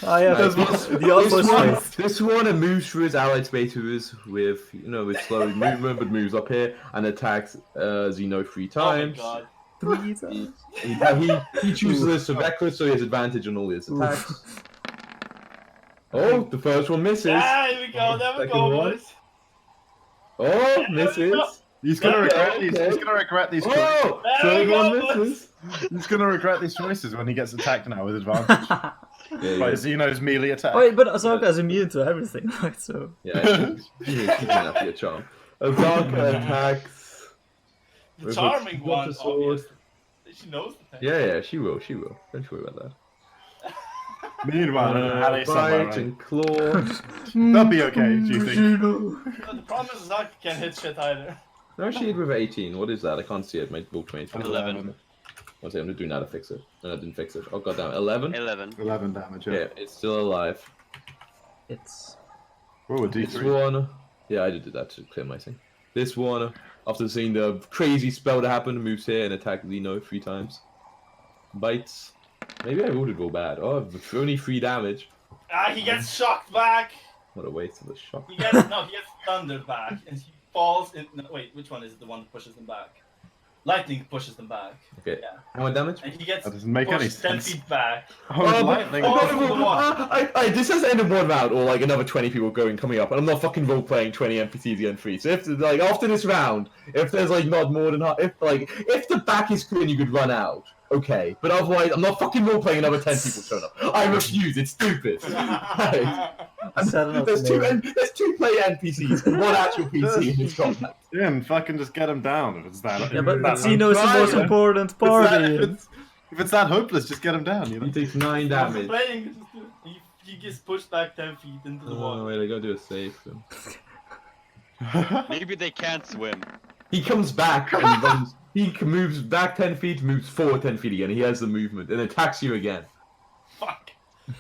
I have the utmost faith. This one moves through his allied spaces with, with slow movement, but moves up here and attacks Zeno 3 Oh my times. god. 3 times. He chooses this for Beckless, so he has advantage on all his attacks. Oh, the first one misses. Ah, here we go. There we Second go, one. boys. Oh, misses. He's gonna Okay, regret these. okay. He's gonna regret these. choices. Oh, There third we one go, boys. misses. He's gonna regret these choices when he gets attacked now with advantage Yeah, by yeah. Zeno's melee attack. Wait, but Ahsoka is immune to everything, right? So Yeah, she's gonna have to get charmed. Azaka attacks. The with charming its one, water sword. obviously. She knows the thing. Yeah, she will. Don't worry about that. Meanwhile, in an alley somewhere, Bite right? and claw. They'll be okay. Do you think? But the problem is Zaka can't hit shit either. No, she hit with 18. What is that? I can't see it. My book 20. 11. One second, I'm doing that to fix it. No, I didn't fix it. Oh, goddamn. 11? 11. 11 damage. Yeah, it's still alive. it's Oh, a This D3. one. Yeah, I did that to clear my thing. This one, after seeing the crazy spell that happened, moves here and attacks Zeno 3 times. Bites. Maybe I rolled roll bad. Oh, only 3 damage. Ah, he gets shocked back. What a waste of a shot. He gets thundered back, and he falls in. No, wait, which one is the one that pushes them back? Lightning pushes them back. Okay. Yeah. How much damage? And he gets That doesn't make any pushed 10 sense. feet back. Oh, lightning. This has ended one round, or like another 20 people coming up, and I'm not fucking role playing 20 NPCs again free. So if like after this round, if there's like not more than half, if the back is clear and you could run out, okay. But otherwise, I'm not fucking role playing another 10 people showing up. I refuse. It's stupid. Right. There's two player NPCs and one actual PC in this combat. Yeah, and fucking just get him down if it's that. yeah, if but it's that Zeno is the hopeless. most important If it's that- party. If it's that hopeless, just get him down. You know. He takes 9 damage. Playing, he gets pushed back 10 feet into the Oh water. wait, I gotta do a save. Then. Maybe they can't swim. He comes back and runs. He moves back 10 feet, moves forward 10 feet again. He has the movement and attacks you again. Fuck.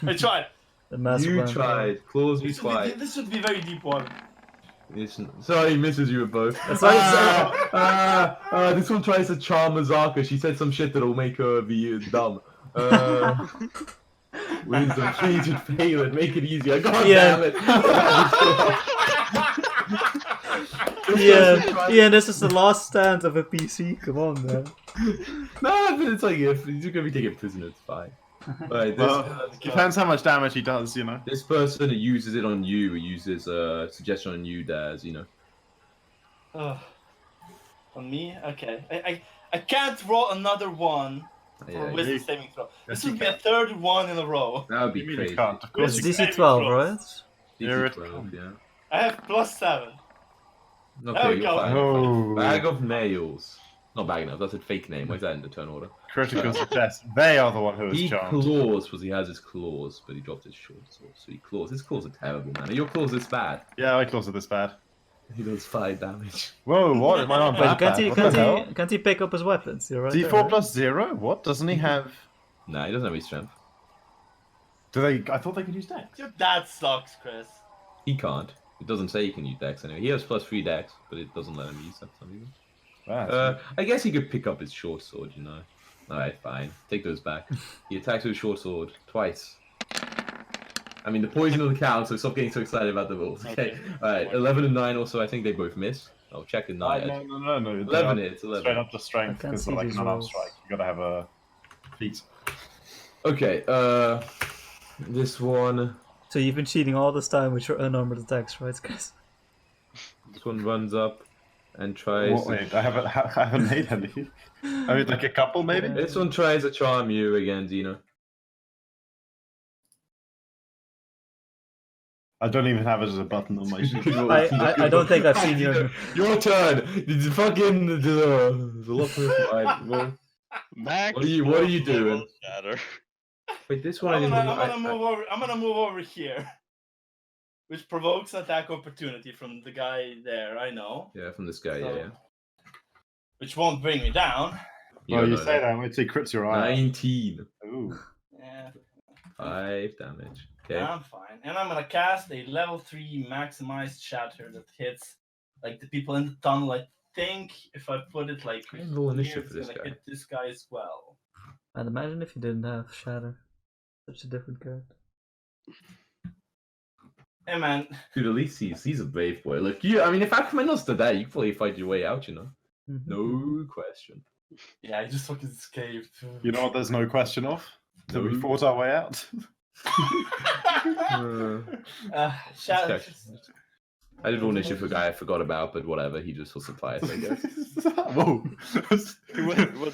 I tried. The massive You one. tried. Claws you twice. This should be very deep water. Sorry, he misses you with both. That's why it's, This one tries to charm Azaka. She said some shit that'll make her be dumb. Wisdom, change it, fail it, make it easier. God Yeah. damn it. yeah, this is the last stand of a PC. Come on, man. No, but it's like if you're gonna be taken prisoner, it's fine. Right, Well, depends how much damage he does. You know. this person who uses it on you, uses suggestion on you, Daz, Ugh. On me? Okay. I can't roll another one for Yeah, wisdom you- saving throw. This Yes, you would be a third one in a row. that would be You mean crazy. you can't? Of It's course you DC 12, right? Here it DC 12, yeah. I have +7. Okay, There we you're go. fine. Oh. Bag of nails. Not bag of nails, that's a fake name. Where's that in the turn order? Critical success. They are the one who is He charmed. claws because he has his claws, but he dropped his short sword. So he claws. His claws are terrible, man. Are your claws this bad? Yeah, my claws are this bad. He does 5 damage. Whoa, what? Am I not Wait, that can't bad? he? What Can't the hell? he? Can't he pick up his weapons? You're right. D4 there, right? plus 0? What? Doesn't he have... Nah, he doesn't have any strength. Do they... I thought they could use dex. Your dad sucks, Chris. He can't. It doesn't say he can use dex anyway. He has +3 dex, but it doesn't let him use that for some reason. Wow, I guess he could pick up his short sword, you know. Alright, fine. Take those back. He attacks with a short sword twice. I mean, the poison doesn't count, so stop getting so excited about the rolls. Okay, alright. 11 and 9 also, I think they both miss. I'll check the 9. no. 11 hits, 11. Straight up to strength, I can't because see like these an unarmed rolls. strike. You gotta have a feat. Okay, this one. So you've been cheating all this time with your unarmored attacks, right, guys? This one runs up and tries. What, wait, I haven't made any. I mean, like a couple, maybe? Yeah. This one tries to charm you again, Dino. I don't even have it as a button on my sheet. I don't think I've seen your. Your turn. It's fucking the lot of well, Max, What are you doing? level shatter. wait, this one I I'm didn't. gonna move over. I'm gonna move over here, which provokes an attack opportunity from the guy there. I know, Yeah, from this guy. So- Yeah. which won't bring me down. Well, you know say that, wait till he crits your eye. 19. Ooh. Yeah, 5 damage. Okay. I'm fine. And I'm gonna cast a level 3 maximized shatter that hits like the people in the tunnel. I think if I put it like Try and roll here, initiative it's for this gonna guy. hit this guy as well. And imagine if you didn't have Shatter. Such a different character. Hey man, Dude, at least he's a brave boy. Look, you. I mean, if Aquaman's to die, you can probably fight your way out. You know, Mhm. no question. yeah, I just fucking escaped. You know what there's no question of? That we No. fought our way out. Shatter. Okay. I did roll initiative for a guy I forgot about, but whatever. He just was surprised, I guess. Whoa. was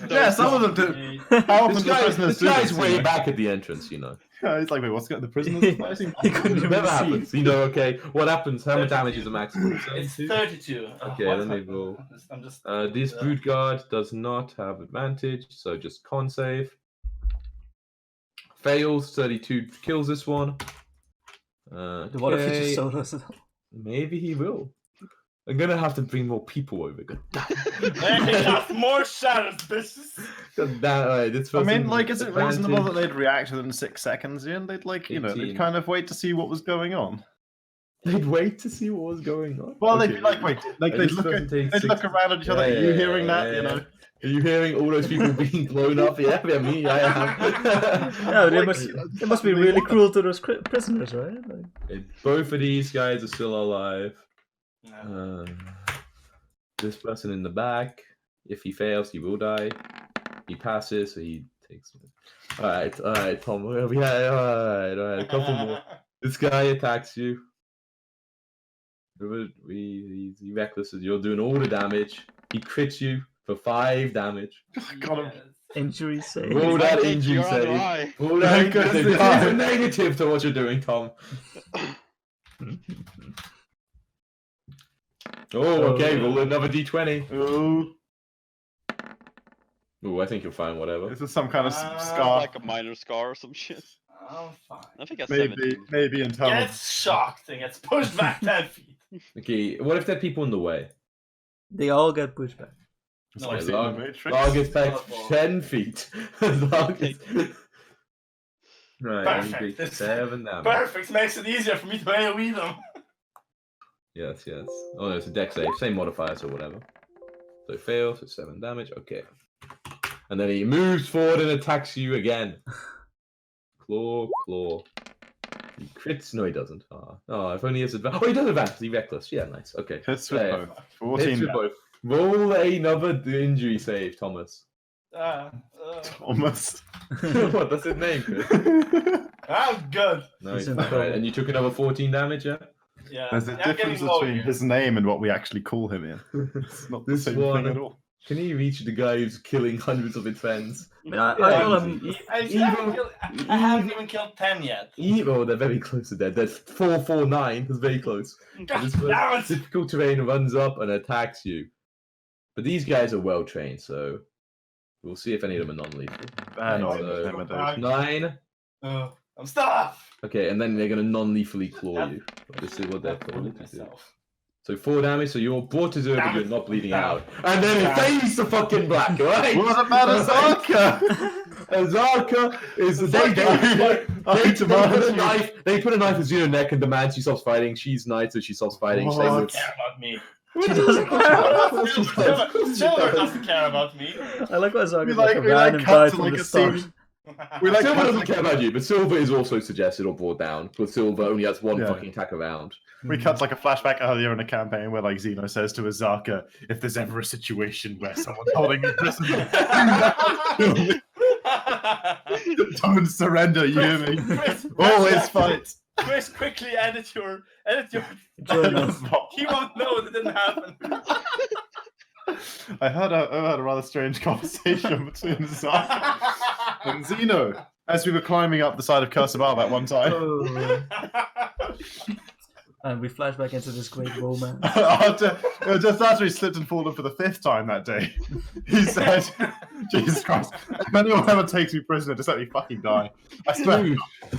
Yeah, some of them do. How often This do prisoners this do guy's this, way you know? back at the entrance, you know. Yeah, he's like, wait, what's going the prisoners fighting? He couldn't It even never see. happens. You know, okay. What happens? How much damage is the maximum? It's 72? 32. Okay, what let me happened? roll. I'm just. This brute guard does not have advantage, so just con save. Fails, 32 kills this one. What if he Okay, just solos it? maybe he will. I'm gonna have to bring more people over. God Hey, got more shatters, bitches. damn, alright, this I mean, person like, is it reasonable that advantage. they'd react within 6 seconds, Ian? They'd, like, you know, 18. they'd kind of wait to see what was going on. They'd wait to see what was going on? Well, Okay. they'd be like, wait, like, This person takes they'd look 6 around at each other. Are you hearing that, you know? Are you hearing all those people being blown up? Yeah, me, I am. Yeah, they Like, must be really cruel to those prisoners, right? Like, Both of these guys are still alive. No. This person in the back, if he fails, he will die. He passes, so he takes. Alright, Tom. We had alright, a couple more. This guy attacks you. He's reckless. You're doing all the damage. He crits you for 5 damage. Got him. injury save. Roll that Take injury your other save. eye. Roll that Because injury they save. It's die. a negative to what you're doing, Tom. Oh, okay. Roll another d20. Ooh, Oh, I think you'll find whatever. this is some kind of Ah, scar. Like a minor scar or some shit. I'm fine. I think that's Maybe, 17. maybe in terms. Gets shocked and gets pushed back 10 feet. Okay, what if there are people in the way? They all get pushed back. It's No, like it's seeing the Log Matrix. gets back Football. 10 feet. Log Okay. gets... Right, Perfect. and This- 7 damage. Perfect, makes it easier for me to AoE them. Yes. Oh no, it's a dex save, same modifiers or whatever. So it fails, it's 7 damage, okay. And then he moves forward and attacks you again. Claw. He crits, no he doesn't. Oh, if only he has advantage. Oh, he does advance, he's reckless. Yeah, nice, okay. Hits with Yeah. both. Hits 14 with both. Roll another injury save, Thomas. almost. What, that's his name, Chris? I'm good. Nice. He's in Alright, trouble. and you took another 14 damage, yeah? Yeah. There's a I'm getting difference low between here. his name and what we actually call him in. It's not the This same one- thing at all. Can he reach the guy who's killing hundreds of his friends? I mean, I Yeah, call easy. him. I haven't even killed 10 yet. Oh, they're very close to dead. There's 449. That's very close. God This damn it! difficult terrain runs up and attacks you. But these guys are well trained, so We'll see if any of them are non-lethal. So, 9. I'm stuck. Okay, and then they're going to non-lethally claw you. This is what they're told to do. So 4 damage, so you're brought to 0, but you're not bleeding out. And then it fades to fucking black, right? What about Azarka? Azarka is the they put a knife in Xeno's neck and demand she stops fighting. She's knight, so she stops fighting. What? Doesn't care about me. She doesn't care. Silver doesn't care about me. I like what Zog We is like a like random cut guy to from like the a start. scene. We like Silver cut doesn't care about you, but Silver is also suggested or brought down. But Silver only has 1 Yeah. fucking attack around. We cut like a flashback earlier in a campaign where like Xeno says to Azarka, if there's ever a situation where someone's holding you prisoner, don't surrender, you hear me? Always fight. Chris, quickly edit your Journal. He won't know that didn't happen. I heard a rather strange conversation between Azarka and Xeno as we were climbing up the side of Kursabar that one time. And we flash back into this great romance. Just after he slipped and fallen for the 5th time that day, he said, Jesus Christ, if anyone ever takes me prisoner, just let me fucking die. I swear. Dude,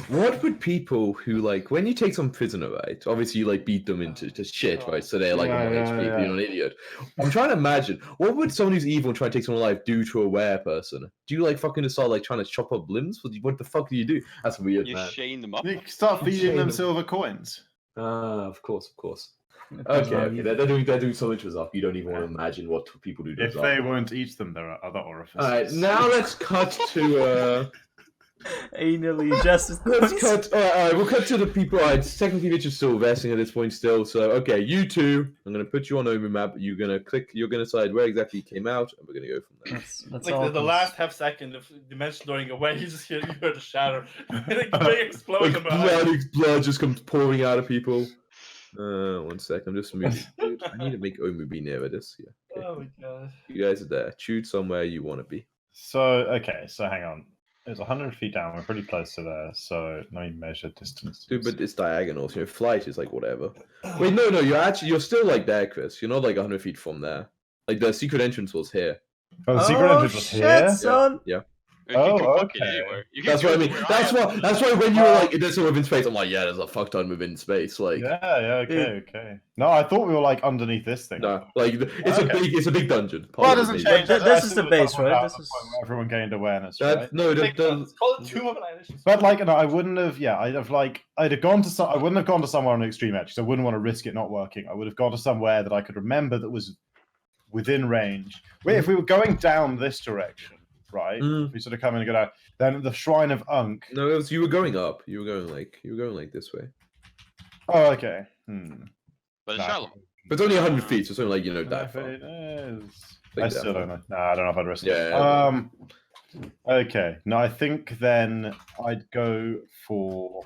what would people who like when you take some prisoner, right? Obviously, you like beat them into just shit, right? So they're like, Yeah, you're an idiot. I'm trying to imagine what would someone who's evil and try to take someone alive do to a aware person? Do you like fucking start like trying to chop up limbs? What the fuck do you do? That's weird, You man. chain them up. You start feeding them Shame. silver coins. Of course. Okay, they're doing so much with Zop. You don't even want to imagine what people do to If Zop. they won't eat them, there are other orifices. All right, now let's cut to Anally ingested. let's cut. All right, we'll cut to the people. All right, technically, Mitch is still vesting at this point still. So, okay, you two, I'm gonna put you on Omi map. You're gonna click. You're gonna decide where exactly you came out, and we're gonna go from there. That's Like all. the last half second of dimension doing away, you just hear the shatter, like a big explosion behind. Blood just comes pouring out of people. 1 sec. I'm just moving. Dude, I need to make Omi be nearer this. Yeah. Okay. Oh my god. You guys are there. Choose somewhere you want to be. So hang on. It's 100 feet down. We're pretty close to there, so let me measure distance. Dude, but it's diagonal. So flight is like whatever. Wait, no. You're still like there, Chris. You're not like 100 feet from there. Like the secret entrance was here. Oh, the secret entrance was shit, here? son! Yeah. You Oh, can fuck it okay. anywhere. You can That's go what I mean. where That's why when you were like, there's sort of in space, I'm like, yeah, there's a fuck ton within space. Like, Okay. No, I thought we were like underneath this thing. no, like it's a big dungeon. Well, it Part doesn't of change. This is the base, right? This is everyone gained awareness, That, right? no, Let's that, call it Tomb of Annihilation. But like, no, I wouldn't have. Yeah, I'd have gone to some. I wouldn't have gone to somewhere on an extreme edge because I wouldn't want to risk it not working. I would have gone to somewhere that I could remember that was within range. Wait, if we were going down this direction, right? If we sort of come in and go down, then the Shrine of Unk. no, it was, you were going up. You were going like this way. Oh, okay. But it's Nah. shallow. But it's only 100 feet, so it's only like that If far. it is. Like I that still far. don't know. No, I don't know if I'd risk it. Yeah. Okay. No, I think then I'd go for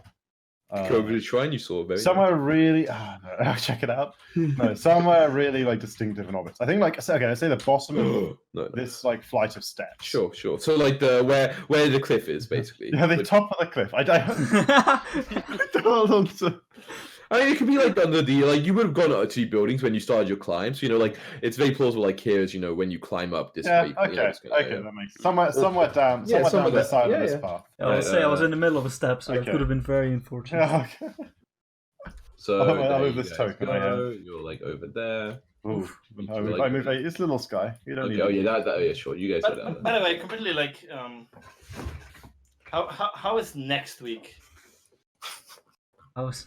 Go over the shrine you saw, very somewhere really. No, I'll check it out. No, somewhere really like distinctive and obvious. I think like okay, let's say the bottom of no. this like flight of steps. Sure. So like the where the cliff is basically. Yeah, the But- top of the cliff. I don't want to. I mean, it could be like under the you would have gone up to the buildings when you started your climb. So like it's very plausible. Like here is when you climb up this Yeah. way. Okay. It's gonna- Okay. That makes somewhere down. Yeah, Somewhere somewhere down this there. side Yeah, of this yeah. path. I would say I was in the middle of a step, so that Okay. could have been very unfortunate. Yeah. Okay. So I'll there move you this guys token I go. You're like over there. Oof. You I two move, like- I move it's little sky. You don't Okay. need. Oh yeah, yeah, sure. You guys go down But there. by the way, completely like how is next week? I was.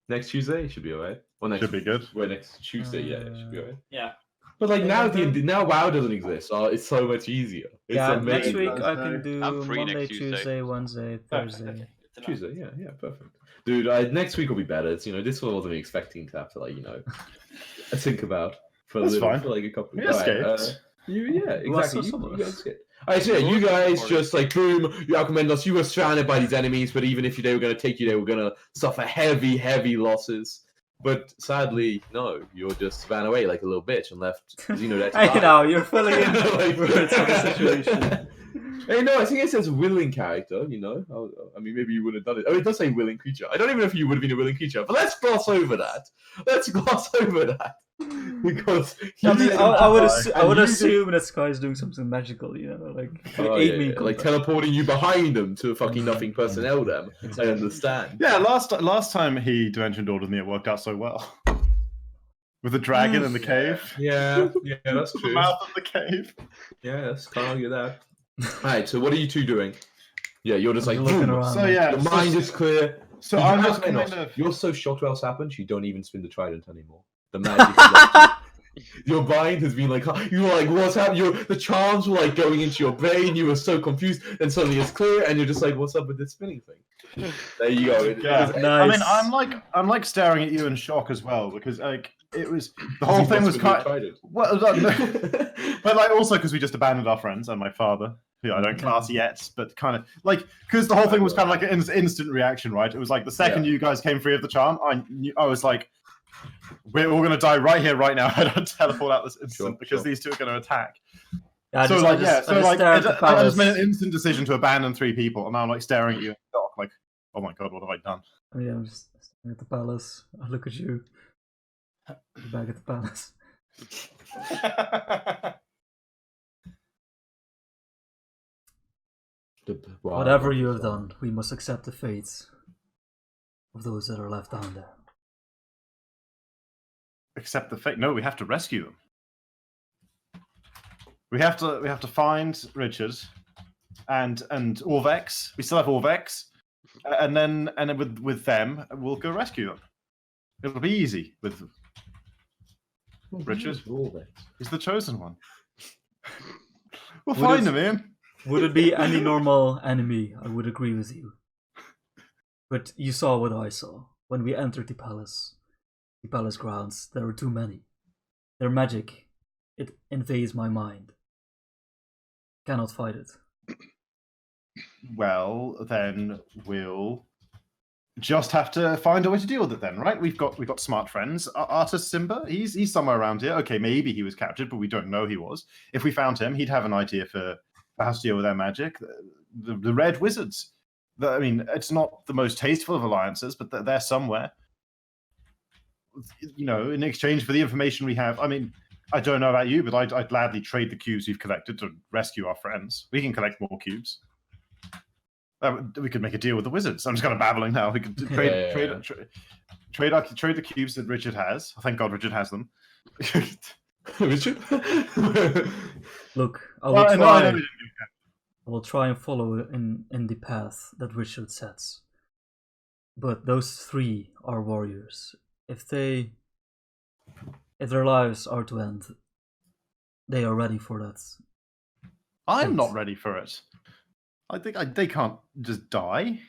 Next Tuesday should be alright. Well, next Should be good. Well, next Tuesday, yeah, it should be alright. Yeah. But like now now WoW doesn't exist, so it's so much easier. It's Yeah, amazing. next week I can do I'm free Monday, next Tuesday. Tuesday, Wednesday, Thursday. Okay. Good to know. Tuesday, yeah, perfect. Dude, next week will be better. It's this one wasn't expecting to have to think about for a That's little, fine. for like a couple. We Alright, escaped. Exactly. some of You us. guys get. Alright, so yeah, you guys just like boom, you outcommend us. You were surrounded by these enemies, but even if they were going to take you, they were going to suffer heavy losses. But sadly, no, you just ran away like a little bitch and left there to I die. know, you're filling in Like, words of the situation. Hey, no, I think it says willing character, I mean, maybe you would have done it. Oh, it does say willing creature. I don't even know if you would have been a willing creature, but let's gloss over that. Because I mean, I would you assume that Sky is doing something magical, you know, like Oh, aid me. yeah, like teleporting you behind them to a fucking nothing personnel. Them, Exactly. I understand. Yeah, last time he dimension ordered me, it worked out so well. With the dragon in the cave. Yeah, that's The true. mouth of the cave. Yes, can't argue that. Alright, so what are you two doing? Yeah, you're just like You're looking boom. around. So yeah, Your mind is clear. So Did you I'm have just kind Enos? of. You're so shocked what's happened, you don't even spin the trident anymore. The magic is left you. Your mind has been like, you were like, what's happening? The charms were like going into your brain. You were so confused. Then suddenly it's clear, and you're just like, what's up with this spinning thing? There you go. Yeah. Nice. I mean, I'm like staring at you in shock as well because like it was the whole thing was kind. Well, but like also because we just abandoned our friends and my father, who I don't class yet, but kind of like because the whole thing was kind of like an instant reaction, right? It was like the second you guys came free of the charm, I was like, we're all gonna die right here, right now. I don't teleport out this instant because these two are gonna attack. Yeah, So I I just made an instant decision to abandon 3 people, and now I'm like staring at you in shock, like, oh my god, what have I done? Yeah, I'm just staring at the palace. I look at you. Back at the palace. Whatever you have done, we must accept the fate of those that are left down there. Accept the fate. No, we have to rescue them. We have to find Richard and Orvex. We still have Orvex, and then with them we'll go rescue them. It'll be easy with Richard. He's the chosen one. We'll find him, Ian. Would it be any normal enemy? I would agree with you. But you saw what I saw when we entered the palace grounds. There were too many. Their magic, it invades my mind. Cannot fight it. Well, then we'll just have to find a way to deal with it. Then, right? We've got smart friends. Artus Simba, he's somewhere around here. Okay, maybe he was captured, but we don't know he was. If we found him, he'd have an idea for how to deal with their magic. The Red Wizards. I mean, it's not the most tasteful of alliances, but they're somewhere. You know, in exchange for the information we have. I mean, I don't know about you, but I'd gladly trade the cubes we've collected to rescue our friends. We can collect more cubes. We could make a deal with the wizards. I'm just kind of babbling now. We could trade the cubes that Richard has. Thank God Richard has them. Richard? Look, I will try and follow in the path that Richard sets. But those 3 are warriors. If their lives are to end, they are ready for that. I'm not ready for it. I think they can't just die.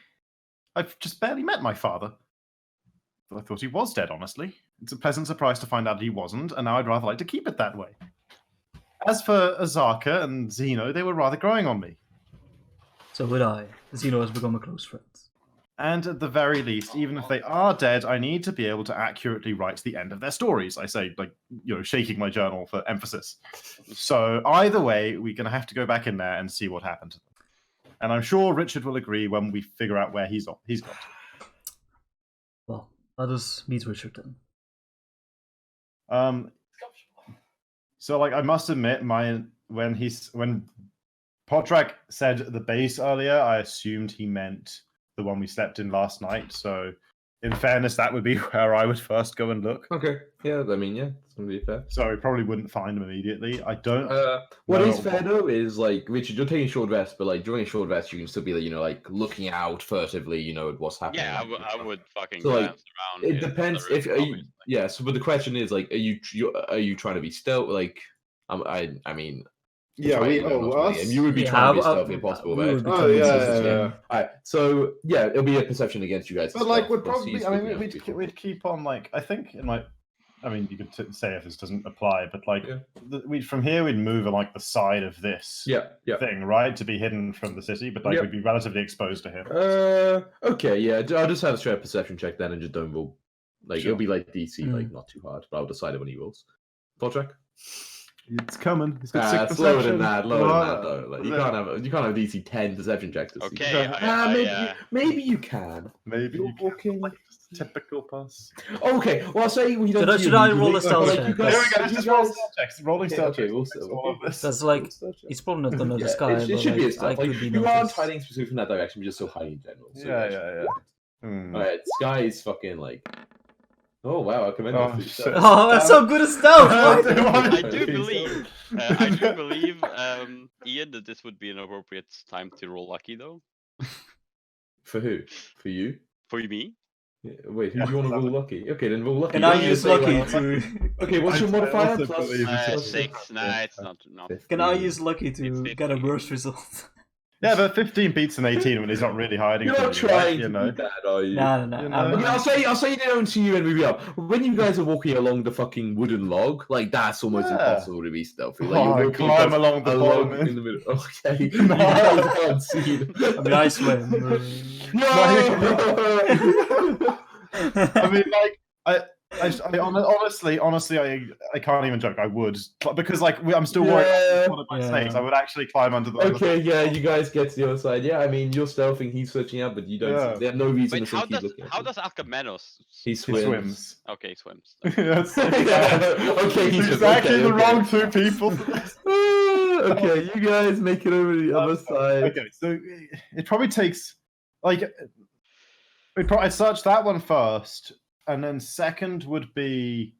I've just barely met my father. I thought he was dead, honestly. It's a pleasant surprise to find out he wasn't, and now I'd rather like to keep it that way. As for Azarka and Zeno, they were rather growing on me. So would I. Zeno has become a close friend. And at the very least, even if they are dead, I need to be able to accurately write the end of their stories. I say, like, you know, shaking my journal for emphasis. So either way, we're going to have to go back in there and see what happened to them. And I'm sure Richard will agree when we figure out where he's gone to. Well, let us meet Richard then. So, like, I must admit, when Potrak said the base earlier, I assumed he meant the one we slept in last night. So, in fairness, that would be where I would first go and look. Okay. Yeah, I mean, yeah, it's gonna be fair. So we probably wouldn't find him immediately. I don't. What is fair though is like Richard, you're taking a short rest, but like during a short rest, you can still be like, you know, like looking out furtively, you know, at what's happening. Yeah, I would fucking So, like, glance around. It depends if yeah. So, but the question is like, are you trying to be stealth? Like, I mean. Yeah, and you would be trying to be stealthy impossible, right? Yeah. Alright, so yeah, it'll be a perception against you guys. But like, would probably. I mean, we'd keep on like. I think in like. I mean, you could say if this doesn't apply, but like, from here we'd move on like the side of this thing, right, to be hidden from the city, but like we'd be relatively exposed to him. Okay, yeah, I'll just have a straight perception check then, and just don't roll. Like it'll be like DC, like not too hard, but I'll decide it when he rolls. Full check. It's coming. It's got 6 lower perception. than that. Though. Like, you can't have DC 10 perception checks. Okay, maybe you can. Maybe you can. Typical pass. Okay, well, I'll say we don't. Should I roll a stealth check? There we That's- go. Let's just roll stealth checks. Rolling stealth checks. we'll fix all of this. That's like it's probably not under the sky, it but should be a like, stealth. I Like, could be you aren't noticed. hiding specifically in that direction, you're just still hiding in general. So Yeah. Hmm. Alright, Sky is fucking like. Oh wow, I commend Oh, you. shit. Oh, that's so good at stealth. What? I do believe, Ian, that this would be an appropriate time to roll lucky, though. For who? For you? For me? Yeah, wait, who do you want to roll lucky? Okay, then roll lucky. Can You're I gonna use say, lucky like- to? Okay, what's your I modifier? also Plus believe it's 6. Nah, it's not. 15. Can I use lucky It's to 15. get a worse result? Yeah, but 15 beats an 18 when he's not really hiding. You're from not you, right? trying You to know. be bad, are you? No. You know? Okay, I'll say they don't see you and move you up. When you guys are walking along the fucking wooden log, like that's almost Yeah. impossible to be stealthy. Like Oh, you're I walking climb across along the a bottom. log in the middle. Okay, you No. guys can't see them. I mean, I swim. No. I mean, like, honestly, I can't even joke. I would because like I'm still worried Yeah. about one of my Yeah. snakes. I would actually climb under the. Okay, yeah, you guys get to the other side. Yeah, I mean, you're stealthing, he's searching out, but you don't. Yeah. They have no reason Wait, to think he's looking. how at does Alcamenos? He He swims. swims. Okay, he swims. That's Okay, he's exactly okay, the okay. wrong two people. Okay, you guys make it over to the other side. Okay, so it probably takes like I'd search that one first, and then second would be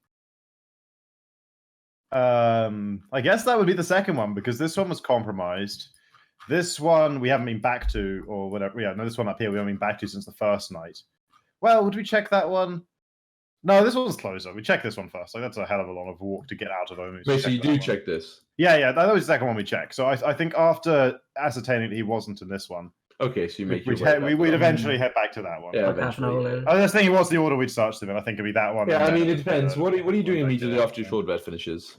I guess that would be the second one because this one was compromised. This one we haven't been back to, or whatever. Yeah, no, this one up here we haven't been back to since the first night. Well, would we check that one? No, this one's closer. We check this one first. Like that's a hell of a long of a walk to get out of Omu. Wait, so you that do one. check this? Yeah, that was the second one we checked. So I think after ascertaining that he wasn't in this one, Okay, so you make your we'd, way back we'd up. eventually head back to that one. Yeah, Like half an hour eventually. later. I was thinking, what's the order we'd search them in? I think it'd be that one. Yeah, and I mean, then, it depends. What are you doing back immediately to- after your short rest finishes,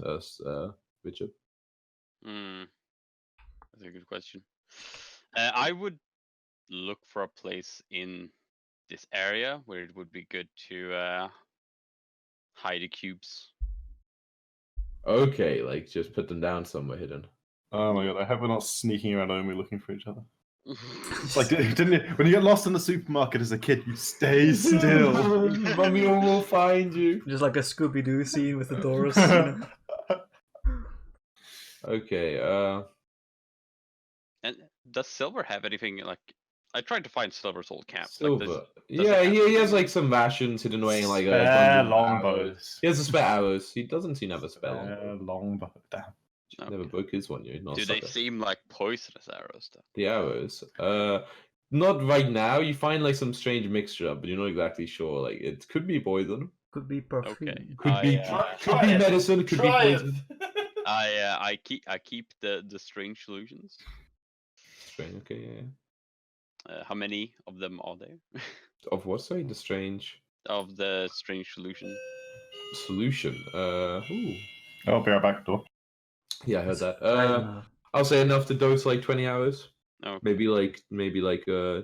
Richard? That's a good question. I would look for a place in this area where it would be good to hide the cubes. Okay, like just put them down somewhere hidden. Oh my god! I hope we're not sneaking around Omu looking for each other. It's like, didn't you? When you get lost in the supermarket as a kid, you stay still. Mummy will find you. Just like a Scooby Doo scene with the doors. You know? Okay, And does Silver have anything like? I tried to find Silver's old camp. Silver. Like, Yeah, it have he has anything? like some rations hidden away in like a Spare bunch of arrows. longbows. He has a spare arrows. He doesn't seem to have a spare longbow. Spare longbow. Damn. Never Okay. broke his one, you're not a Do they sucker. seem like poisonous arrows though? The arrows. Not right now. You find like some strange mixture, but you're not exactly sure. Like it could be poison, Could be perfume. Okay. could be Try could be it. medicine, could be Try poison. it. I keep the strange solutions. Strange. Okay, yeah. How many of them are there? Of what? Sorry, the strange Of the strange solution. solution. Ooh. I'll be right back, door. Yeah, I heard that. Right now. I'll say enough to dose like 20 hours. Okay. Maybe like I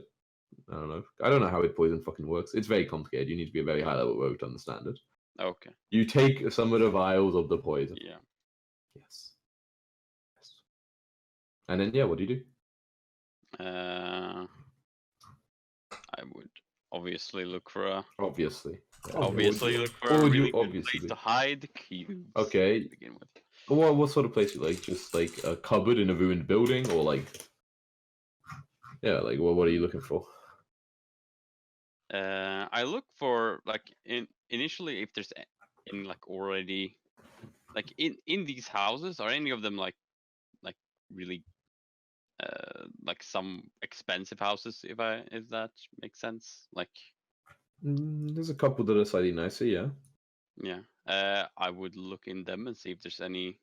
don't know. I don't know how poison fucking works. It's very complicated. You need to be a very high level rogue to understand it. Okay. You take some of the vials of the poison. Yeah. Yes. Yes. And then yeah, what do you do? I would obviously look for a Obviously. Yeah. obviously look for what a would you really good obviously place do? to hide the cubes. Okay. To begin with. What sort of place you like? Just like a cupboard in a ruined building, or like yeah, like what are you looking for? I look for like initially if there's in like already like in these houses are any of them like really like some expensive houses if that makes sense like There's a couple that are slightly nicer, yeah. yeah I would look in them and see if there's any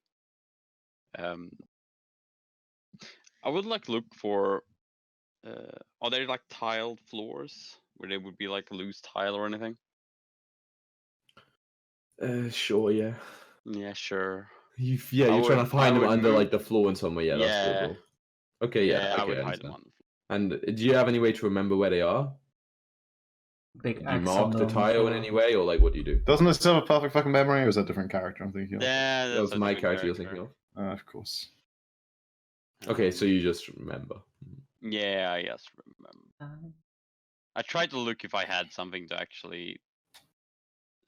I would like look for are there like tiled floors where there would be like a loose tile or anything? Sure, yeah. Yeah, sure. You're I trying to would- find I them would under move- like the floor in somewhere. Yeah, that's Yeah. cool. Okay, yeah, I okay, would I hide them understand. on. And do you have any way to remember where they are? Big Do you X mark on the them tile in for- any way, or like what do you do? Doesn't it still have a perfect fucking memory, or is that a different character I'm thinking of? Yeah, That was that's a my different character you're thinking of. Of course. Okay, so you just remember. Yeah, I just remember. I tried to look if I had something to actually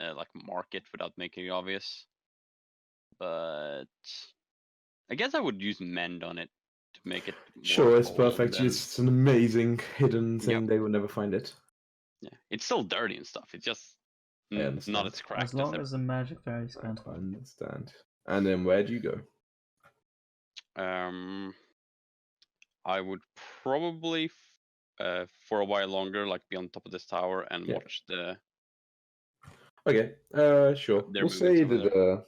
like mark it without making it obvious, but I guess I would use mend on it to make it. More Sure, it's cold perfect. than- It's an amazing hidden thing. Yep. They will never find it. Yeah, it's still dirty and stuff. It's just I understand. not as cracked As long as as the magic fairies I can't find it. understand. And then where do you go? I would probably for a while longer, like be on top of this tower and Yeah. watch the. Okay. Sure. They're We'll moving say over that.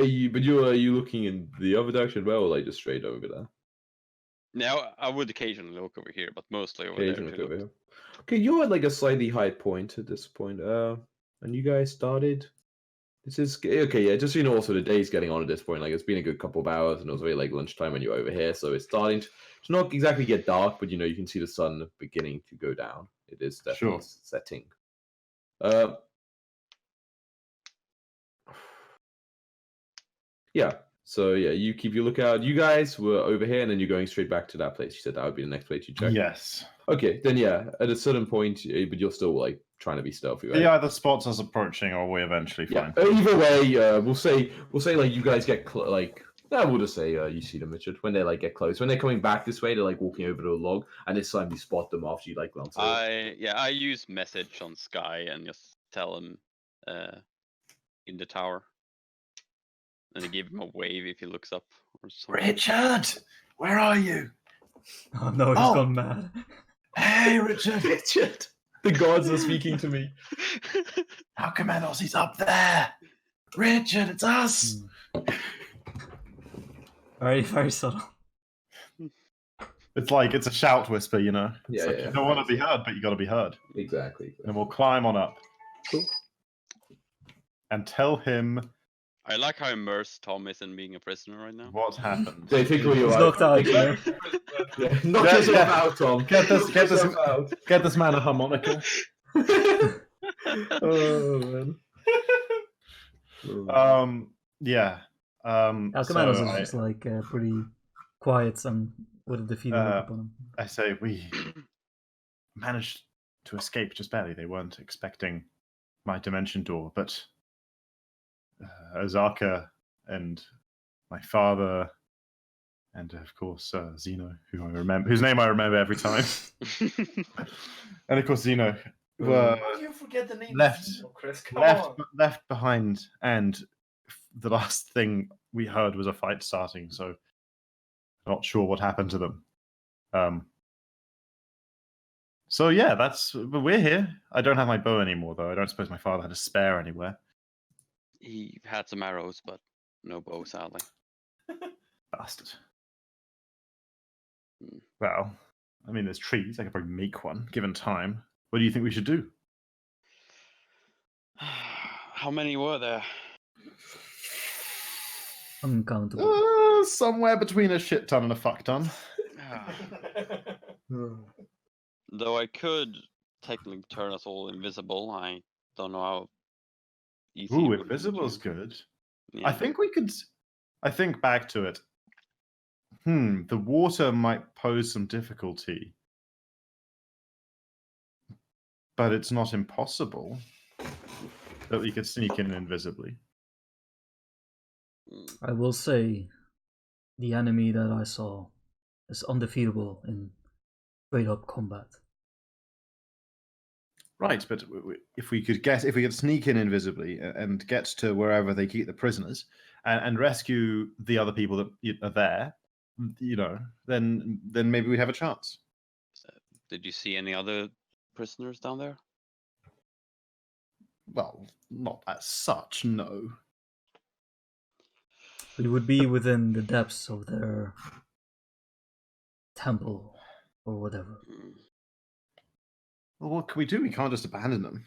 Are you looking in the other direction as well, or like just straight over there? Now I would occasionally look over here, but mostly over there. Occasionally to over look. here. Okay, you're at like a slightly high point at this point. And you guys started. This is okay. Yeah, just so you know, also the day's getting on at this point. Like it's been a good couple of hours, and it was really like lunchtime when you're over here, so it's starting to not exactly get dark, but you can see the sun beginning to go down. It is definitely Sure. setting. Yeah. So yeah, you keep your lookout. You guys were over here, and then you're going straight back to that place. You said that would be the next place you check. Yes. Okay, then yeah, at a certain point, but you're still like trying to be stealthy, right? He either spots us approaching, or we eventually Yeah. find him. Either way, we'll say like you guys get we'll just say you see them, Richard, when they like get close. When they're coming back this way, they're like walking over to a log, and this time you spot them after you like glance over. I use message on Sky and just tell him in the tower, and I give him a wave if he looks up or something. Richard, where are you? Oh no, he's Oh! gone mad. Hey, Richard. Richard, the gods are speaking to me. Our Commandos, he's up there. Richard, it's us. Very, very subtle. It's like it's a shout whisper, It's Yeah, like yeah, you don't want to be heard, but you got to be heard. Exactly. And we'll climb on up. Cool. And tell him I like how immersed Tom is in being a prisoner right now. what happened. They think you're He's right. knocked out, Yeah, knock Yeah, yourself yeah. out, Tom. Get this- Knock get this- yourself out. Get this man a harmonica. Oh man. Yeah. Alcamanos so is just like pretty quiet and with a defeated look upon him. I say we managed to escape just barely. They weren't expecting my dimension door, but Azaka and my father, and of course Zeno, whose name I remember every time, and of course Zeno were You forget the name. Left. Chris. Come on. left behind, and the last thing we heard was a fight starting. So, not sure what happened to them. So yeah, but we're here. I don't have my bow anymore, though. I don't suppose my father had a spare anywhere. He had some arrows, but no bow, sadly. Bastard. Hmm. Well, I mean, there's trees. I could probably make one, given time. What do you think we should do? How many were there? Uncountable. Somewhere between a shit ton and a fuck ton. Though I could technically turn us all invisible, I don't know how easy. Ooh, it would be invisible's to- good. Yeah. I think we could. I think back to it. The water might pose some difficulty, but it's not impossible that we could sneak in invisibly. Mm. I will say, the enemy that I saw is undefeatable in straight up combat. Right, but if we could sneak in invisibly and get to wherever they keep the prisoners and rescue the other people that are there, then maybe we'd have a chance. Did you see any other prisoners down there? Well, not as such, no. We would be within the depths of their temple or whatever. Mm. Well, what can we do? We can't just abandon them.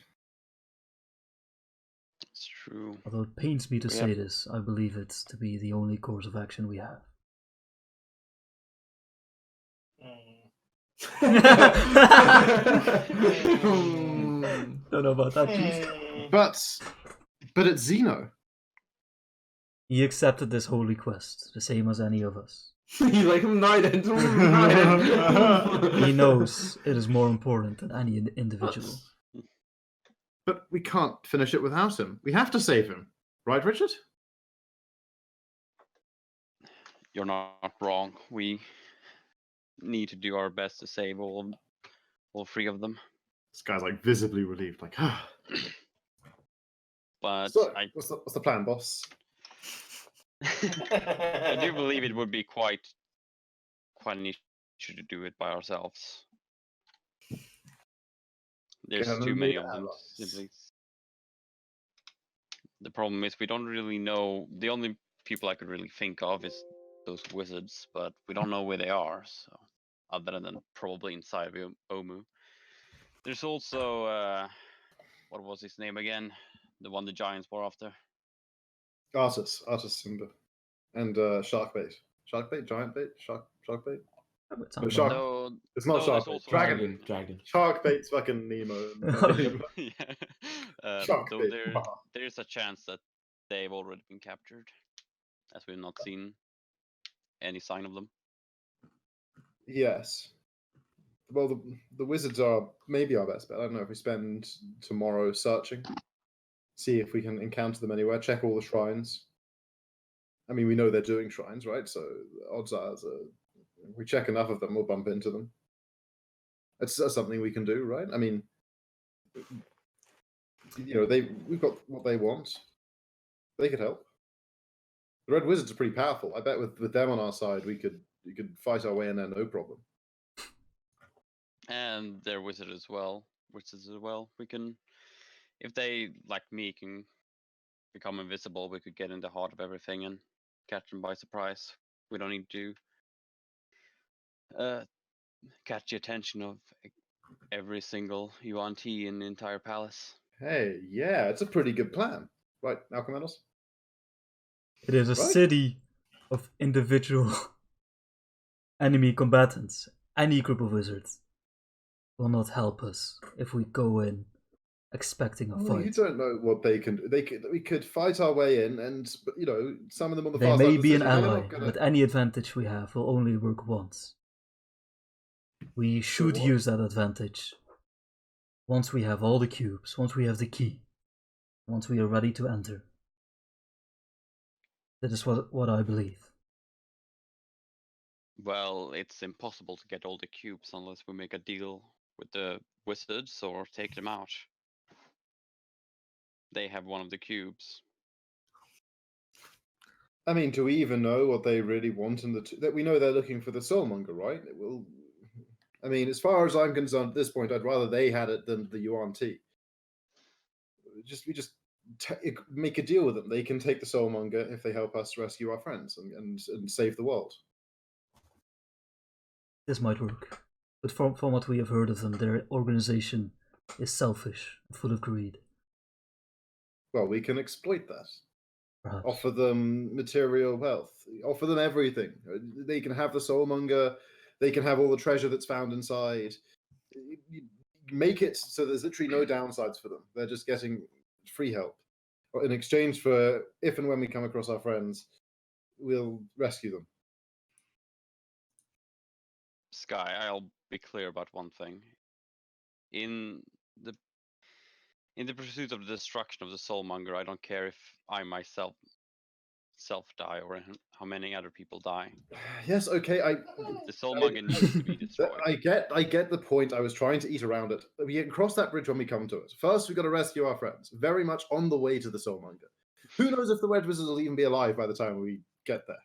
It's true. Although it pains me to We say have- this, I believe it to be the only course of action we have. Don't know about that, cheese. But it's Zeno. He accepted this holy quest, the same as any of us. He's like, Knighted. Knighted. He knows it is more important than any individual. But we can't finish it without him. We have to save him. Right, Richard? You're not wrong. We need to do our best to save all three of them. This guy's like visibly relieved, like, ah. But So, I what's the plan, boss? I do believe it would be quite an issue to do it by ourselves. There's too many of them. Simply. The problem is we don't really know. The only people I could really think of is those wizards, but we don't know where they are. So, other than probably inside of Omu. There's also what was his name again? The one the giants were after. Artus Simba, and Sharkbait. Sharkbait, giant bait, sharkbait. It sounds Shark- like- No, It's not there's Sharkbait. also Dragon. Sharkbait's fucking Nemo. yeah. Shark Though bait. there's a chance that they've already been captured, as we've not seen any sign of them. Yes. Well, the wizards are maybe our best bet. I don't know if we spend tomorrow searching, see if we can encounter them anywhere, check all the shrines. I mean, we know they're doing shrines, right? So odds are, if we check enough of them, we'll bump into them. That's something we can do, right? I mean, we've got what they want. They could help. The Red Wizards are pretty powerful. I bet with them on our side, we could fight our way in there no problem. And they're wizards as well. We can, if they like me can become invisible, we could get in the heart of everything and catch them by surprise. We don't need to catch the attention of every single yuan in the entire palace. Hey, yeah, it's a pretty good plan. Right, now, Commandos? It is a Right. city of individual enemy combatants. Any group of wizards will not help us if we go in expecting a Well, you fight. don't know what they can do. We could fight our way in, and some of them on the They far side may of the be an city, they're ally, not gonna- but any advantage we have will only work once. We should what? use that advantage once we have all the cubes, once we have the key, once we are ready to enter. That is what I believe. Well, it's impossible to get all the cubes unless we make a deal with the wizards or take them out. They have one of the cubes. I mean, do we even know what they really want in that we know they're looking for the Soulmonger, right? I mean, as far as I'm concerned at this point, I'd rather they had it than the Yuan T. We just make a deal with them. They can take the Soulmonger if they help us rescue our friends and save the world. This might work. But from what we have heard of them, their organization is selfish, full of greed. Well, we can exploit that. Perhaps. Offer them material wealth. Offer them everything. They can have the Soulmonger. They can have all the treasure that's found inside. Make it so there's literally no downsides for them. They're just getting free help. In exchange for, if and when we come across our friends, we'll rescue them. Sky, I'll be clear about one thing. In the pursuit of the destruction of the Soulmonger, I don't care if I myself die or how many other people die. Yes, okay. The Soulmonger needs to be destroyed. I get the point. I was trying to eat around it. We can cross that bridge when we come to it. First, we've got to rescue our friends. Very much on the way to the Soulmonger. Who knows if the Red Wizards will even be alive by the time we get there?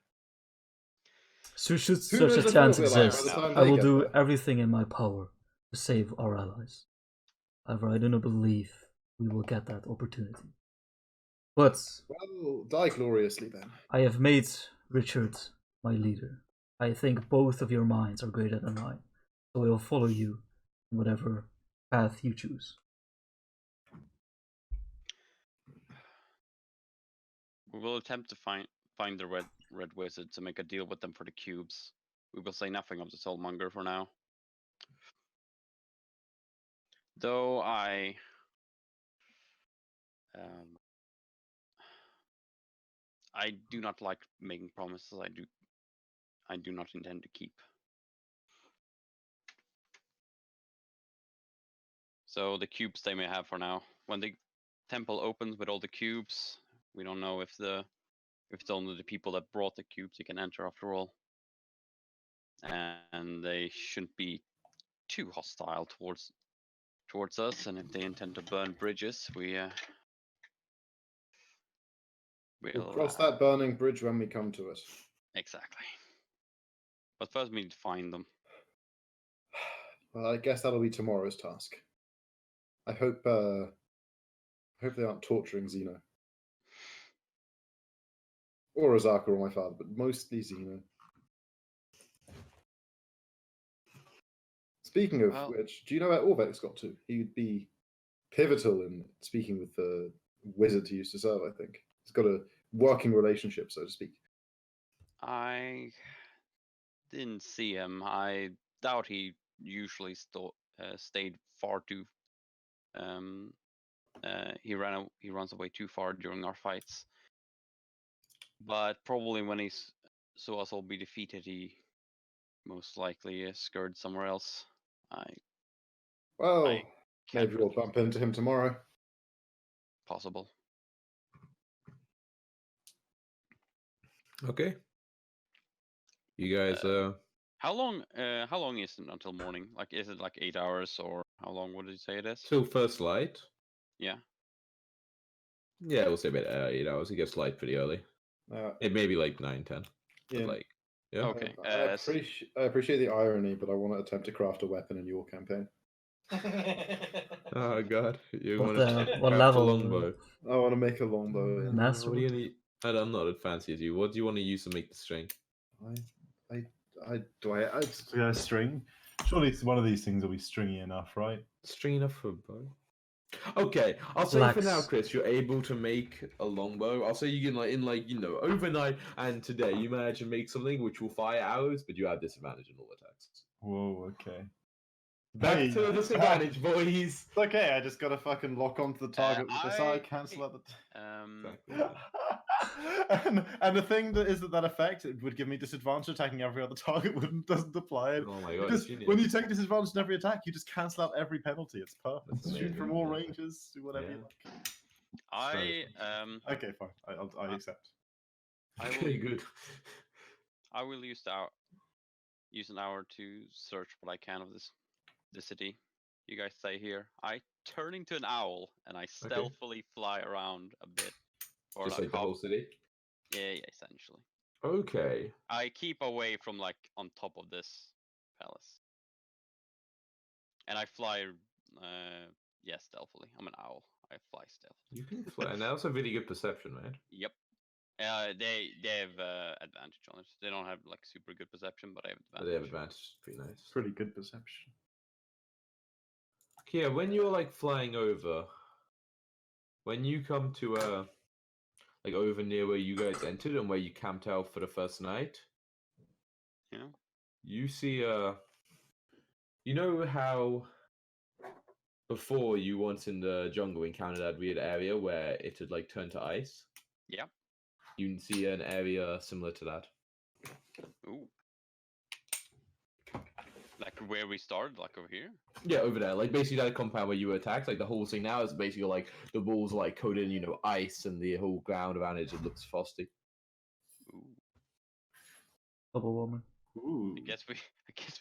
So should Who such knows a if chance we'll be alive by exist, the time I they will get do there? everything in my power to save our allies. However, I do not believe we will get that opportunity. But Well, die gloriously then. I have made Richard my leader. I think both of your minds are greater than mine, so I will follow you in whatever path you choose. We will attempt to find the red wizard to make a deal with them for the cubes. We will say nothing of the Soulmonger for now. Though I do not like making promises. I do not intend to keep. So the cubes they may have for now. When the temple opens with all the cubes, we don't know if it's only the people that brought the cubes who can enter after all. And they shouldn't be too hostile towards us. And if they intend to burn bridges, We'll we'll cross that burning bridge when we come to it. exactly. But first we need to find them. Well, I guess that'll be tomorrow's task. I hope they aren't torturing Xeno. Or Azaka or my father, but mostly Xeno. Speaking of Well- which, do you know where Orvex got to? He would be pivotal in speaking with the wizard he used to serve, I think. He's got a working relationship, so to speak. I didn't see him. I doubt he usually stayed far too. He runs away too far during our fights. But probably when he saw us all be defeated, he most likely scurried somewhere else. Well, I can't maybe we'll really- bump into him tomorrow. Possible. Okay. You guys, How long is it until morning? Like, is it like 8 hours, or how long would you say it is? till first light. Yeah. Yeah, we'll say about 8 hours. It gets light pretty early. It may be like 9, 10. But Yeah. like, yeah. Okay. I appreciate the irony, but I want to attempt to craft a weapon in your campaign. Oh god, you What, want to what craft level? a longbow? I want to make a longbow. Mm, Master What do you wood? need? I'm not as fancy as you. What do you want to use to make the string? Yeah, string. Surely it's one of these things will be stringy enough, right? String enough for a bow? Okay, I'll say for now, Flax. Chris, you're able to make a longbow. I'll say you can overnight and today you manage to make something which will fire arrows, but you have disadvantage in all attacks. Whoa, okay. Back Hey. to the disadvantage, boys. It's okay, I just gotta fucking lock onto the target with this eye, cancel out the. Exactly. and the thing that is that effect it would give me disadvantage attacking every other target doesn't apply it. Oh my god, Just, genius. when you take disadvantage in every attack, you just cancel out every penalty. It's perfect. That's Shoot amazing, from all yeah. ranges, do whatever you Yeah. like. Okay, fine. I accept. I Okay, will good. I will use an hour to search what I can of the city. You guys stay here. I turn into an owl and I stealthily fly around a bit. Or Just like the whole city. Yeah, essentially. Okay. I keep away from like on top of this palace. And I fly stealthily. I'm an owl. I fly stealthily. You can fly. And that's a really good perception, man. Yep. They have advantage on it. They don't have like super good perception, but I have But advantage. they have advantage. Pretty nice. Pretty good perception. Yeah, when you're like flying over, when you come to like over near where you guys entered and where you camped out for the first night, Yeah. you see you know how before you once in the jungle encountered that weird area where it had like turned to ice? Yeah. You can see an area similar to that. Ooh. Like where we started, like over here? Yeah, over there. Like basically that compound where you were attacked, like the whole thing now is basically like the walls are like coated in, ice and the whole ground around it just looks frosty. Ooh. Bubble woman. Ooh. I guess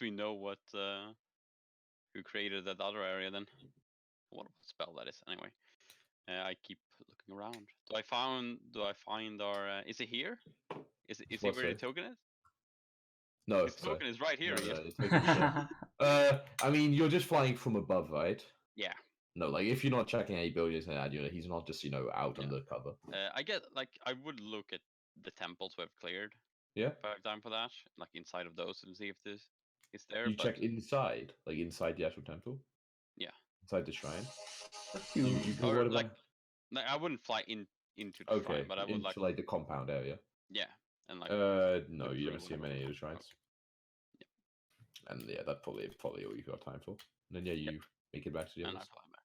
we know what who created that other area then. What spell that is anyway. I keep looking around. Do I find our is it here? Is it What, where the sorry? token is? No, His token is right here. No, Ian. no, the token's there. I mean, you're just flying from above, right? Yeah. No, like if you're not checking any buildings and that, he's not just out Yeah. undercover. I get I would look at the temples we've cleared. Yeah. If I have time for that, like inside of those, and see if this is there. You but check inside, like inside the actual temple. Yeah. Inside the shrine. You, You can or what like, about? I wouldn't fly into the Okay, shrine, but I would into like the compound area. yeah, and like No, look you through don't see whatever. many of the shrines. Yeah. And yeah, that's probably all you got time for. And then yeah, you make it back to the and I others. fly back.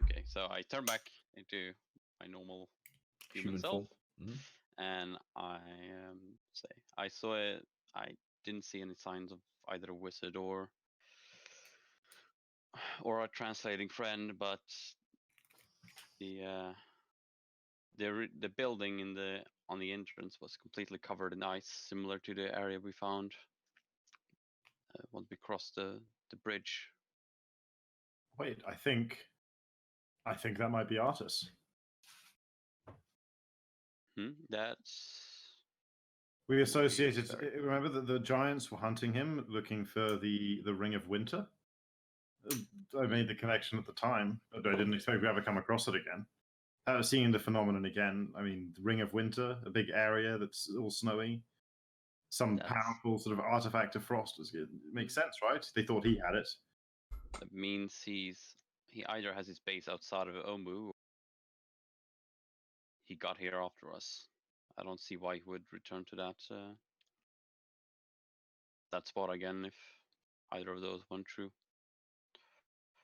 Okay, so I turn back into my normal human self, form. Mhm. and I say I saw it. I didn't see any signs of either a wizard or a translating friend, but the building on the entrance was completely covered in ice, similar to the area we found once we crossed the bridge. Wait, I think that might be Artus. That's We associated. Sorry. Remember that the giants were hunting him, looking for the Ring of Winter. I made the connection at the time, but I didn't expect we'd ever come across it again. Seeing the phenomenon again, I mean, the Ring of Winter, a big area that's all snowy, some powerful sort of artifact of frost. It makes sense, right? They thought he had it. That means he either has his base outside of Omu, or he got here after us. I don't see why he would return to that spot again if either of those went true.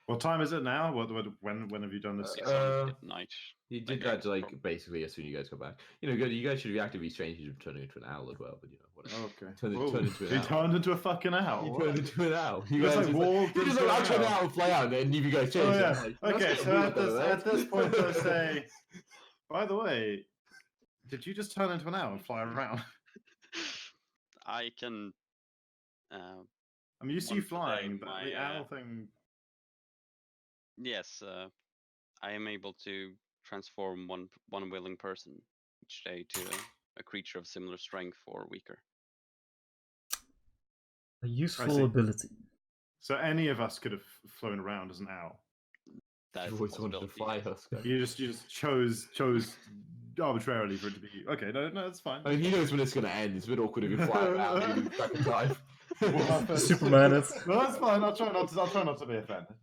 What time is it now? When have you done this? It's on midnight. He did that basically as soon as you guys got back. You guys should be actively changing to turning into an owl as well. But whatever. Okay. Turn into an He owl. turned into a fucking owl. He turned into an owl. You guys like walked into an I'll turn owl. out and fly out, and you guys change. Oh yeah. Like, Okay. So at this point, I say, by the way, did you just turn into an owl and fly around? I can. I'm used to you flying, but the owl thing. Yes, I am able to transform one willing person each day to a creature of similar strength or weaker. A useful ability. So any of us could have flown around as an owl. That's I've always wanted to fly, Husker. You just chose arbitrarily for it to be okay. No, it's fine. I mean, he knows when it's going to end. It's a bit awkward if you fly around and back in time. Superman it. No, that's fine. I'll try not to be offended.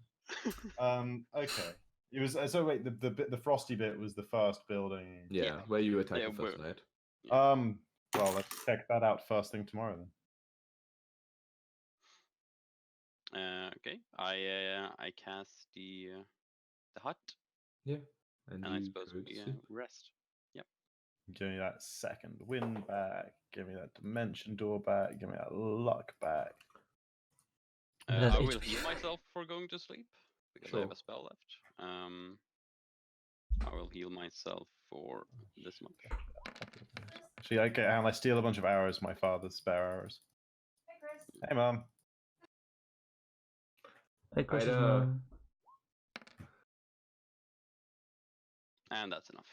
Okay. It was so. Wait, the frosty bit was the first building. Yeah, where you attacked the first night. Well, let's check that out first thing tomorrow then. Okay. I cast the hut. Yeah. And I suppose we rest. Yep. Give me that second wind back. Give me that dimension door back. Give me that luck back. I will heal myself before going to sleep because I have a spell left. I will heal myself for this much. Actually, okay, and I steal a bunch of arrows, my father's spare arrows. Hey, Chris. Hey, Mom. Hey, Chris. And that's enough.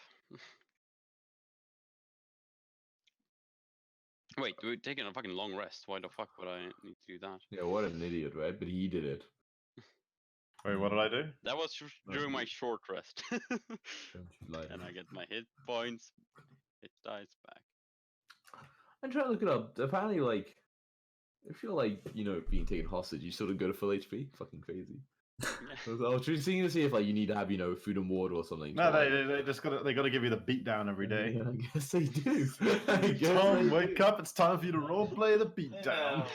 Wait, we're taking a fucking long rest. Why the fuck would I need to do that? Yeah, what an idiot, right? But he did it. Wait, what did I do? That was during my short rest. And I get my hit points, hit dice back. I'm trying to look it up. Apparently, like, I feel like, being taken hostage, you sort of go to full HP. Fucking crazy. I was seeing to see if, like, you need to have, food and water or something. No, they just gotta give you the beatdown every day. Yeah, I guess they do. Tom, wake up! It's time for you to roleplay the beatdown.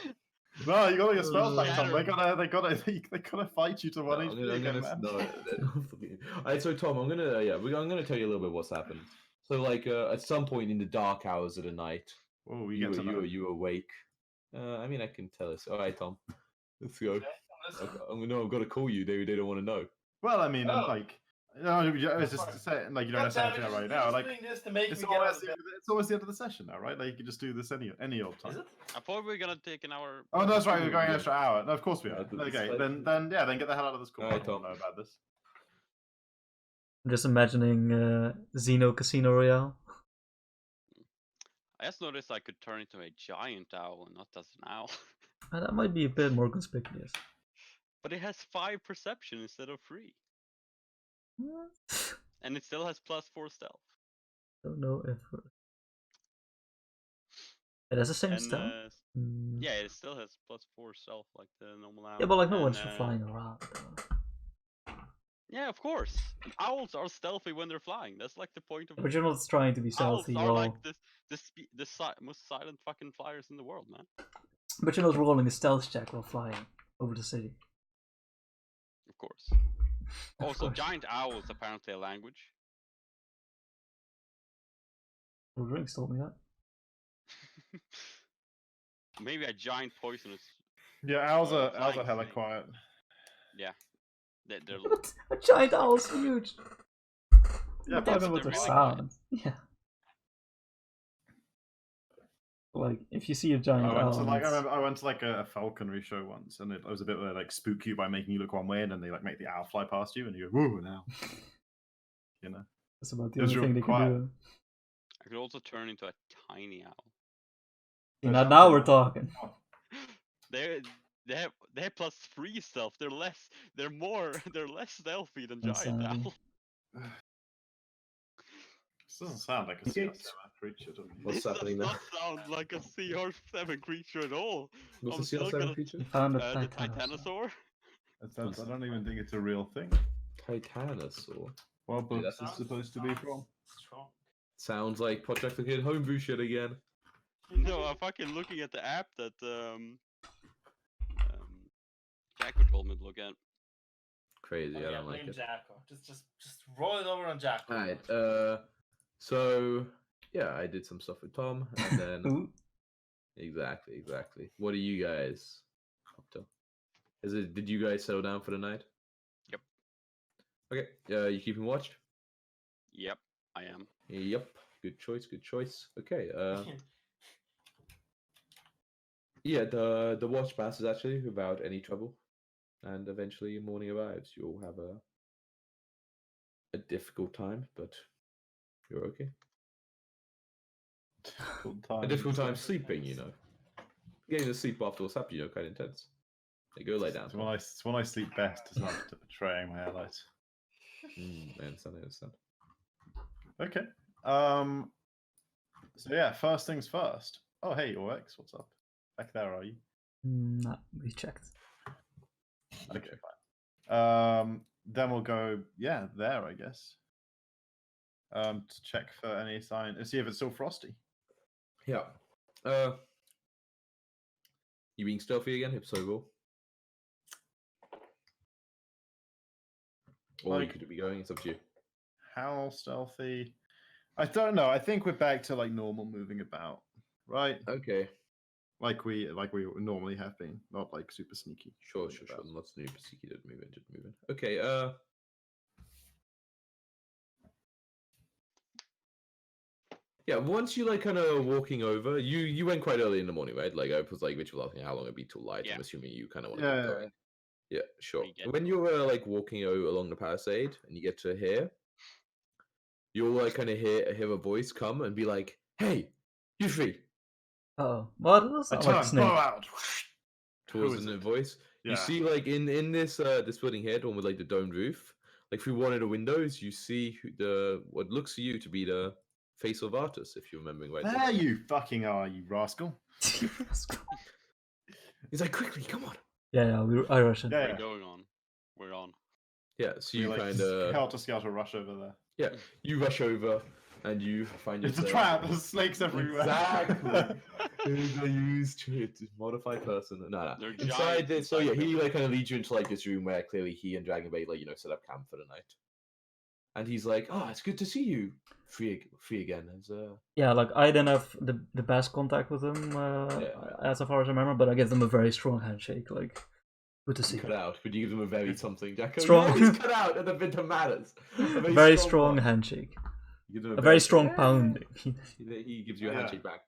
No, you gotta get spells back, Tom. They gotta fight you to 1 HP again, man. Alright, so Tom, I'm gonna tell you a little bit what's happened. So, like, at some point in the dark hours of the night, Oh, you awake. I mean, I can tell us. All right, Tom, let's go. Okay, I've got to call you. They don't want to know. Well, I mean, it's just to say, like, you don't necessarily have to know right now. Like, it's almost the end of the session now, right? Like, you can just do this any old time. Is it? I thought we were gonna take an hour. Oh, no, that's right. We're going an extra hour. No, of course we are. Okay, then get the hell out of this call. All right, I don't Tom. know about this. I'm just imagining Xeno Casino Royale. I just noticed I could turn into a giant owl and not just an owl. That might be a bit more conspicuous. But it has 5 perception instead of 3. What? And it still has +4 stealth. Don't know if it has the same stealth. Yeah, it still has +4 stealth like the normal owl. Yeah, but like no one's flying around. Yeah, of course. Owls are stealthy when they're flying. That's like the point of. But you're not trying to be stealthy. Owls are like the most silent fucking flyers in the world, man. But you're not rolling a stealth check while flying over the city. Of course. Also, giant owl is apparently a language. Well, Drinks told me that. Maybe a giant poisonous. Yeah, owls are flying hella snake. quiet. Yeah, they're What? A giant owl is huge. Yeah, We're but talking about they're the really sound. Yeah. Like, if you see a giant I went owl, to like it's- I went to like a falconry show once, and it was a bit where they like spook you by making you look one way, and then they like make the owl fly past you, and you go woo now. You know, that's about the It's only real thing they can quiet. do. I could also turn into a tiny owl. You Those know, now owls we're are- talking. They have +3 stealth. They're less stealthy than giant Insanity. owl. This doesn't sound like a Okay. CR7 creature to me. What's This happening does now? not sound like a CR7 creature at all. What's I'm the still CR7 gonna- creature? You found a The Titanosaur. Titanosaur. I don't even think it's a real thing. Titanosaur. What Dude, books that's is supposed to be from? Strong. Sounds like Project the Kid homebrew shit again. No, I'm fucking looking at the app that Jacko told me to look at. Crazy, Oh, I yeah, don't like blame it. Jacko. Just roll it over on Jacko. Alright, so yeah, I did some stuff with Tom, and then Ooh. exactly. What are you guys up to? Did you guys settle down for the night? Yep. Okay, you keeping watch? Yep, I am. Yep. Good choice. Okay, yeah, the watch passes actually without any trouble, and eventually morning arrives. You'll have a difficult time, but you're okay. A difficult time sleeping, you know. Getting to sleep after what's happened, kind of intense. Like, go lay down. It's when I sleep best is after betraying my allies. I understand. Okay. So yeah, first things first. Oh hey, Orex, what's up? Back there, are you? Nah, we checked. Okay, fine. Then we'll go, yeah, there, I guess. To check for any sign, see if it's still frosty. Yeah. You being stealthy again? If so, roll. Or you Like- could be going. It's up to you. How stealthy? I don't know. I think we're back to like normal moving about, right? Okay. Like we normally have been, not like super sneaky. Sure. moving about. Not snoop. Seeky did move in. Okay. Yeah. Once you like kind of walking over, you went quite early in the morning, right? Like I was like, Rich was asking how long it'd be till light. Yeah. I'm assuming you kind of want to Yeah, get yeah, going. Yeah, sure. We get When you're like walking along the palisade and you get to here, you'll like kind of hear a voice come and be like, "Hey, you three!" Oh, well, it does I sound like a turn, snake. blow out. Towards is the it? voice. Yeah. You see, like in this this building here, the one with like the domed roof, like through one of the windows, you see what looks to you to be the face of Artus, if you're remembering right. There you fucking are, you rascal. He's like, "Quickly, come on!" Yeah, I rush in. Yeah, We're yeah. going on. We're on. Yeah, so We you like kind of helter-skelter rush over there. yeah, you rush over and you find It's a yourself. trap. There's snakes everywhere. Exactly. They used to modify person. No. They're Inside giants this, so inside yeah, of he buildings. like kind of leads you into like this room where clearly he and Dragonbait like set up camp for the night. And he's like, "Oh, it's good to see you, free again." As Yeah, like I didn't have the best contact with him as far as I remember, but I give them a very strong handshake. Like, good to see cut you. out, but you give him a very something, Jacko. Strong. Yeah, he's cut out, and the bit that matters. A Very strong one. handshake. You give him A very strong Yeah. pounding. He gives you a Yeah. handshake back.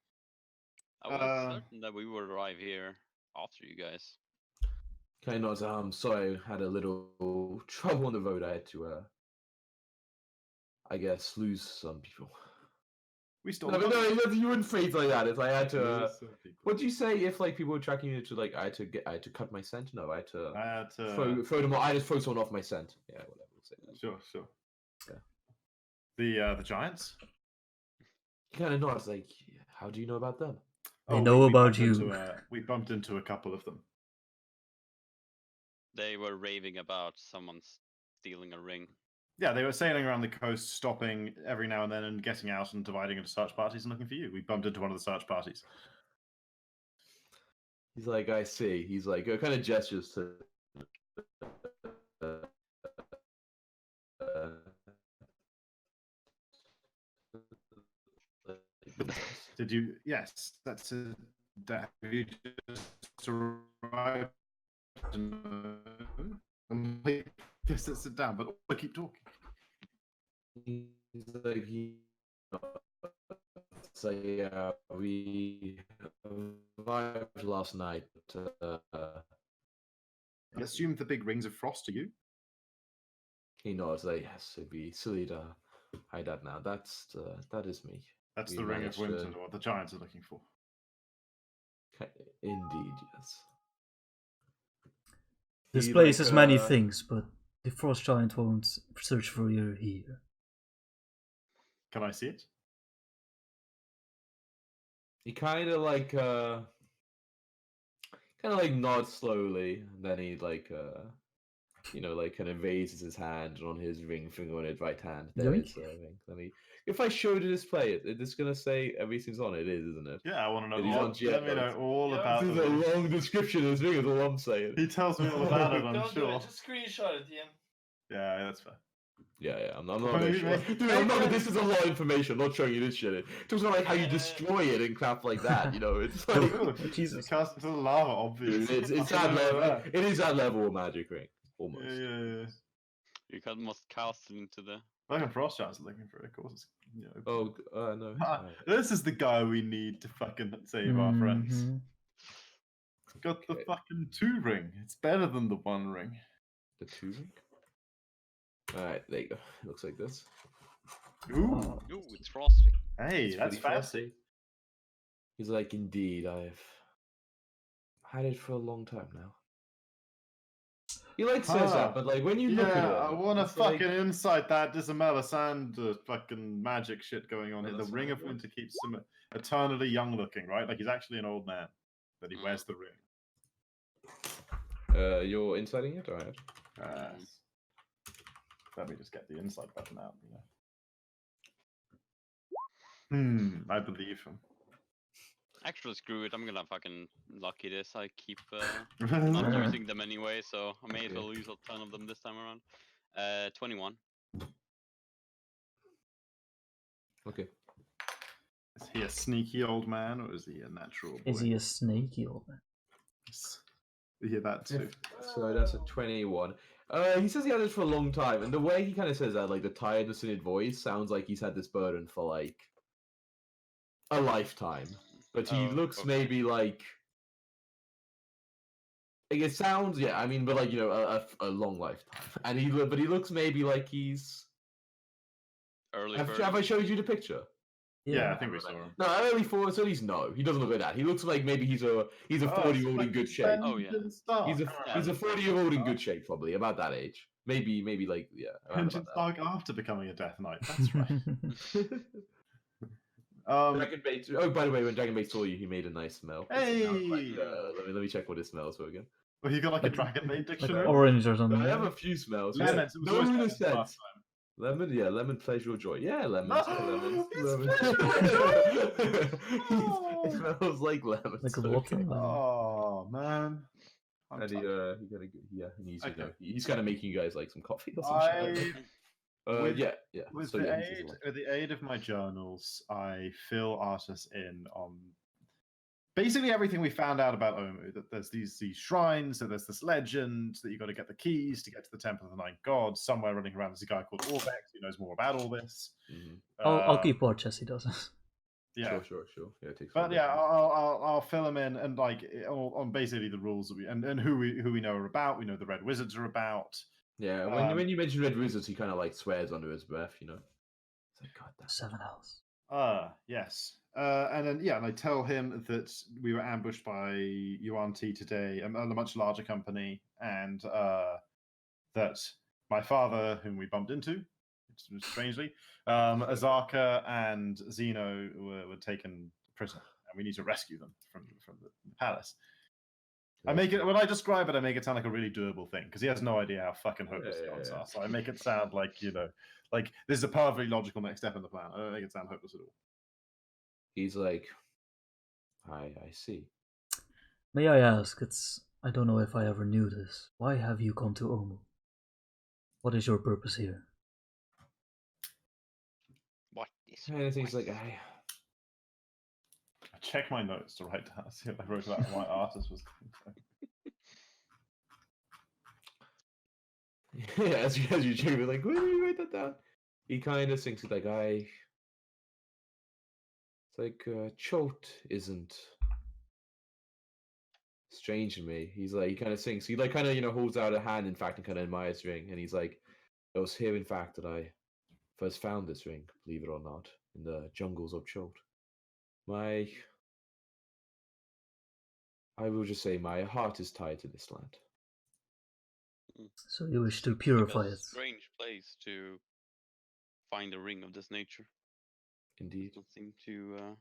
I was Uh, certain that we would arrive here after you guys. Kind of. Sorry, I had a little trouble on the road. I had to, I guess, lose some people. we still No, you wouldn't phrase like that. It's like I had to. lose some people. What'd you say if like people were tracking you to like I had to cut my scent? No, I had to I had to. throw them. I just throw someone off my scent. Yeah, whatever. We'll say that. Sure. Yeah. The giants. He kind of nods. Like, how do you know about them? They know we about bumped you. we bumped into a couple of them. They were raving about someone stealing a ring. Yeah, they were sailing around the coast, stopping every now and then and getting out and dividing into search parties and looking for you. We bumped into one of the search parties. He's like, I see. He's like, kind of gestures to. Did you? Yes, that's it. Have you just arrived? Yes, let's sit down, but I keep talking. He's like, so yeah, we arrived last night. I assume the big rings of frost to you. He nods like, yes, it'd be silly to hide that now. That is me. That's We the ring of managed winter, to- what the giants are looking for. Indeed, yes. This He, place like, has many things, but the frost giant won't search for you here. Can I see it? He kind of like nods slowly, and then he like like kind of raises his hand, and on his ring finger on his right hand there Yoink. is a ring. Let me. If I show the display, it's gonna say everything's on it, isn't it? Yeah, I want to know It is all. on Let me know Geodes. all Yeah, about This the is a ring. long description of this ring. Is all I'm saying. He tells me all about it, I'm Don't do sure. it. Just screenshot it, Ian. Yeah, that's fair. Yeah. I'm not Well, gonna you show. may- Dude, I'm not. This is a lot of information. I'm not showing you this shit. It talks about like how you destroy it and crap like that. You know, it's like. Ooh, Jesus. Cast into the lava, obviously. It's I that know level. that. It is that level of magic ring, almost. Yeah. You can must cast it into the. Fucking frost giants are looking for it, of course. It's, Oh no. This is the guy we need to fucking save our friends. Mhm. It's got the Okay. fucking 2 ring. It's better than the 1 ring. The 2 ring. All right, there you go. It looks like this. Ooh. Ooh, it's frosty. Hey, It's that's pretty fancy. fancy. He's like, indeed, I've had it for a long time now. He like says Huh. that, but like when you look at Yeah, it, I want to it's like- fucking insight that Dismela Sand fucking magic shit going on Oh, here. The that's Ring right, of yeah. Winter keeps him eternally young looking, right? Like he's actually an old man, but he wears the ring. You're insighting it, alright? Let me just get the insight button out. I believe him. Actually, screw it. I'm gonna fucking lucky this. I keep not Yeah. using them anyway, so I may as well use a ton of them this time around. 21. Okay. Is he a sneaky old man or is he a natural boy? Is he a snaky old man? You hear that too? So that's a 21. He says he had it for a long time, and the way he kind of says that, like the tiredness in his voice, sounds like he's had this burden for like a lifetime. But he Oh, looks okay. maybe like it sounds, yeah. I mean, but like a long lifetime, and he looks maybe like he's. Early Have I 30s. showed you the picture? Yeah, I think we saw him. No, early 40s. At least no, he doesn't look like that. He looks like maybe he's a 40-year-old in good shape. Oh, yeah. He's a 40-year-old in good shape, probably about that age. Maybe like around Pigeon about Stark after becoming a Death Knight. That's right. that. Dragon Bait. Oh, by the way, when Dragon Bait saw you, he made a nice smell. Hey! Let me check what it smells for again. Well, you got like a Like- Dragon Bait Like dictionary? orange or I something. have a few smells. Lemons. Yeah. It was No, always in a lemons sense. last time. Lemon, yeah, lemon, pleasure, or joy. Yeah, lemons. Oh, lemons. it's lemons. pleasure. It smells like lemons. Like okay. water. Oh man. I'm And touched. and he's Okay. he's kind of making you guys like some coffee or some shit. with- yeah. With So, the yeah, he says a lot. with the aid of my journals, I fill Artus in on basically everything we found out about Omu. That there's these shrines, that there's this legend that you got to get the keys to get to the Temple of the Nine Gods. Somewhere running around there's a guy called Orbex who knows more about all this. Mhm. I'll keep watch as he does it. Yeah, Sure. Yeah, it takes. but forever. yeah, I'll fill him in and like on basically the rules that we and who we know are about. We know the Red Wizards are about. Yeah, when you mention Red Wizards, he kind of like swears under his breath, you know. It's like, God, that's 7 hours. Yes. And then and I tell him that we were ambushed by Yuan Ti today, a much larger company, and that my father, whom we bumped into, strangely, Azarka and Zeno were taken prisoner, and we need to rescue them from the palace. I make it when I describe it, I make it sound like a really doable thing because he has no idea how fucking hopeless the odds are. So I make it sound like like this is a perfectly logical next step in the plan. I don't make it sound hopeless at all. He's like, I see. May I ask, I don't know if I ever knew this. Why have you come to Omu? What is your purpose here? What is And he's like, I check my notes to write down, see what I wrote about why artist was. Yeah, as you check it, like, where did you write that down? He kind of thinks it's like it's like Chult isn't strange to me. He's like, he kind of thinks, he like kind of holds out a hand, in fact, and kind of admires the ring, and he's like, it was here, in fact, that I first found this ring, believe it or not, in the jungles of Chult. I will just say my heart is tied to this land. So you wish to Seems like purify a it. strange place to find a ring of this nature. Indeed. Doesn't seem to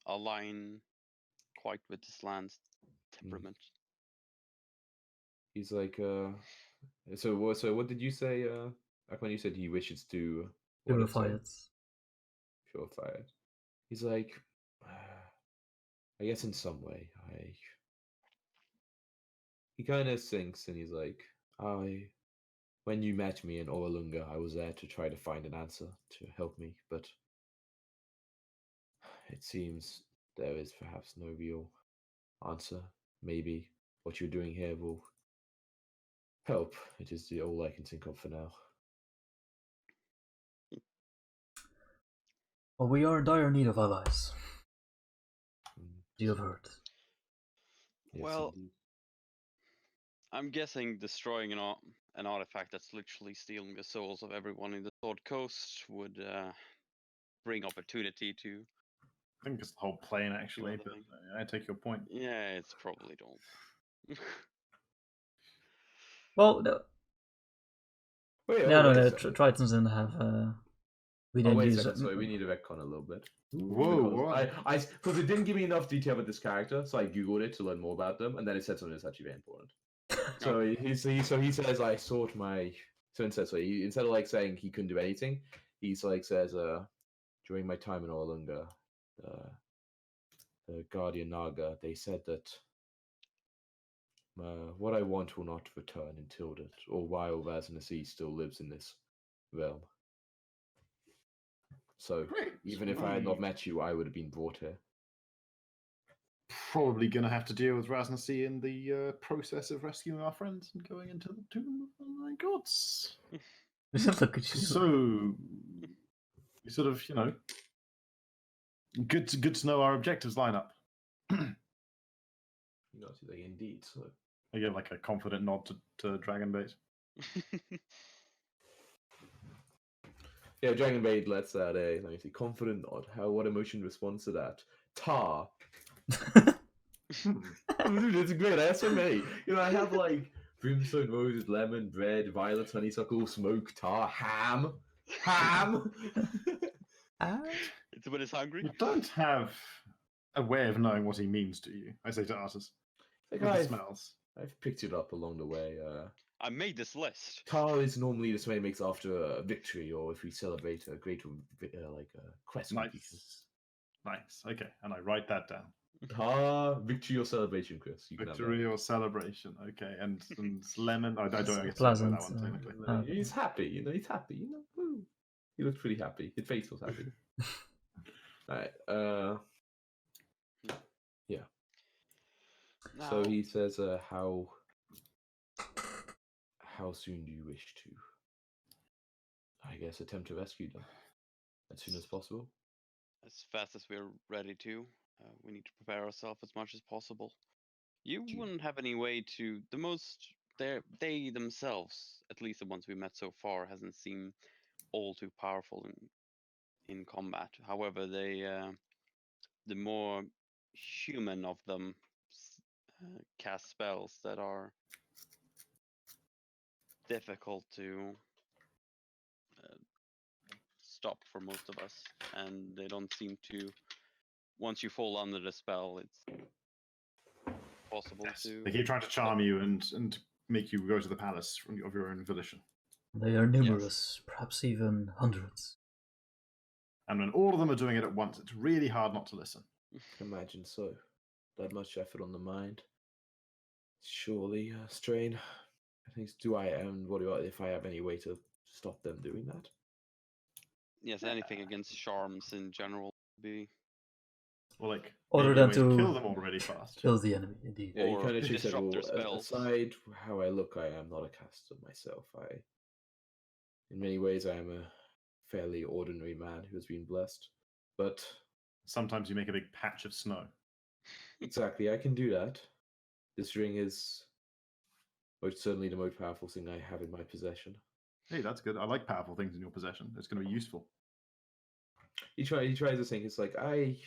align quite with this land's temperament. He's like, so what did you say, like when you said he wishes to Purify sorry? it. Purify it. He's like, I guess in some way, he kind of thinks, and he's like, when you met me in Oralunga, I was there to try to find an answer to help me, but it seems there is perhaps no real answer. Maybe what you're doing here will help. It is all I can think of for now. Well, we are in dire need of allies. Mm, You have heard. yes, Well, indeed. I'm guessing destroying an artifact that's literally stealing the souls of everyone in the Sword Coast would bring opportunity to. I think it's the whole plane, actually, other but thing. I take your point. Yeah, it's probably don't. Well, no, Wait, no, wait a no. second. Tritons didn't have. We Oh, didn't wait a use. second. Sorry, we need to retcon a little bit. Whoa, what? Because it didn't give me enough detail about this character, so I googled it to learn more about them, and then it said something that's actually very important. So he says I sought my. So instead of like saying he couldn't do anything, he's like says during my time in Orlunga, the Guardian Naga, they said that what I want will not return until that, or while Razanasi still lives in this realm. So Great. even if I had not met you, I would have been brought here. Probably going to have to deal with Rasnasi in the process of rescuing our friends and going into the tomb of my gods. Look at you. So, you sort of, good to know our objectives line up. Like, indeed. So I give like a confident nod to Dragonbait. yeah, Dragon Maid lets out a let me see, confident nod. What emotion responds to that? Tar. Dude, it's great. I have so many. I have like brimstone, roses, lemon, bread, violets, honeysuckle, smoke, tar, ham. It's when it's hungry. You don't have a way of knowing what he means, do you? I say to Artus. Like With the smells. I've picked it up along the way. I made this list. Tar is normally the smell it makes after a victory, or if we celebrate a great quest completion. Nice. Okay, and I write that down. Tar, victory or celebration, Chris. You can have Victory or celebration. Okay, and lemon. I don't It's get pleasant, that one technically. He's happy. He's happy. Woo. He looks pretty happy. His face was happy. Alright. Yeah. Now, So he says, how soon do you wish to, I guess, attempt to rescue them? As soon as possible? as fast as we're ready to, we need to prepare ourselves as much as possible. You wouldn't have any way to. They themselves, at least the ones we met so far, hasn't seemed all too powerful in combat. However, the more human of them cast spells that are difficult to stop for most of us, and they don't seem to. Once you fall under the spell, it's possible to. They keep trying to charm you and make you go to the palace of your own volition. They are numerous, perhaps even hundreds. And when all of them are doing it at once, it's really hard not to listen. Imagine so. That much effort on the mind. Surely a strain. I think if I have any way to stop them doing that? Yes, anything against charms in general would be Or like Other maybe a than way to kill them all really fast. kill the enemy, indeed. Yeah, he Or kind of shakes his head. disrupt their Well, spells. aside how I look, I am not a caster myself. In many ways, I am a fairly ordinary man who has been blessed. But Sometimes you make a big patch of snow. exactly, I can do that. This ring is most certainly the most powerful thing I have in my possession. Hey, that's good. I like powerful things in your possession. It's going to be useful. He tries to think. It's like a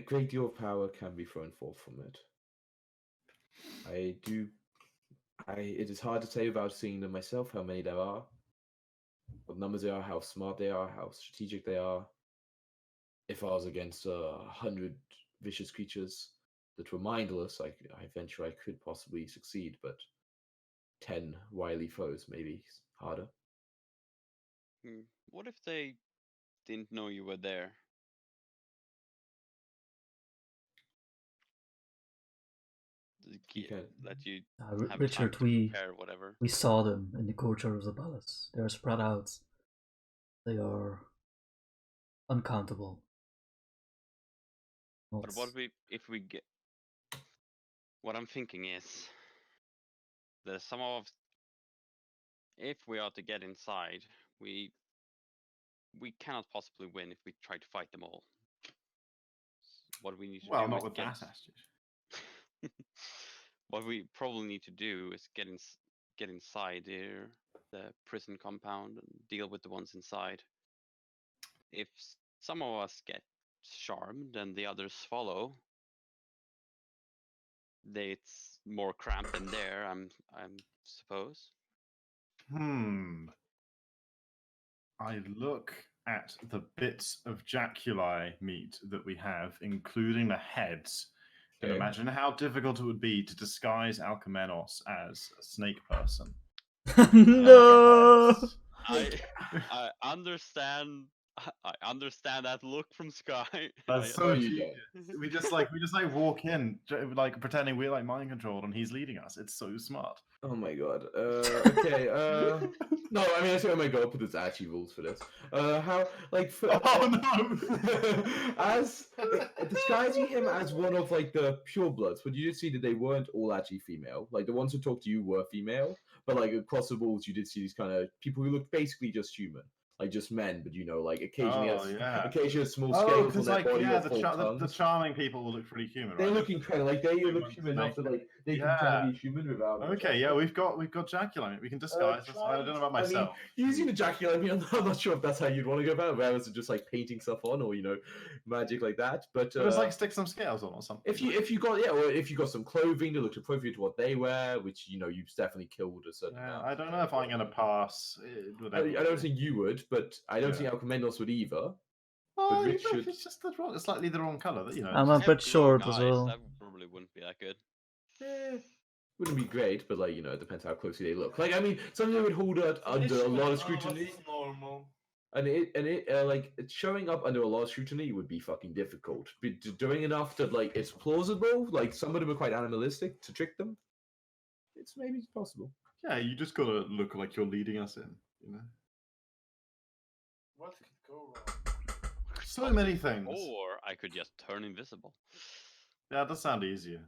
great deal of power can be thrown forth from it. It is hard to say without seeing them myself how many there are, what numbers they are, how smart they are, how strategic they are. If I was against 100 vicious creatures that were mindless, I venture I could possibly succeed, but 10 wily foes maybe harder. What if they didn't know you were there? You can. That you have Richard, time to prepare whatever. we saw them in the courtyard of the palace. They are spread out. They are uncountable. But Not- what if we get? What I'm thinking is, there's some of. If we are to get inside, we cannot possibly win if we try to fight them all. What we need to Well, do not is with get. that attitude. What we probably need to do is get inside the prison compound and deal with the ones inside. If some of us get charmed and the others follow, it's more cramped in there. I'm suppose. I look at the bits of jaculi meat that we have, including the heads, and Okay. imagine how difficult it would be to disguise Alcamenos as a snake person. No. Heads. I understand. I understand that look from Sky. That's I so you genius. We just walk in, like pretending we're like mind controlled, and he's leading us. It's so smart. Oh my god. Okay. No, I mean I say oh my god, but there's actually rules for this. How like for, Oh no! as disguising him as one of like the purebloods, but you did see that they weren't all actually female. Like the ones who talked to you were female, but like across the walls you did see these kind of people who looked basically just human. Like just men, but you know, like occasionally occasionally a small scales on because their like body or the full tongues. charming people will look pretty human. They right? look incredible. Like they look ones human enough make- that like they can Yeah. kind of be human without. Okay, yeah, we've got jaculi. We can disguise us. I don't know about myself. I mean, using the jacket, I mean, I'm not sure if that's how you'd want to go about it. Whether it's just like painting stuff on or magic like that. But But it's like stick some scales on or something. if you got or if you got some clothing that looked appropriate to what they wear, which you've definitely killed a certain amount. I don't know if I'm gonna pass. I don't think you would, but I don't think Alcamenos would either. but Richard- It's just it's slightly the wrong color. I'm a Have bit short glowing as eyes, well. That probably wouldn't be that good. Wouldn't be great, but like it depends how closely they look. Like I mean, something that would hold it under a lot of scrutiny. Normal. And it's showing up under a lot of scrutiny would be fucking difficult. But doing enough that like it's plausible, like some of them are quite animalistic to trick them. It's maybe possible. Yeah, you just gotta look like you're leading us in. What could go wrong? So many things. Or I could just turn invisible. Yeah, that sound easier.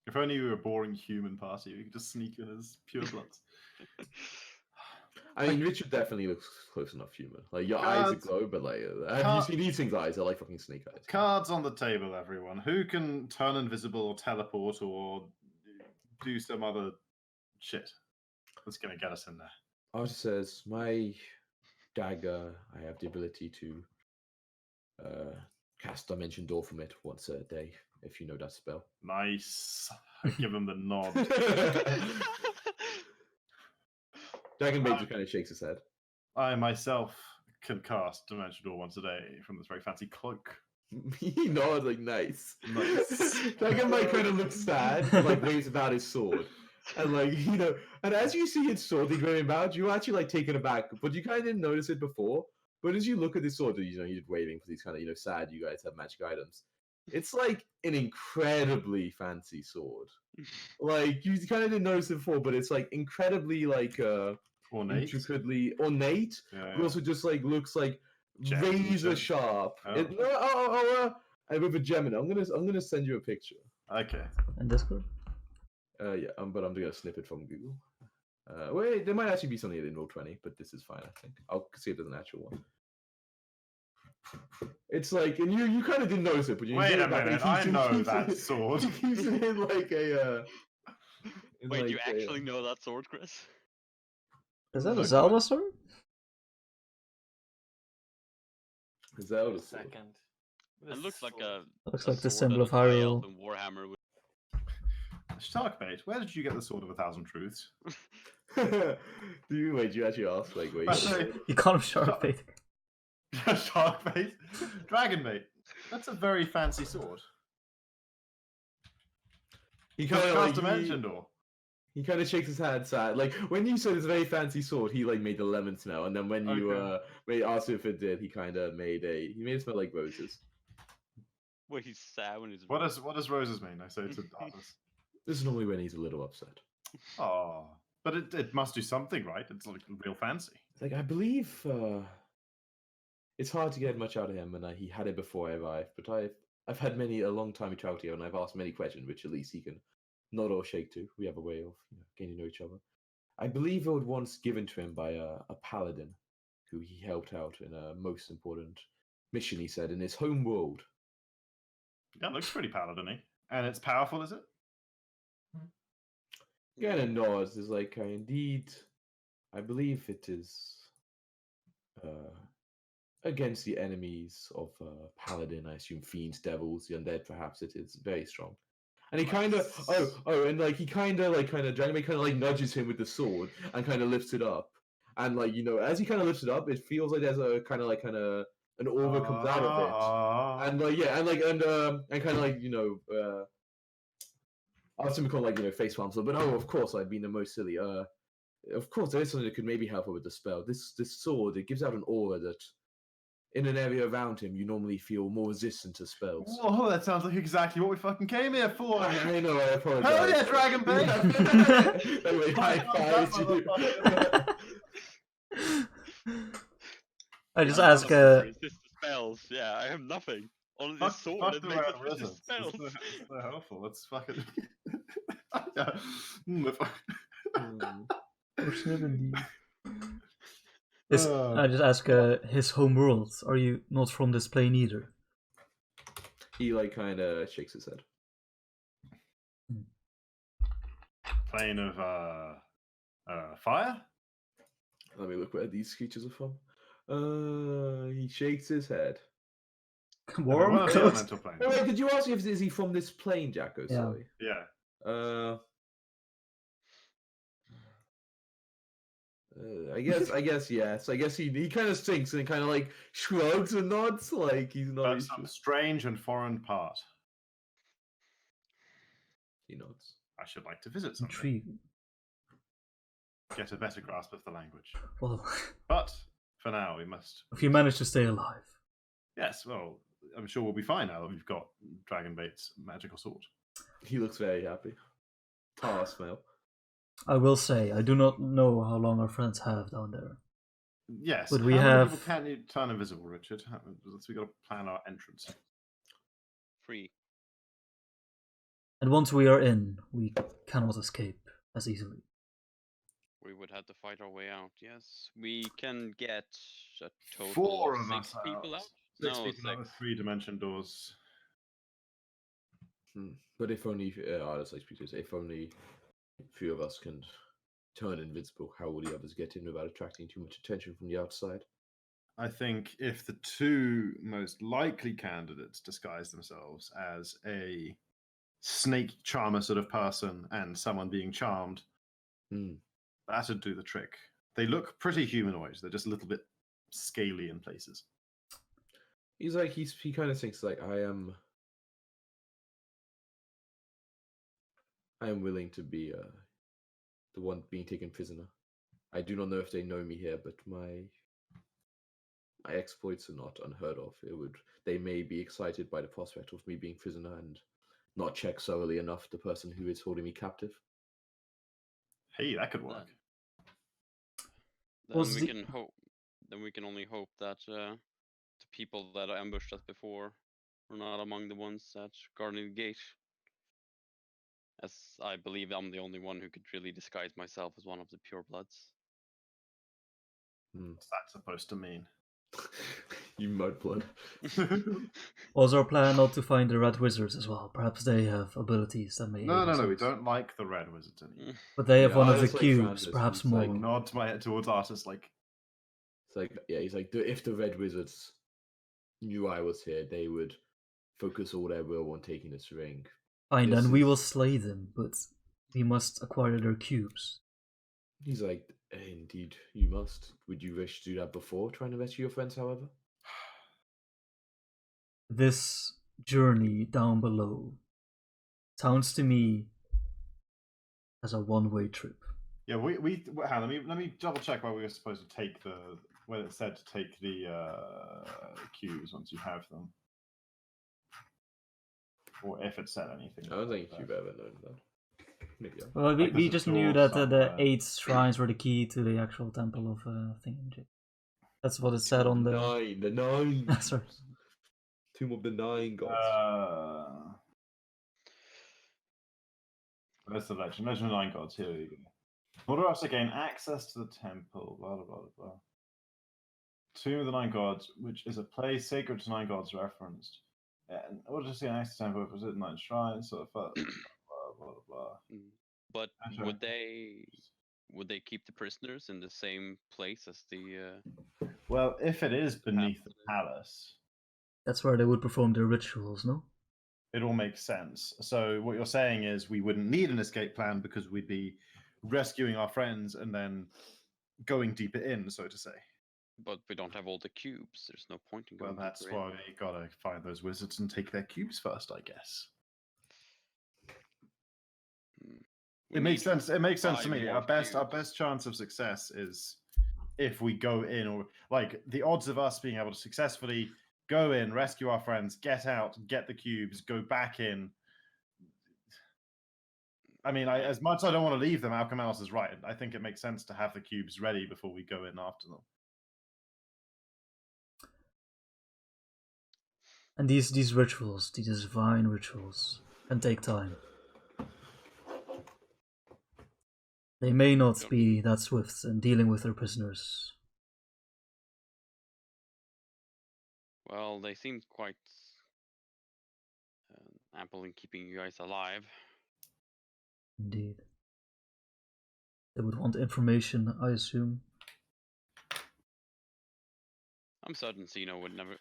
If only we were a boring human party, we could just sneak in as purebloods. I mean, Richard definitely looks close enough human. Like your eyes are Cards- glow, but like have you seen these things' eyes? They're like fucking snake eyes. Cards on the table, everyone. Who can turn invisible or teleport or do some other shit that's gonna get us in there? Arthur says, "My dagger, I have the ability to cast Dimension Door from it once a day, if you know that spell." Nice. I give him the nod. Dragonbait just kind of shakes his head. I myself can cast Dimension Door once a day from this very fancy cloak. He nods like nice. Nice. Dragonbait kind of looks sad, and, like waves about his sword. And like, and as you see his sword he's waving about, you're actually like taken aback, but you kind of didn't notice it before. But as you look at this sword, he's waving for these kind of, sad you guys have magic items. It's like an incredibly fancy sword. Like, you kind of didn't notice it before, but it's like incredibly like Ornate. intricately ornate, Yeah, but also just like looks like Gems and razor shit. sharp. Oh. And with a gem in it. I'm gonna send you a picture. Okay. In Discord? Yeah, but I'm doing a snippet from Google. Wait, there might actually be something in Roll20, but this is fine, I think. I'll see if there's an actual one. It's like, and you kind of didn't notice it, but you Wait get a it back, and minute, he I keeps it- know keeps that it- sword. He keeps it in like a. In Wait, like you actually know that sword, Chris? Is that a Look, Zelda what- sword? Zelda sword. Second. It looks like a. Looks a like the sword symbol that of a high Hyrule. elf in Warhammer would. Sharkbait, where did you get the sword of 1,000 truths? Do you actually ask like where you got the Sorry. sword? You can't shark bait. Sharkbait? Dragonbait. That's a very fancy sword. He Just kind of cast a mentioned or? he kind of shakes his head sad. Like when you said it's a very fancy sword, he like made the lemon smell, and then when you asked if it did, he kind of made it smell like roses. Well, he's sad when he's. What does roses mean? I say to others. This is normally when he's a little upset. Oh, but it must do something, right? It's like real fancy. Like I believe it's hard to get much out of him, and he had it before I arrived. But I've had a long time he traveled here, and I've asked many questions, which at least he can nod or shake to. We have a way of getting to know each other. I believe it was once given to him by a paladin, who he helped out in a most important mission. He said in his home world. That looks pretty paladin-y. And it's powerful, is it? Kind of nods. Is like indeed, I believe it is against the enemies of paladin. I assume fiends, devils, the undead. Perhaps it is very strong. And he kind of and like he kind of Dragonbait kind of like nudges him with the sword and kind of lifts it up. And like as he kind of lifts it up, it feels like there's a kind of an aura comes out of it. And like and kind of like I was typical face palms, but of course I've been the most silly. Of course there is something that could maybe help her with the spell. This sword, it gives out an aura that in an area around him you normally feel more resistant to spells. Whoa, that sounds like exactly what we fucking came here for. I know, I apologize. Hell yeah, Dragonbait! Anyway, high five you. I just I'm ask. not sure, resist the spells. Yeah, I have nothing. Only this sword Fuck that the makes way it it resist resonance. spells. It's so helpful. Let's fucking. Yeah. I just ask his home world. Are you not from this plane either? He kind of shakes his head. Plane of fire? Let me look where these creatures are from. He shakes his head. Warm Well, yeah, clothes. mental plane. Oh, wait, did you ask if is he from this plane, Jacko? Yeah. Sorry. Yeah. I guess yes. I guess he kind of sinks and kind of like shrugs and nods like he's not. But some strange and foreign part. He nods. I should like to visit someday. Intriguing. Get a better grasp of the language. Well, But for now, we must. if you manage to stay alive. Yes, well, I'm sure we'll be fine now that we've got Dragonbait's magical sword. He looks very happy. Tar smell. I will say, I do not know how long our friends have down there. Yes. But we how many have- people can you turn invisible, Richard? We got to plan our entrance. 3. And once we are in, we cannot escape as easily. We would have to fight our way out. Yes, we can get a total 4 of of 6 us people out. 6 No, people out 6. of 3-dimension doors. But if only that's like speakers. If only a few of us can turn invisible, how will the others get in without attracting too much attention from the outside? I think if the 2 most likely candidates disguise themselves as a snake charmer sort of person and someone being charmed, that would do the trick. They look pretty humanoid. They're just a little bit scaly in places. He's like he kind of thinks like I am willing to be the one being taken prisoner. I do not know if they know me here, but my exploits are not unheard of. They may be excited by the prospect of me being prisoner and not check thoroughly enough the person who is holding me captive. Hey, that could work. Then Was we the- can hope. Then we can only hope that the people that ambushed us before are not among the ones that guarding the gate. As I believe I'm the only one who could really disguise myself as one of the purebloods. What's that supposed to mean? You mudblood. Was our plan not to find the red wizards as well? Perhaps they have abilities that may. No, aid no, us no. We out. don't like the red wizards anymore. But they have Yeah, one I of the just like cubes, Francis, perhaps he's like, more. Nod my head towards Artis, like, It's like, yeah, he's like, if the Red Wizards knew I was here, they would focus all their will on taking this ring. Fine, this then we will is- slay them, but we must acquire their cubes. He's like, indeed, you must. Would you wish to do that before trying to rescue your friends, however? This journey down below sounds to me as a one-way trip. yeah. Hang on, let me double check where we were supposed to take when it said to take the cubes once you have them, or if it said anything. I don't think about you've that. ever known that. Maybe. Well, Like we there's a just knew door that the somewhere. 8 shrines were the key to the actual temple of Thingamajig. That's what it said on the. the nine. Sorry. Tomb of the Nine Gods. That's the legend. Legend of the Nine Gods. Here we go. In order for us to gain access to the temple, blah blah blah blah. Tomb of the Nine Gods, which is a place sacred to nine gods referenced. In order to see an access temple, visit nine shrines. So blah blah blah. But That's right. would they keep the prisoners in the same place as the? Well, if it is beneath the palace, That's where they would perform their rituals, no? it all makes sense. So what you're saying is we wouldn't need an escape plan because we'd be rescuing our friends and then going deeper in, so to say. But we don't have all the cubes. There's no point in Well, going. that's deeper in. why you gotta find those wizards and take their cubes first, I guess. We It makes need sense. It makes sense to 5 me. more Our best cubes. chance of success is if we go in, or like the odds of us being able to successfully go in, rescue our friends, get out, get the cubes, go back in. I mean, as much as I don't want to leave them, Malcolm Ellis is right. I think it makes sense to have the cubes ready before we go in after them. And these rituals, these divine rituals, can take time. They may not be that swift in dealing with their prisoners. Well, they seem quite ample in keeping you guys alive. Indeed. They would want information, I assume. I'm certain Zeno would never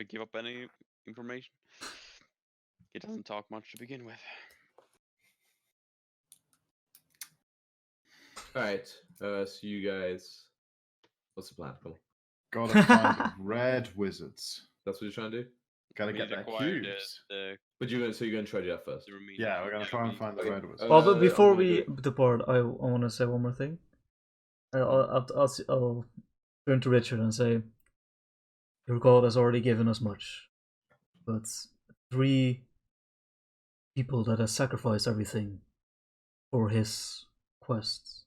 give up any information. He doesn't talk much to begin with. Alright, so you guys. What's the plan? Come on. Gotta find the red wizards. That's what you're trying to do? Gotta We get need to their acquire cubes. But you're going to try to do that first. the remaining. Yeah, we're gonna try and find the Okay. red wizards. Well, but I'm before gonna we do- depart, I want to say one more thing. I'll turn to Richard and say, your god has already given us much, but 3 people that have sacrificed everything for his quests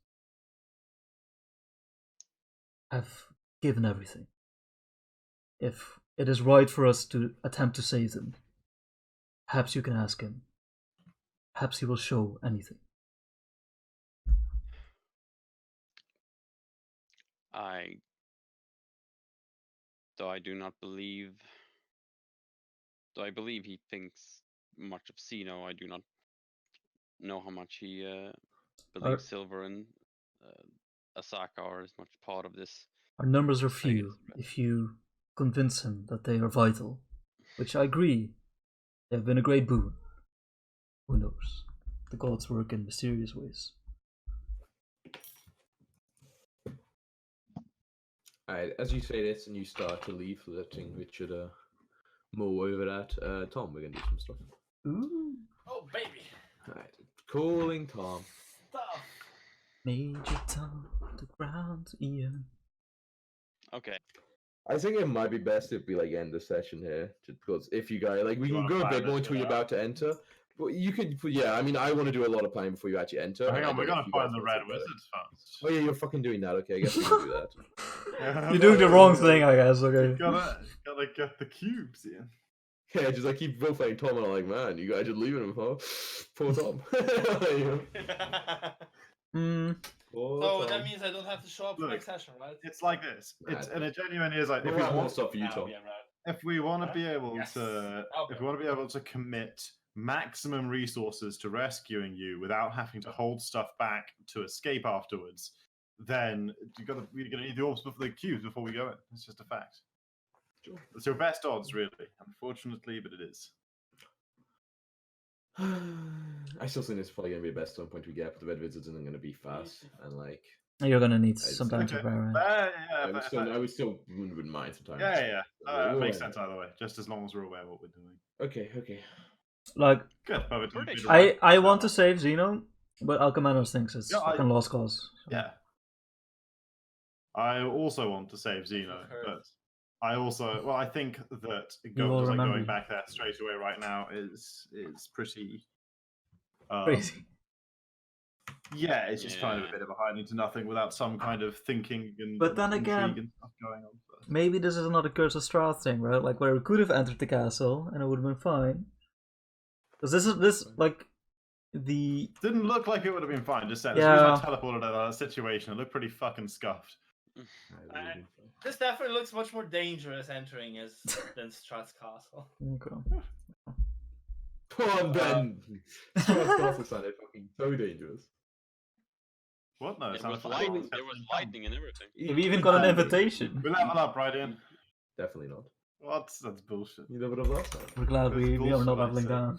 have given everything. If it is right for us to attempt to save them, perhaps you can ask him. Perhaps he will show anything. Though I do not believe. Though I believe he thinks much of Zeno, I do not know how much he believes Silver and Asaka are as much part of this. Our numbers are I guess few. the If you convince him that they are vital, which I agree, they have been a great boon. Who knows? The gods work in mysterious ways. Alright, as you say this and you start to leave, letting Richard mull over that, Tom, we're going to do some stuff. Ooh. Oh, baby. Alright, calling Tom. Stuff. Major Tom, the ground, Ian. Okay. I think it might be best if we end the session here, just because if you guys we You can wanna go a plan bit this more bit until you're out? about to enter, Well, you could, yeah. I mean, I want to do a lot of planning before you actually enter. Hang and I on, we're don't know gonna if you guys find the want to red do that. wizards first. Oh yeah, you're fucking doing that. Okay, I guess we can do that. You're doing the wrong thing, I guess. Okay. Gotta get the cubes in. Yeah, just like keep both playing Tom, and I'm like, man, you guys just leaving him, huh? Poor Tom. You know? Poor So Tom. that means I don't have to show up for Look, next session, right? It's like this. It's and it genuinely is like We'll if we have more want stuff for you, Yeah, Tom. yeah, right. if we want to be able Yes. to Okay. if we want to be able to commit maximum resources to rescuing you without having to hold stuff back to escape afterwards, then we're gonna need the orbs before the cubes before we go in. It's just a fact. Sure. It's your best odds, really. Unfortunately, but it is. I still think it's probably gonna be the best point we get, but the red wizards isn't gonna be fast, and like You're gonna need It's- some time to Okay. prepare. Yeah, I would still wouldn't mind sometimes. yeah. We'll Makes win. sense either way. Just as long as we're aware of what we're doing. Okay. Like, Good. Perfect. Pretty Be the sure. right- I want to save Zeno, but Alcamanos thinks it's Yeah, fucking lost cause. So. Yeah. I also want to save Zeno, Heard. but I also I think that will just like remember going you. back there straight away right now is pretty Crazy. Yeah, it's just kind of a Yeah. bit of a hiding to nothing without some kind of thinking and But then intrigue again, and stuff going on. So. Maybe this is another Curse of Strahd thing, right? Like where we could have entered the castle and it would have been fine. Because this like the Didn't look like it would have been fine. Just saying, Yeah. as soon as I teleported out of that situation, it looked pretty fucking scuffed. This definitely looks much more dangerous entering than Strahd's castle. okay. Come on, Ben. Castle sounded fucking so dangerous. What? No, it There sounded was fine. lightning. There was lightning and everything. We even got an invitation. We level up, right, Ian? Definitely not. What? That's bullshit. You leveled up last time. We're glad we are not Bullshit, I leveling say. down.